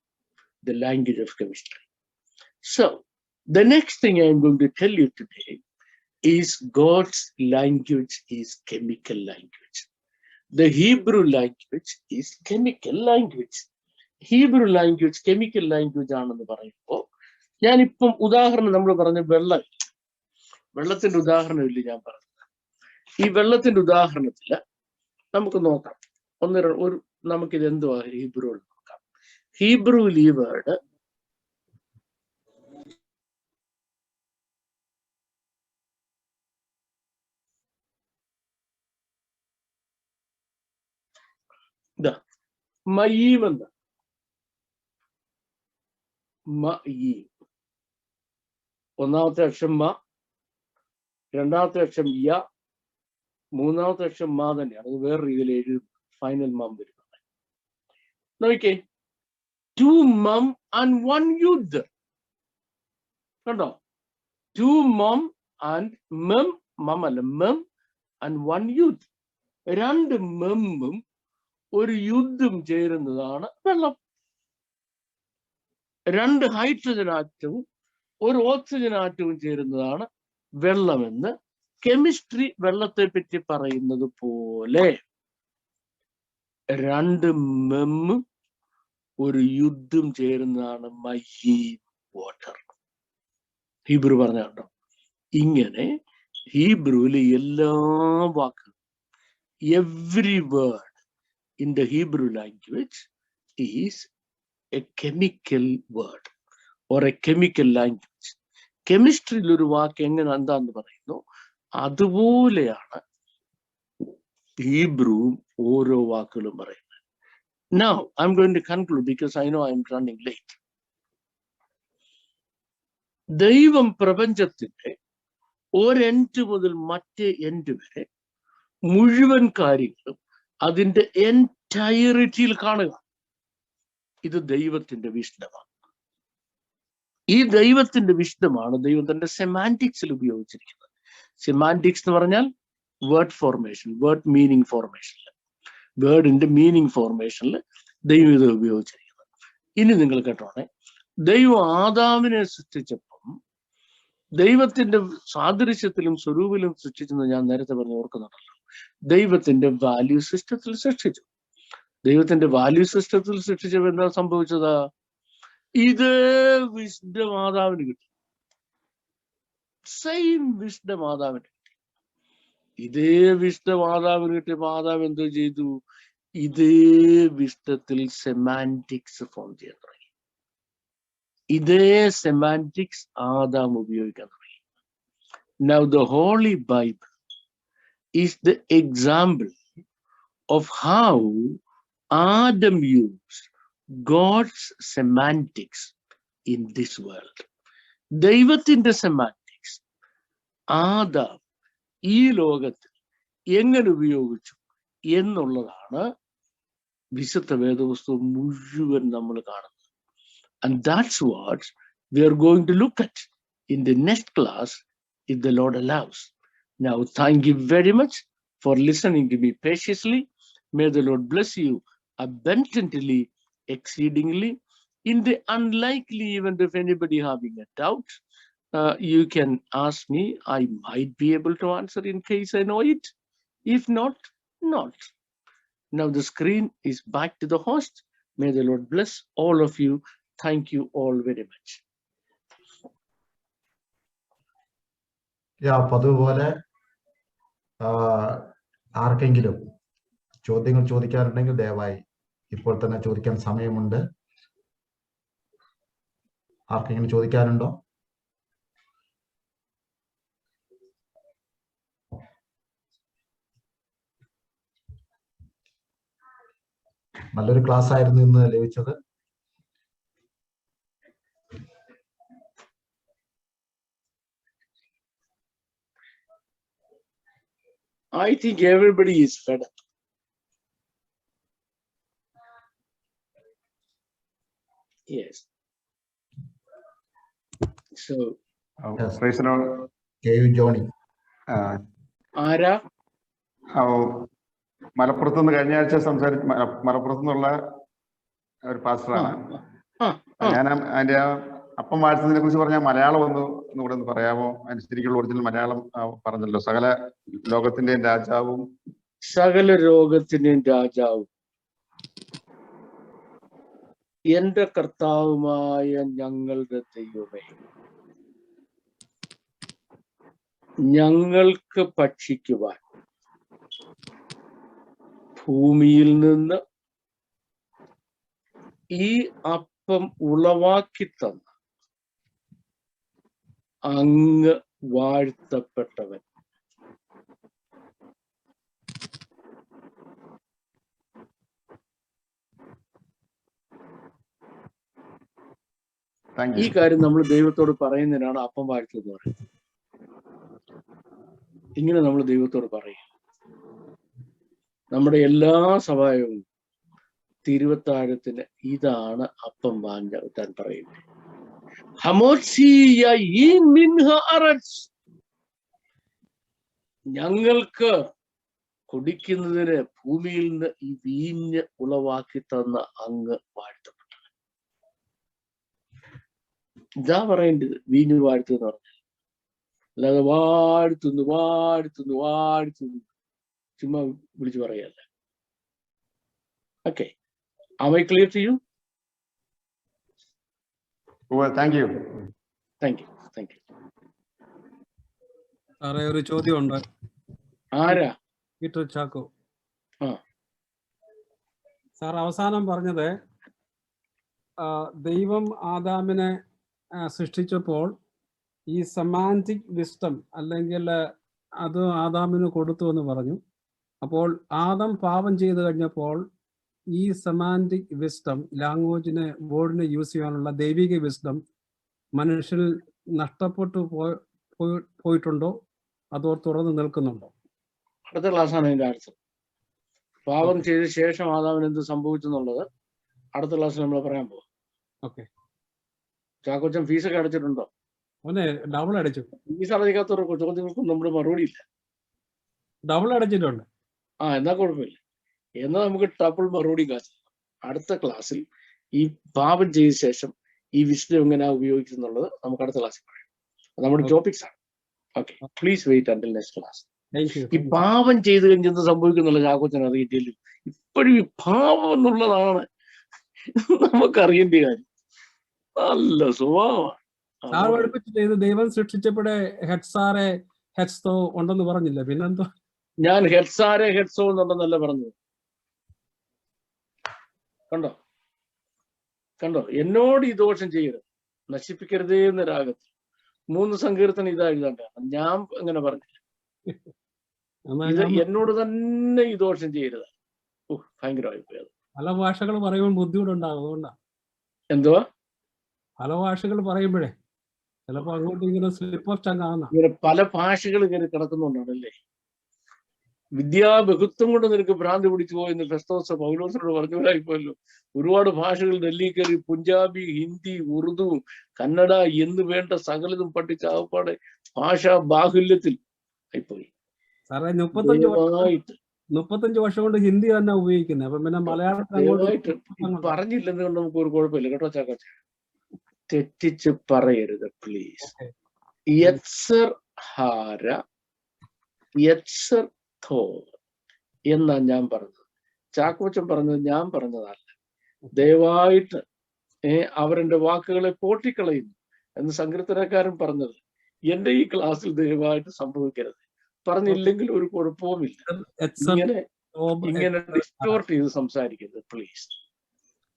Speaker 3: the language of chemistry. So the next thing I am going to tell you today is God's language is chemical language. The Hebrew language is chemical language. Hebrew language chemical language ആണെന്ന് പറയുമ്പോൾ ഞാനിപ്പം ഉദാഹരണം നമ്മൾ പറഞ്ഞ വെള്ളത്തിന്റെ ഉദാഹരണമില്ല ഞാൻ പറഞ്ഞത്. ഈ വെള്ളത്തിന്റെ ഉദാഹരണത്തിൽ നമുക്ക് നോക്കാം, നമുക്കിത് എന്തുവാ ഹീബ്രുവിൽ നോക്കാം. ഹീബ്രുവിൽ ഈ വേർഡ് മയീം എന്ന ഒന്നാമത്തെ അക്ഷരം മ, രണ്ടാമത്തെ അക്ഷരം യ, മൂന്നാമത്തെ അക്ഷരം മാ തന്നെയാണ്. അത് വേറെ രീതിയിൽ എഴുതും, ഫൈനൽ മം വരുന്നത്. നോക്കിക്കേ, 2 mum and 1 youth. കണ്ടോ? 2 mum and mem, മം അല്ല mem and 1 youth. 2 മെമ്മും 1 യുദ്ധം ചേരുന്നതാണ് വെള്ളം. 2 ഹൈഡ്രജൻ ആറ്റവും 1 ഓക്സിജൻ ആറ്റവും ചേരുന്നതാണ് വെള്ളമെന്ന് കെമിസ്ട്രി വെള്ളത്തെ പറ്റി പറയുന്നത് പോലെ 2 മെമ്മും 1 യുദ്ധം ചേരുന്നതാണ് മയീം വാട്ടർ. ഹീബ്രു പറഞ്ഞോ. ഇങ്ങനെ ഹീബ്രുവിലെ എല്ലാ വാക്കുകളും, every word in the Hebrew language is a chemical word or a chemical language. കെമിസ്ട്രിയിൽ ഒരു വാക്ക് എങ്ങനെ എന്താന്ന് പറയുന്നു, അതുപോലെയാണ് ഹീബ്രുവും ഓരോ വാക്കുകളും പറയുന്നത്. Now I'm going to conclude because I know I'm running late. ദൈവം പ്രപഞ്ചത്തിന്റെ ഒരെൻഡ് മുതൽ മറ്റേ എൻഡ് വരെ മുഴുവൻ കാര്യങ്ങളും അതിന്റെ എൻറ്റയറിറ്റിയിൽ കാണുക. ഇത് ദൈവത്തിന്റെ വിഷ്ണമാണ്. ഈ ദൈവത്തിന്റെ വിഷ്ണമാണ് ദൈവം തന്റെ സെമാൻറ്റിക്സിൽ ഉപയോഗിച്ചിരിക്കുന്നത്. സെമാൻറ്റിക്സ് എന്ന് പറഞ്ഞാൽ വേർഡ് ഫോർമേഷൻ, വേർഡ് മീനിങ് ഫോർമേഷനിൽ, വേർഡിന്റെ മീനിങ് ഫോർമേഷനിൽ ദൈവം ഇത് ഉപയോഗിച്ചിരിക്കുന്നത്. ഇനി നിങ്ങൾ കേട്ടോണേ, ദൈവം ആദാമിനെ സൃഷ്ടിച്ചപ്പം ദൈവത്തിന്റെ സാദൃശ്യത്തിലും സ്വരൂപിലും സൃഷ്ടിച്ചെന്ന് ഞാൻ നേരത്തെ പറഞ്ഞു ഓർക്കുന്നുണ്ടല്ലോ. ദൈവത്തിന്റെ വാല്യൂ സിസ്റ്റത്തിൽ സൃഷ്ടിച്ചു. ദൈവത്തിന്റെ വാല്യൂ സിസ്റ്റത്തിൽ സൃഷ്ടിച്ചപ്പോൾ എന്താ സംഭവിച്ചത്? ഇതേ വിഷ്ണു മാതാവിന് കിട്ടി. സെയിം വിഷ്ണു മാതാവിന് കിട്ടി. ഇതേ വിഷ്ണു മാതാവിന് കിട്ടിയ മാതാവ് എന്തോ ചെയ്തു? ഇതേ വിഷ്ണത്തിൽ സെമാൻറ്റിക്സ് ഫോം ചെയ്യാൻ തുടങ്ങി. ഇതേ സെമാൻറ്റിക്സ് ആദാം ഉപയോഗിക്കാൻ തുടങ്ങി. Now the Holy Bible is the example of how Adam used God's semantics in this world. ദൈവത്തിന്റെ സെമാൻറ്റിക്സ് ആദാം ഈ ലോകത്തിൽ എങ്ങനെ ഉപയോഗിച്ചു എന്നുള്ളതാണ് വിശുദ്ധ വേദപുസ്തകം മുഴുവൻ നമ്മൾ കാണുന്നത്. And that's what we are going to look at in the next class, if the Lord allows. Now, thank you very much for listening to me patiently. May the Lord bless you abundantly, exceedingly. In the unlikely event of anybody having a doubt, you can ask me. I might be able to answer in case I know it. If not, not. Now the screen is back to the host. May the Lord bless all of you. Thank you all very much.
Speaker 1: പതിവ് പോലെ ആർക്കെങ്കിലും ചോദ്യങ്ങൾ ചോദിക്കാറുണ്ടെങ്കിൽ ദയവായി ഇപ്പോൾ തന്നെ ചോദിക്കാൻ സമയമുണ്ട്. ആർക്കെങ്കിലും ചോദിക്കാനുണ്ടോ? നല്ലൊരു ക്ലാസ് ആയിരുന്നു ഇന്ന് ലഭിച്ചത്.
Speaker 3: I think everybody is fed up. Yes. So,
Speaker 1: Johnny
Speaker 3: ആരാ?
Speaker 5: മലപ്പുറത്തുനിന്ന് കഴിഞ്ഞ ആഴ്ച മലപ്പുറത്തു നിന്നുള്ള ഒരു പാസ്റ്ററാണ്. ഞാൻ അതിന്റെ അപ്പം വാഴ്ത്തുന്നതിനെ കുറിച്ച് പറഞ്ഞ മലയാളം ഒന്നുകൂടെ ഒന്ന് പറയാമോ? അതിന് ശരിക്കുള്ള ഒറിജിനൽ മലയാളം പറഞ്ഞല്ലോ. സകല ലോകത്തിന്റെയും രാജാവും,
Speaker 3: സകല രോഗത്തിന്റെയും രാജാവും, എന്റെ കർത്താവുമായ ഞങ്ങളുടെ ദൈവമേ, ഞങ്ങൾക്ക് ഭക്ഷിക്കുവാൻ ഭൂമിയിൽ നിന്ന് ഈ അപ്പം ഉളവാക്കി തന്ന അങ്ങ് വാഴ്ത്തപ്പെട്ടവൻ. ഈ കാര്യം നമ്മൾ ദൈവത്തോട് പറയുന്നതിനാണ് അപ്പം വാഴ്ത്തതെന്ന് പറയുന്നത്. ഇങ്ങനെ നമ്മൾ ദൈവത്തോട് പറയും. നമ്മുടെ എല്ലാ സഭായോഗവും തിരുവത്താഴത്തിന് ഇതാണ് അപ്പം വാങ്ങാൻ പറയുന്നത്. ഞങ്ങൾക്ക് കുടിക്കുന്നതിന് ഭൂമിയിൽ നിന്ന് ഈ വീഞ്ഞ് ഉളവാക്കി തന്ന അങ്ങ് വാഴ്ത്തപ്പെട്ടവൻ. ഇതാ പറയേണ്ടത് വീഞ്ഞ് വാഴ്ത്തുന്ന പറഞ്ഞാൽ. അല്ലാതെ വാഴ്ത്തുന്നു വാഴ്ത്തുന്നു വാഴ്ത്തുന്നു ചുമ്മാ വിളിച്ചു പറയല്ല. Okay. Am I clear to you?
Speaker 5: Well, thank you.
Speaker 3: Thank you. Thank you.
Speaker 6: സാറേ ഒരു ചോദ്യമുണ്ട്.
Speaker 3: ആരാ?
Speaker 6: പീറ്റർ ചാക്കോ.
Speaker 3: ആ.
Speaker 6: സാർ അവസാനം പറഞ്ഞത് ദൈവം ആദാമിനെ സൃഷ്ടിച്ചപ്പോൾ ഈ സെമാന്റിക് വിസ്ഡം അല്ലെങ്കിൽ അത് ആദാമിന് കൊടുത്തു എന്ന് പറഞ്ഞു. അപ്പോൾ ആദം പാപം ചെയ്തു കഴിഞ്ഞപ്പോൾ ഈ സെമാന്റിക് വിസ്ഡം, ലാംഗ്വേജിനെ വേർഡിനെ യൂസ് ചെയ്യാനുള്ള ദൈവിക വിസ്ഡം മനുഷ്യനിൽ നഷ്ടപ്പെട്ടു പോയിട്ടുണ്ടോ അതോ തുറന്നു നിൽക്കുന്നുണ്ടോ?
Speaker 3: അടുത്ത ക്ലാസ്സാണ് ഇതിന്റെ ആൻസർ. പാപം ചെയ്ത ശേഷം ആദാമിന് എന്ത് സംഭവിച്ചു എന്നുള്ളത് അടുത്ത ക്ലാസ്സിൽ നമ്മൾ പറയാൻ പോവാം.
Speaker 6: ഓക്കെ.
Speaker 3: ചാക്കോച്ചൻ ഫീസൊക്കെ അടച്ചിട്ടുണ്ടോ?
Speaker 6: അവനെ ഡബിൾ അടച്ചു.
Speaker 3: ഫീസ് അടയ്ക്കാത്തവർക്ക് ചോദ്യങ്ങൾക്കും നമ്മുടെ മറുപടി ഇല്ല.
Speaker 6: ഡബിൾ അടച്ചിട്ടുണ്ട്.
Speaker 3: എന്നാ കുഴപ്പമില്ല. എന്നാൽ നമുക്ക് ഡബിൾ മറുപടി ക്ലാസ് അടുത്ത ക്ലാസ്സിൽ ഈ പാപം ചെയ്ത ശേഷം ഈ വിസ്ഡം എങ്ങനെയാ ഉപയോഗിക്കുന്നുള്ളത് നമുക്ക് അടുത്ത ക്ലാസ്സിൽ പറയാം. നമ്മുടെ ടോപ്പിക്സ് ആണ്. Okay, please wait until next class. ഈ പാപം ചെയ്ത് കഴിഞ്ഞ് എന്ത് സംഭവിക്കുന്നുള്ള ചാക്കോച്ചൻ അറിയിട്ടില്ല. ഇപ്പോഴും ഈ പാപം എന്നുള്ളതാണ് നമുക്കറിയേണ്ട കാര്യം. നല്ല സ്വഭാവമാണ്.
Speaker 6: ദൈവം സൃഷ്ടിച്ചപ്പോഴേ ഹെഡ്സാറെ ഹെഡ്സോ ഉണ്ടെന്ന് പറഞ്ഞില്ല, പിന്നെന്തോ?
Speaker 3: ഞാൻ ഹെഡ്സാരെ ഹെഡ്സോ എന്നുണ്ടെന്നല്ല പറഞ്ഞത്. കണ്ടോ കണ്ടോ, എന്നോട് ഈ ദോഷം ചെയ്യരുത്, നശിപ്പിക്കരുതേ എന്ന രാഗത്തിൽ 3 സങ്കീർത്തനം ഇതാ എഴുതണ്ട. ഞാൻ അങ്ങനെ പറഞ്ഞില്ല. ഇത് എന്നോട് തന്നെ ഈ ദോഷം ചെയ്യരുത്. ഭയങ്കരമായി പോയത്.
Speaker 6: പല ഭാഷകൾ പറയുമ്പോൾ ബുദ്ധിമുട്ടുണ്ടാകും. അതുകൊണ്ടാണ്.
Speaker 3: എന്തുവാ?
Speaker 6: പല ഭാഷകൾ പറയുമ്പോഴേ ചിലപ്പോ അങ്ങോട്ടും ഇങ്ങനെ സ്ലിപ്പ് ഓഫ് ടങ് ആവുന്ന.
Speaker 3: ഇങ്ങനെ പല ഭാഷകൾ ഇങ്ങനെ കിടക്കുന്നുണ്ടാണല്ലേ. വിദ്യാബഹുത്വം കൊണ്ട് നിനക്ക് ഭ്രാന്തി പിടിച്ചു പോയെന്ന് ഫെസ്തോസ് പൗലോസിനോട് പറഞ്ഞവരായിപ്പോയല്ലോ. ഒരുപാട് ഭാഷകൾ ഡൽഹി കയറി പഞ്ചാബി, ഹിന്ദി, ഉറുദു, കന്നഡ എന്ന് വേണ്ട സകലതും പഠിച്ച ആപ്പാടെ ഭാഷാ ബാഹുല്യത്തിൽ ആയിപ്പോയി.
Speaker 6: സാറേ 35 വർഷം കൊണ്ട് ഹിന്ദി തന്നെ ഉപയോഗിക്കുന്നത്. അപ്പൊ പിന്നെ
Speaker 3: മലയാളത്തിൽ പറഞ്ഞില്ലെന്ന് കൊണ്ട് നമുക്ക് ഒരു കുഴപ്പമില്ല കേട്ടോ ചാക്കോച്ച. തെറ്റിച്ച് പറയരുത് പ്ലീസ്. യത്സർ ഹാര യത്സർ ഥോ എന്നാ ഞാൻ പറഞ്ഞത്. ചാക്കോച്ചൻ പറഞ്ഞത് ഞാൻ പറഞ്ഞതല്ല. ദയവായിട്ട് അവരെന്റെ വാക്കുകളെ പോട്ടിക്കളയുന്നു എന്ന് സങ്കീർത്തനക്കാരൻ പറഞ്ഞത് എന്റെ ഈ ക്ലാസ്സിൽ ദയവായിട്ട് സംഭവിക്കരുത്. പറഞ്ഞില്ലെങ്കിൽ ഒരു കുഴപ്പവുമില്ല. ഇങ്ങനെ ഡിസ്റ്റോർട്ട് ചെയ്ത് സംസാരിക്കരുത് പ്ലീസ്.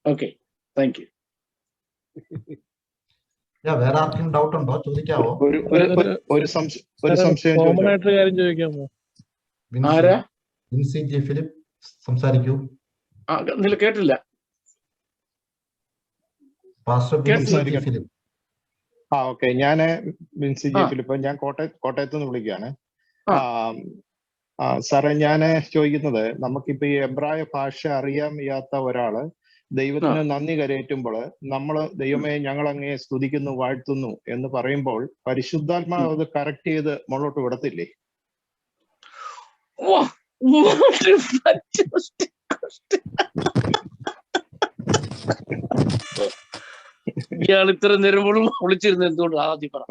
Speaker 3: Okay, thank you.
Speaker 1: വേറെ ആർക്കും ഡൗട്ട് ഉണ്ടോ? ചോദിക്കാവോ?
Speaker 5: ഒരു സംശയം
Speaker 3: ചോദിക്കാമോ? ആരാ?
Speaker 1: വിൻസി ജെ ഫിലിപ്പ് സംസാരിക്കൂ.
Speaker 3: കേട്ടില്ല.
Speaker 5: ഓക്കെ, ഞാന് വിൻസി ജെ ഫിലിപ്പ്, ഞാൻ കോട്ടയത്ത് നിന്ന് വിളിക്കുകയാണ്. സാറേ, ഞാൻ ചോദിക്കുന്നത്, നമുക്കിപ്പോ ഈ എബ്രായ ഭാഷ അറിയാൻ വയ്യാത്ത ഒരാള് ദൈവത്തിന് നന്ദി കരയേറ്റുമ്പോൾ നമ്മള് ദൈവമേ ഞങ്ങൾ അങ്ങയെ സ്തുതിക്കുന്നു വാഴ്ത്തുന്നു എന്ന് പറയുമ്പോൾ പരിശുദ്ധാത്മാവ് അത് കറക്റ്റ് ചെയ്ത് മുകളോട്ട് വിടത്തില്ലേ?
Speaker 3: ഇയാൾ ഇത്ര നേരം വിളിച്ചിരുന്ന എന്തുകൊണ്ട് ആദ്യം പറ.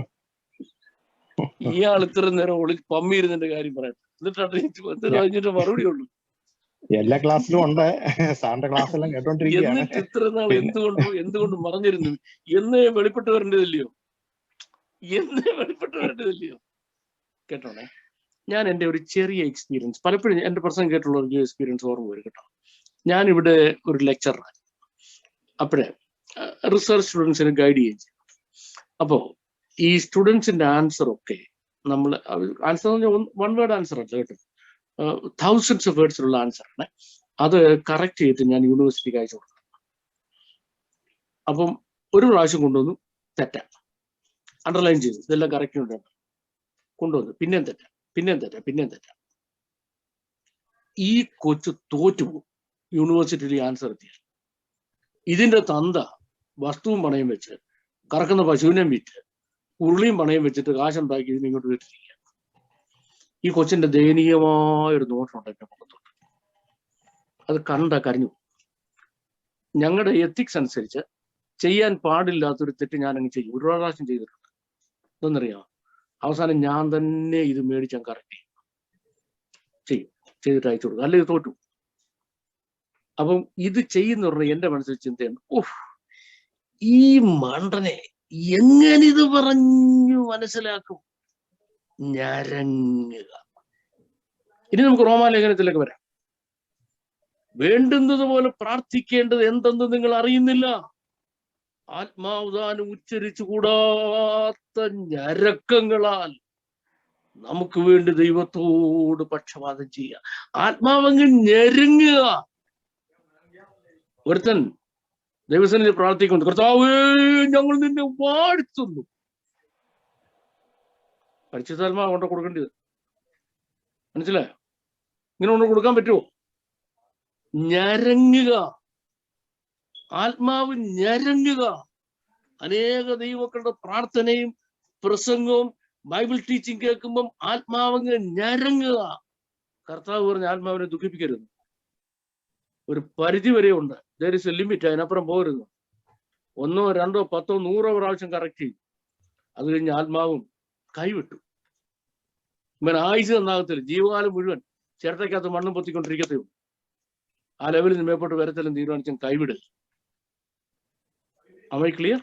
Speaker 3: ഇയാൾ ഇത്ര നേരം പമ്മിയിരുന്നതിന്റെ കാര്യം പറയട്ടെ, എന്നിട്ട് മറുപടി ഉള്ളൂ.
Speaker 5: എല്ലാ ക്ലാസ്സിലും ഉണ്ട്. സാറിന്റെ ക്ലാസ് എല്ലാം കേട്ടോണ്ടിരിക്കുകയാണ്.
Speaker 3: എന്നിട്ട് ഇത്ര നാൾ എന്തുകൊണ്ട് മറഞ്ഞിരുന്നു? എന്നേ വെളിപ്പെട്ട് വരേണ്ടതില്ലയോ? കേട്ടോണേ, ഞാൻ എൻ്റെ ഒരു ചെറിയ എക്സ്പീരിയൻസ്, പലപ്പോഴും എൻ്റെ പ്രസംഗം കേട്ടുള്ള ഒരു എക്സ്പീരിയൻസ് ഓർമ്മ വരും കേട്ടോ. ഞാനിവിടെ ഒരു ലെക്ചറാണ്. അപ്പോഴേ റിസർച്ച് സ്റ്റുഡൻസിനെ ഗൈഡ് ചെയ്യുകയും ചെയ്യും. അപ്പോൾ ഈ സ്റ്റുഡൻസിന്റെ ആൻസർ ഒക്കെ നമ്മൾ ആൻസർ എന്ന് പറഞ്ഞാൽ 1 വേർഡ് ആൻസർ അല്ല കേട്ടോ, thousands of വേർഡ്സിലുള്ള ആൻസറാണ്. അത് കറക്റ്റ് ചെയ്തിട്ട് ഞാൻ യൂണിവേഴ്സിറ്റിക്ക് അയച്ചു കൊടുക്കണം. അപ്പം ഒരു പ്രാവശ്യം കൊണ്ടുവന്നു തെറ്റാ, അണ്ടർലൈൻ ചെയ്തു, ഇതെല്ലാം കറക്റ്റ് ഉണ്ട് കൊണ്ടുവന്നു, പിന്നെയും തെറ്റാ. ഈ കൊച്ചു തോറ്റുപോകും യൂണിവേഴ്സിറ്റിയിൽ ആൻസർ എത്തിയാൽ. ഇതിന്റെ തന്ത വസ്തുവും പണയം വെച്ച് കറക്കുന്ന പശുവിനെ വിറ്റ് ഉരുളിയും പണയം വെച്ചിട്ട് കാശുണ്ടാക്കി ഇതിനെ ഇങ്ങോട്ട് വിട്ടിരിക്കുക. ഈ കൊച്ചിന്റെ ദയനീയമായൊരു നോട്ടമുണ്ട് എന്റെ മുഖത്തോട്ട്. അത് കണ്ട കരഞ്ഞു. ഞങ്ങളുടെ എത്തിക്സ് അനുസരിച്ച് ചെയ്യാൻ പാടില്ലാത്തൊരു തെറ്റ് ഞാൻ അങ്ങ് ചെയ്യും. ഒരു പ്രാവശ്യം ചെയ്തിട്ടുണ്ട്. ഇതൊന്നറിയാം, അവസാനം ഞാൻ തന്നെ ഇത് മേടിച്ചാൽ കറക്റ്റ് ചെയ്തിട്ട് അയച്ചു കൊടുക്കും, അല്ലെങ്കിൽ തോറ്റു. അപ്പം ഇത് ചെയ്യുന്ന പറഞ്ഞാൽ എന്റെ മനസ്സിൽ ചിന്തയാണ്, ഈ മണ്ടനെ എങ്ങനെ ഇത് പറഞ്ഞു മനസ്സിലാക്കും ഞരങ്ങുക. ഇനി നമുക്ക് റോമാലേഖനത്തിലേക്ക് വരാം. വേണ്ടുന്നത് പോലെ പ്രാർത്ഥിക്കേണ്ടത് എന്തെന്ന് നിങ്ങൾ അറിയുന്നില്ല. ആത്മാവധാനം ഉച്ചരിച്ചു കൂടാത്ത ഞരക്കങ്ങളാൽ നമുക്ക് വേണ്ടി ദൈവത്തോട് പക്ഷപാതം ചെയ്യുക. ആത്മാവങ്ങ് ഞെരുങ്ങുക. ഒരുത്തൻ ദൈവസന്നിധി പ്രാർത്ഥിക്കുന്നു, കർത്താവേ ഞങ്ങൾ നിന്നെ വാഴ്ത്തുന്നു. പരിശുദ്ധാത്മാവ് കൊണ്ട് കൊടുക്കേണ്ടത് മനസ്സിലായോ? ഇങ്ങനെ കൊണ്ട് കൊടുക്കാൻ പറ്റുമോ? ഞരങ്ങുക, ആത്മാവ് ഞരങ്ങുക. അനേക ദൈവക്കളുടെ പ്രാർത്ഥനയും പ്രസംഗവും ബൈബിൾ ടീച്ചിങ് കേൾക്കുമ്പം ആത്മാവങ്ങ് ഞരങ്ങുക. കർത്താവ് പറഞ്ഞ ആത്മാവിനെ ദുഃഖിപ്പിക്കരുത്. ഒരു പരിധി വരെ ഉണ്ട്. there is a limit. അതിനപ്പുറം പോകരുത്. 1, 2, 10, 100 പ്രാവശ്യം കറക്റ്റ് ചെയ്യും. അത് കഴിഞ്ഞ് ആത്മാവും കൈവിട്ടു. ഇവൻ ആയുസ് നന്നാകത്തില്ല. ജീവകാലം മുഴുവൻ ചിരട്ടയ്ക്കകത്ത് മണ്ണും പൊത്തിക്കൊണ്ടിരിക്കത്തേ ഉള്ളൂ. ആ ലെവലിൽ നിന്ന് മേപ്പോട്ട് വരത്തിലും തീരുമാനിച്ചും കൈവിടുക. Am I clear?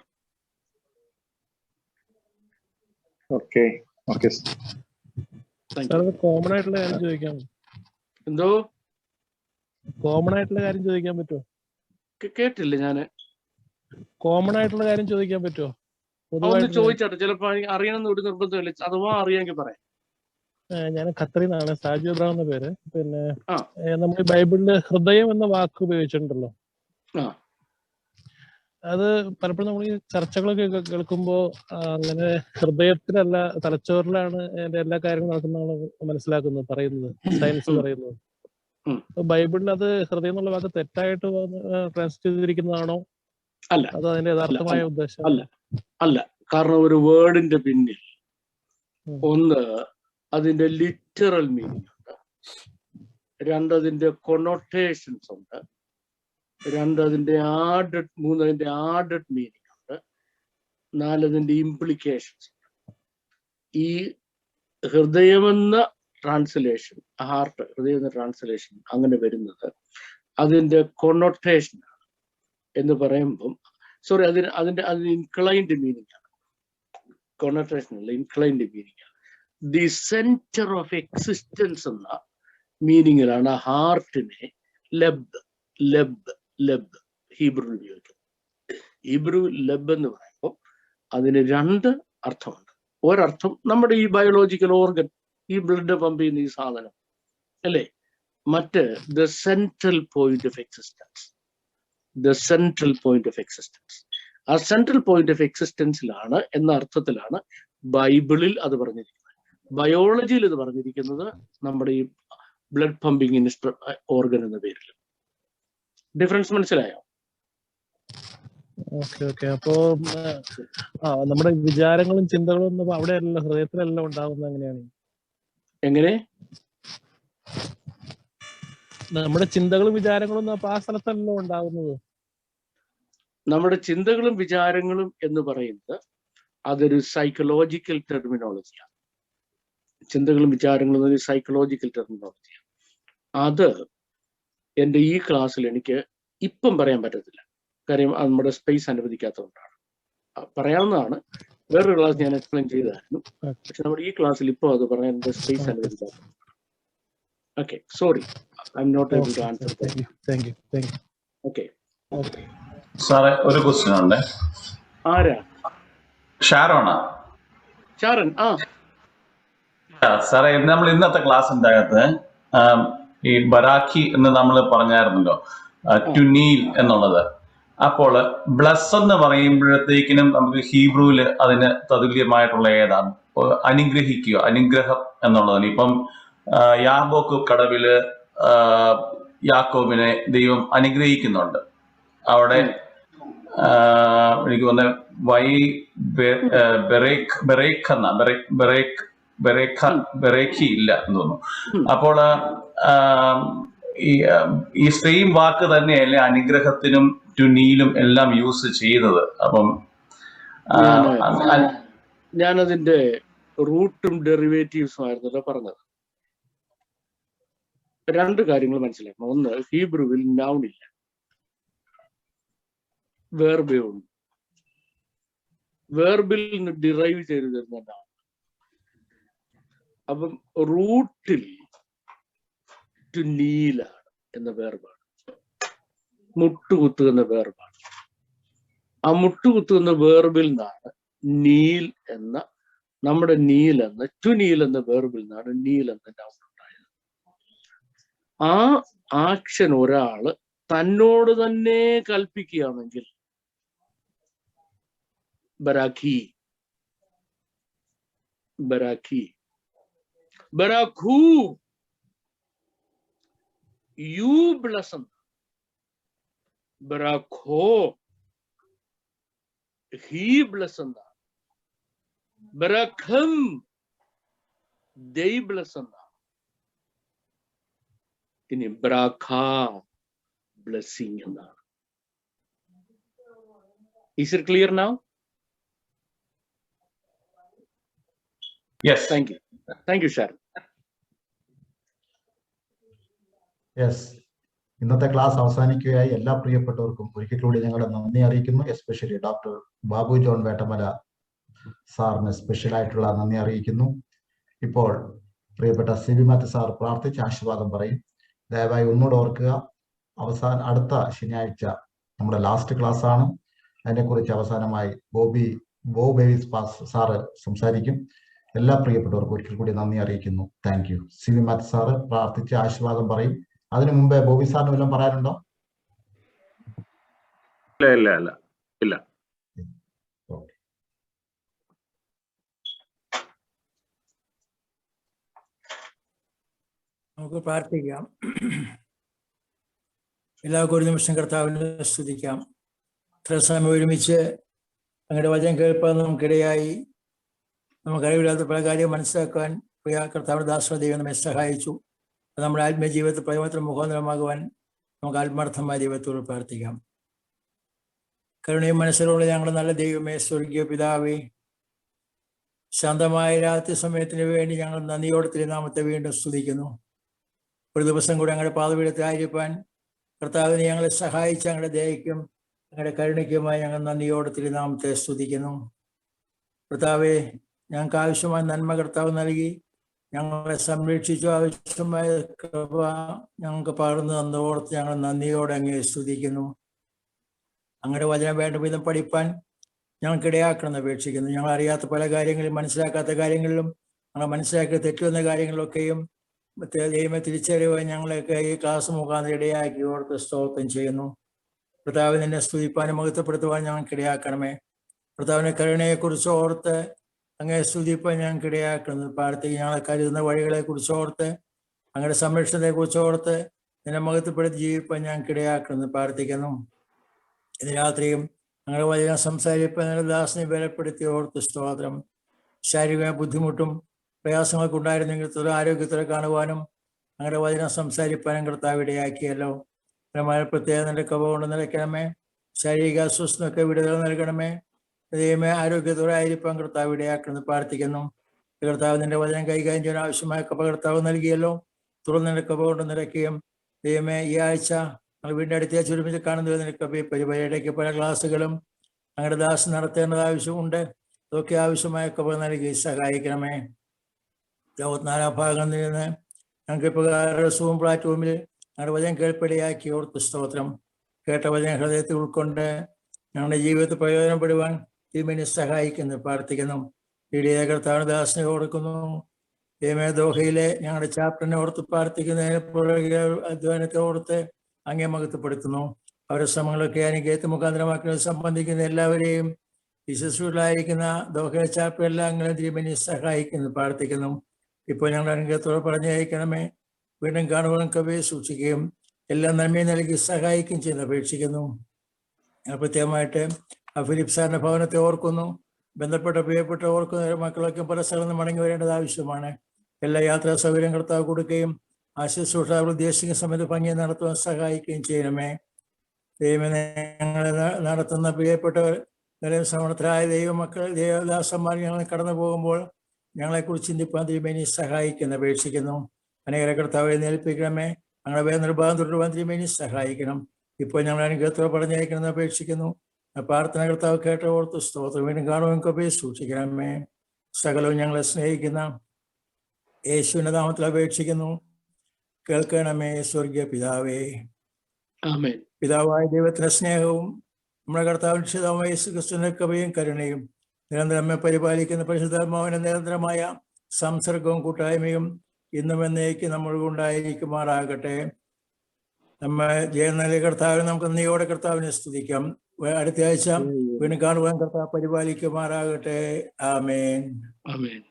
Speaker 7: Okay.
Speaker 6: Common ആയിട്ടുള്ള കാര്യം ചോദിക്കാം.
Speaker 3: എന്തോ
Speaker 6: കോമൺ ആയിട്ടുള്ള കാര്യം ചോദിക്കാൻ പറ്റുമോ?
Speaker 3: കേട്ടില്ല ഞാന്.
Speaker 6: കോമൺ ആയിട്ടുള്ള കാര്യം ചോദിക്കാൻ പറ്റുമോ?
Speaker 3: ഒന്ന് ചോദിച്ചാട്ടെ, ചിലപ്പോ അറിയണമെന്ന് ഒരു നിർബന്ധമില്ല. അഥവാ അറിയാമെങ്കിൽ പറയാം.
Speaker 6: ഞാൻ ഖത്തറിന്നാണ്, സാജു ഇബ്രാഹിം എന്ന പേര്. പിന്നെ നമ്മൾ ബൈബിളില് ഹൃദയം എന്ന വാക്ക് ഉപയോഗിച്ചിട്ടുണ്ടല്ലോ. അത് പലപ്പോഴും നമ്മൾ ഈ ചർച്ചകളൊക്കെ കേൾക്കുമ്പോൾ അങ്ങനെ ഹൃദയത്തിലല്ല തലച്ചോറിലാണ് അതിന്റെ എല്ലാ കാര്യങ്ങളും നടക്കുന്നതാണ് മനസ്സിലാക്കുന്നത്, പറയുന്നത്, സയൻസ് പറയുന്നത്. ബൈബിളിൽ അത് ഹൃദയം എന്നുള്ള വാക്ക് തെറ്റായിട്ട് ട്രാൻസ്ലേറ്റ് ചെയ്തിരിക്കുന്നതാണോ?
Speaker 3: അല്ല,
Speaker 6: അത് അതിന്റെ യഥാർത്ഥമായ ഉദ്ദേശം
Speaker 3: അല്ല. കാരണം ഒരു വേർഡിന്റെ പിന്നിൽ ഒന്ന് അതിന്റെ ലിറ്ററൽ മീനിങ് ഉണ്ട്, 2 അതിന്റെ കൊണോട്ടേഷൻസ് ഉണ്ട്, 2 അതിന്റെ ആഡഡ്, 3 അതിന്റെ ആഡഡ് മീനിങ് ഉണ്ട്, 4 അതിന്റെ ഇംപ്ലിക്കേഷൻസ് ഉണ്ട്. ഈ ഹൃദയമെന്ന ട്രാൻസ്ലേഷൻ, ഹാർട്ട്, ഹൃദയം എന്ന ട്രാൻസ്ലേഷൻ അങ്ങനെ വരുന്നത് അതിന്റെ കൊണോട്ടേഷൻ ആണ് എന്ന് പറയുമ്പം, സോറി, അതിന്റെ ഇൻക്ലൈൻഡ് മീനിങ് ആണ്. കൊണോട്ടേഷൻ അല്ല, ഇൻക്ലൈൻഡ് മീനിങ് ആണ്. ദി സെന്റർ ഓഫ് എക്സിസ്റ്റൻസ് എന്ന മീനിങ്ങിലാണ് ഹാർട്ടിനെ ലബ് ഹീബ്രു ഉപയോഗിക്കുന്നത്. ഹീബ്രു ലബ് എന്ന് പറയുമ്പോൾ അതിന് 2 അർത്ഥമുണ്ട്. ഒരർത്ഥം നമ്മുടെ ഈ ബയോളജിക്കൽ ഓർഗൻ, ഈ ബ്ലഡ് പമ്പ് ചെയ്യുന്ന ഈ സാധനം അല്ലേ. മറ്റ് the central point of existence, the central point of existence. ആ സെൻട്രൽ പോയിന്റ് ഓഫ് എക്സിസ്റ്റൻസിലാണ് എന്ന അർത്ഥത്തിലാണ് ബൈബിളിൽ അത് പറഞ്ഞിരിക്കുന്നത്. ബയോളജിയിൽ ഇത് പറഞ്ഞിരിക്കുന്നത് നമ്മുടെ ഈ ബ്ലഡ് പമ്പിങ് ഓർഗൻ എന്ന പേരിൽ. ഡിഫറൻസ് മനസ്സിലായോ?
Speaker 6: ഓക്കെ. അപ്പോ നമ്മുടെ വിചാരങ്ങളും ചിന്തകളും ഒന്നും അവിടെയല്ല, ഹൃദയത്തിലല്ല ഉണ്ടാകുന്നത്. എങ്ങനെയാണ്?
Speaker 3: എങ്ങനെ
Speaker 6: നമ്മുടെ ചിന്തകളും വിചാരങ്ങളും അപ്പൊ ആ സ്ഥലത്തല്ലോ ഉണ്ടാകുന്നത്?
Speaker 3: നമ്മുടെ ചിന്തകളും വിചാരങ്ങളും എന്ന് പറയുന്നത് അതൊരു സൈക്കോളജിക്കൽ ടെർമിനോളജിയാണ്. ചിന്തകളും വിചാരങ്ങളും ഒരു സൈക്കോളജിക്കൽ ടെർമിനോളജിയാണ്. അത് എൻ്റെ ഈ ക്ലാസ്സിൽ എനിക്ക് ഇപ്പം പറയാൻ പറ്റത്തില്ല. കാര്യം നമ്മുടെ സ്പേസ് അനുവദിക്കാത്തതുകൊണ്ടാണ്. പറയാവുന്നതാണ്, വേറൊരു ക്ലാസ് ഞാൻ എക്സ്പ്ലെയിൻ ചെയ്തായിരുന്നു. പക്ഷെ നമ്മുടെ ഈ ക്ലാസ്സിൽ ഇപ്പോൾ അത് പറയാൻ സ്പേസ് അനുവദിക്കാത്തതുകൊണ്ടാണ്. Okay, sorry, I am not able to answer. Okay
Speaker 7: സാറേ, ഒരു ക്വസ്റ്റ്യൻ ഉണ്ട്.
Speaker 3: ആരാ?
Speaker 7: ഷാരോണാ?
Speaker 3: ഷാരൻ.
Speaker 7: സാറേ, നമ്മൾ ഇന്നത്തെ ക്ലാസ്സിന്റെ അകത്ത് ഈ ബറാഖി എന്ന് നമ്മൾ പറഞ്ഞായിരുന്നല്ലോ, ടു നീൽ എന്നുള്ളത്. അപ്പോൾ ബ്ലസ് എന്ന് പറയുമ്പോഴത്തേക്കിനും നമുക്ക് ഹീബ്രുവിൽ അതിന് തതുല്യമായിട്ടുള്ള ഏതാണ്? അനുഗ്രഹിക്കുക, അനുഗ്രഹം എന്നുള്ളതാണ്. ഇപ്പം യാബോക്ക് കടവില് യാക്കോബിനെ ദൈവം അനുഗ്രഹിക്കുന്നുണ്ട്. അവിടെ എനിക്ക് തോന്നുന്നത് ബെറേഖി ഇല്ല എന്ന് തോന്നുന്നു. അപ്പോൾ ഈ സെയിം വാക്ക് തന്നെയല്ലേ അനുഗ്രഹത്തിനും ടുനീലും എല്ലാം യൂസ് ചെയ്തത്? അപ്പം
Speaker 3: ഞാനതിന്റെ റൂട്ടും ഡെറിവേറ്റീവ്സും ആയിരുന്നല്ലോ പറഞ്ഞത്. 2 കാര്യങ്ങൾ മനസ്സിലാക്കണം. ഒന്ന്, ഹീബ്രുവിൽ നൗൺ ഇല്ല, വേർബേ ഉണ്ട്. വേർബിൽ നിന്ന് ഡിറൈവ് ചെയ്ത് തരുന്നതാണ്. അപ്പം റൂട്ടിൽ ടു നീലാണ് എന്ന വേർബാണ്, മുട്ടുകുത്തുക എന്ന വേർബാണ്. ആ മുട്ടുകുത്തുക എന്ന വേർബിൽ നിന്നാണ് നീൽ എന്ന, നമ്മുടെ നീൽ എന്ന, ടു നീൽ എന്ന വേർബിൽ നിന്നാണ് നീൽ എന്ന നൗൺ ഉണ്ടായത്. ആ ആക്ഷൻ ഒരാള് തന്നോട് തന്നെ കൽപ്പിക്കുകയാണെങ്കിൽ ബരാഖി, ബരാഖി, ബരാഖു, യു ബ്ലസ്, ബരാഖോ, ഹീ ബ്ലസ് എന്നാണ്. ബരാഖം, ദൈ ബ്ലസ് എന്നാണ്. ഇനി ബരാഖ, ബ്ലെസ്സിങ് എന്നാണ്. Is it clear now?
Speaker 7: Yes.
Speaker 3: Thank you. Thank you, Sharon.
Speaker 1: Yes, ഇന്നത്തെ ക്ലാസ് അവസാനിക്കുകയായി. എല്ലാ പ്രിയപ്പെട്ടവർക്കും ഒരിക്കൽ കൂടി ഞങ്ങളുടെ നന്ദി അറിയിക്കുന്നു. Especially doctor Babu John Vettamala സാറിന് സ്പെഷ്യൽ ആയിട്ടുള്ള നന്ദി അറിയിക്കുന്നു. ഇപ്പോൾ പ്രിയപ്പെട്ട സിബി മാത്യു സാർ പ്രാർത്ഥിച്ച് ആശീർവാദം പറയും. ദയവായി ഒന്നുകൂടെ ഓർക്കുക, അടുത്ത ശനിയാഴ്ച നമ്മുടെ ലാസ്റ്റ് ക്ലാസ് ആണ്. അതിനെക്കുറിച്ച് അവസാനമായി ബോ ബേബീസ് പാസ് സാറ് സംസാരിക്കും. എല്ലാ പ്രിയപ്പെട്ടവർക്കും ഒരിക്കൽ കൂടി നന്ദി അറിയിക്കുന്നു. Thank you. Sibi Mathew sir പ്രാർത്ഥിച്ച് ആശീർവാദം പറയും. അതിനു മുമ്പേ ബോബി സാറിന് വല്ലതും പറയാനുണ്ടോ?
Speaker 2: ഇല്ല.
Speaker 8: നമുക്ക് പ്രാർത്ഥിക്കാം. എല്ലാവർക്കും ഒരു നിമിഷം കർത്താവിനെ സ്തുതിക്കാം. ഇത്ര സമയം ഒരുമിച്ച് അങ്ങയുടെ വചനം കേൾപ്പാൻ നമുക്കിടയായി. നമുക്കറിവില്ലാത്ത പല കാര്യം മനസ്സിലാക്കാൻ പ്രിയ കർത്താവിന്റെ ദാസ ദൈവം നമ്മെ സഹായിച്ചു. നമ്മുടെ ആത്മീയ ജീവിതത്തിൽ പ്രയോജനത്തിന് മുഖാന്തരമാകുവാൻ നമുക്ക് ആത്മാർത്ഥമായ ദൈവത്തോട് പ്രാർത്ഥിക്കാം. കരുണയും മനസ്സിലുള്ള ഞങ്ങളുടെ നല്ല ദൈവമേ, സ്വർഗീയ പിതാവേ, ശാന്തമായ രാത്രി സമയത്തിന് വേണ്ടി ഞങ്ങൾ നന്ദിയോടെ തിരുനാമത്തെ വീണ്ടും സ്തുതിക്കുന്നു. ഒരു ദിവസം കൂടി ഞങ്ങളുടെ പാതപീഠത്തിലായിരിക്കാൻ കർത്താവിനെ ഞങ്ങളെ സഹായിച്ച ഞങ്ങളുടെ ദയയ്ക്കും ഞങ്ങളുടെ കരുണയ്ക്കുമായി ഞങ്ങൾ നന്ദിയോടെ തിരുനാമത്തെ സ്തുതിക്കുന്നു. കർത്താവെ, ഞങ്ങൾക്ക് ആവശ്യമായ നന്മ കർത്താവ് നൽകി ഞങ്ങളെ സംരക്ഷിച്ചു. ആവശ്യമായ കൃപ ഞങ്ങൾക്ക് പകർന്നു തന്നോർത്ത് ഞങ്ങൾ നന്ദിയോടെ അങ്ങേ സ്തുതിക്കുന്നു. അങ്ങയുടെ വചനം വേണ്ട വിധം പഠിപ്പാൻ ഞങ്ങൾക്കിടയാക്കണമെന്ന് അപേക്ഷിക്കുന്നു. ഞങ്ങൾ അറിയാത്ത പല കാര്യങ്ങളിലും മനസ്സിലാക്കാത്ത കാര്യങ്ങളിലും ഞങ്ങൾ മനസ്സിലാക്കി തെറ്റുവന്ന കാര്യങ്ങളിലൊക്കെയും ദൈവമേ തിരിച്ചറിയുവാൻ ഞങ്ങളൊക്കെ ഈ ക്ലാസ് മുഖാന്തരം ഇടയാക്കി ഓർത്ത് സ്തോത്രം ചെയ്യുന്നു. കർത്താവിനെ നിന്നെ സ്തുതിപ്പാനും മഹത്വപ്പെടുത്തുവാൻ ഞങ്ങൾക്കിടയാക്കണമേ. കർത്താവിന്റെ കരുണയെക്കുറിച്ച് ഓർത്ത് അങ്ങേ സ്തുതിപ്പാൻ ഞങ്ങൾക്കിടയാക്കുന്നത് പ്രാർത്ഥിക്കും. ഞങ്ങളെ കരുതുന്ന വഴികളെ കുറിച്ച് ഓർത്ത് അങ്ങയുടെ സംരക്ഷണത്തെ കുറിച്ച് ഓർത്ത് നിന്നെ മഹത്വപ്പെടുത്തി ജീവിപ്പാൻ ഞങ്ങൾക്കിടയാക്കുന്നത് പ്രാർത്ഥിക്കുന്നു. ഇന്ന് രാത്രിയും ഞങ്ങളുടെ വചനം സംസാരിപ്പാൻ ഞങ്ങളുടെ ദാസനെ ബലപ്പെടുത്തി ഓർത്ത് സ്തോത്രം. ശാരീരിക ബുദ്ധിമുട്ടും പ്രയാസങ്ങളൊക്കെ ഉണ്ടായിരുന്നെങ്കിൽ ആരോഗ്യത്തോടെ കാണുവാനും ഞങ്ങളുടെ വചനം സംസാരിപ്പാനും കർത്താവ് ഇടയാക്കിയല്ലോ. പ്രത്യേക നിന്റെ കൃപ കൊണ്ട് നിലയ്ക്കണമേ. ശാരീരിക അസ്വസ്ഥതയൊക്കെ വിടുതൽ നൽകണമേ. ദൈവമേ, ആരോഗ്യത്തോടെ ആയിരിക്കാൻ കർത്താവ് ഇടയാക്കുന്നത് പ്രാർത്ഥിക്കുന്നു. കർത്താവ് നിന്റെ വചനം കൈകാര്യം ചെയ്യാൻ ആവശ്യമായ കൃപ കർത്താവ് നൽകിയല്ലോ. തുടർന്ന് നിന്റെ കൃപ കൊണ്ട് നിറയ്ക്കുകയും ദൈവമേ, ഈ ആഴ്ച ഞങ്ങൾ വീടിൻ്റെ അടുത്ത ചുരുമിച്ച് കാണുന്നത് നിനക്ക് പരിപാടിയിടയ്ക്ക് പല ക്ലാസ്സുകളും ഞങ്ങളുടെ ദാസ് നടത്തേണ്ടത് ആവശ്യമുണ്ട്. അതൊക്കെ ആവശ്യമായ കൃപ നൽകി സഹായിക്കണമേ. ലോകത്ത് ഭാഗങ്ങളിൽ നിന്ന് ഞങ്ങൾക്ക് പ്രകാരവും പ്ലാറ്റ്ഫോമിൽ ഞങ്ങളുടെ വചനം കേൾപ്പടിയാക്കി ഓർത്ത് സ്തോത്രം. കേട്ട വചനം ഹൃദയത്തിൽ ഉൾക്കൊണ്ട് ഞങ്ങളുടെ ജീവിതത്തിൽ പ്രയോജനപ്പെടുവാൻ തിരുമേനി സഹായിക്കുന്നു പ്രാർത്ഥിക്കുന്നു. ഇടിയ കർത്താവ് ദാസനെ ഓർക്കുന്നു. ദൈവമേ, ദോഹയിലെ ഞങ്ങളുടെ ചാപ്റ്ററിനെ ഓർത്ത് പ്രാർത്ഥിക്കുന്നതിന് പുറകെ അധ്വാനത്തെ ഓർത്ത് അങ്ങേ മഹത്വപ്പെടുത്തുന്നു. അവരുടെ ശ്രമങ്ങളൊക്കെ അനുഗ്രഹത്തെ മുഖാന്തരമാക്കുന്നത് സംബന്ധിക്കുന്ന എല്ലാവരെയും വിശ്വസികളായിരിക്കുന്ന ദോഹയിലെ ചാപ്റ്ററെല്ലാം അങ്ങനെ തിരുമേനി സഹായിക്കുന്നു പ്രാർത്ഥിക്കുന്നു. ഇപ്പോൾ ഞങ്ങളുടെ അനുഗ്രഹത്തോടെ പറഞ്ഞയക്കണമേ. വീണ്ടും കാണുവാൻ കവയെ സൂക്ഷിക്കുകയും എല്ലാ നന്മയും നൽകി സഹായിക്കുകയും ചെയ്യുന്ന അപേക്ഷിക്കുന്നു. പ്രത്യേകമായിട്ട് ഫിലിപ്പ് സാറിന്റെ ഭവനത്തെ ഓർക്കുന്നു. ബന്ധപ്പെട്ട പ്രിയപ്പെട്ട ഓർക്കുന്ന മക്കളൊക്കെ പരസ്പരം മടങ്ങി വരേണ്ടത് ആവശ്യമാണ്. എല്ലാ യാത്രാ സൗകര്യം കർത്താവ് കൊടുക്കുകയും ആശുശ്രൂഷ ഉദ്ദേശിക്കുന്ന സമയത്ത് ഭംഗി നടത്തുവാൻ സഹായിക്കുകയും ചെയ്യണമേ. ദൈവമേ, ഞങ്ങളെ നടത്തുന്ന പ്രിയപ്പെട്ടവർ സമർത്ഥരായ ദൈവമക്കൾ ദേവദാസന്മാർ ഞങ്ങൾ കടന്നു പോകുമ്പോൾ ഞങ്ങളെക്കുറിച്ച് ചിന്തിപ്പാൻ തിരുമേനി സഹായിക്കുന്ന അപേക്ഷിക്കുന്നു. അനേകരെ കർത്താവെ നേൽപ്പിക്കണമേ. ഞങ്ങളെ വേറെ നിർഭാഗം തുടരുവാൻ തിരുമേനി സഹായിക്കണം. ഇപ്പോൾ ഞങ്ങൾ അനുഗ്രഹത്തോടെ പറഞ്ഞയക്കണമെന്ന് അപേക്ഷിക്കുന്നു. പ്രാർത്ഥന കർത്താവ് കേട്ട ഓർത്ത് സ്തോത്രം. വീണ്ടും കാണുവാൻ കൃപയെ സൂക്ഷിക്കണമേ. സകലവും ഞങ്ങളെ സ്നേഹിക്കുന്ന യേശുവിന്റെ നാമത്തിൽ അപേക്ഷിക്കുന്നു. കേൾക്കണമേ സ്വർഗീയ പിതാവേ.
Speaker 3: ആമേൻ.
Speaker 8: പിതാവായ ദൈവത്തിന്റെ സ്നേഹവും നമ്മുടെ കർത്താവിൻ രക്ഷിതാവായ യേശു ക്രിസ്തുവിന്റെ കൃപയും കരുണയും നിരന്തരം നമ്മെ പരിപാലിക്കുന്ന പരിശുദ്ധാത്മാവിന്റെ നിരന്തരമായ സംസർഗവും കൂട്ടായ്മയും ഇന്നും എന്നേക്ക് നമ്മൾ ഉണ്ടായിരിക്കുമാറാകട്ടെ. നമ്മെ ജയനല്ലേ കർത്താവിനെ നമുക്ക് നന്ദിയോടെ കർത്താവിനെ സ്തുതിക്കാം. അടുത്ത ആഴ്ച വീണ്ടും കാണുവാൻ കർത്താവ് പരിപാലിക്കുമാറാകട്ടെ. ആമേൻ.
Speaker 3: ആമേൻ.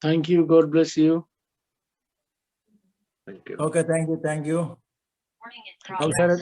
Speaker 3: Thank you. God bless you.
Speaker 2: Thank you.
Speaker 8: Okay, thank you.
Speaker 9: Morning in progress.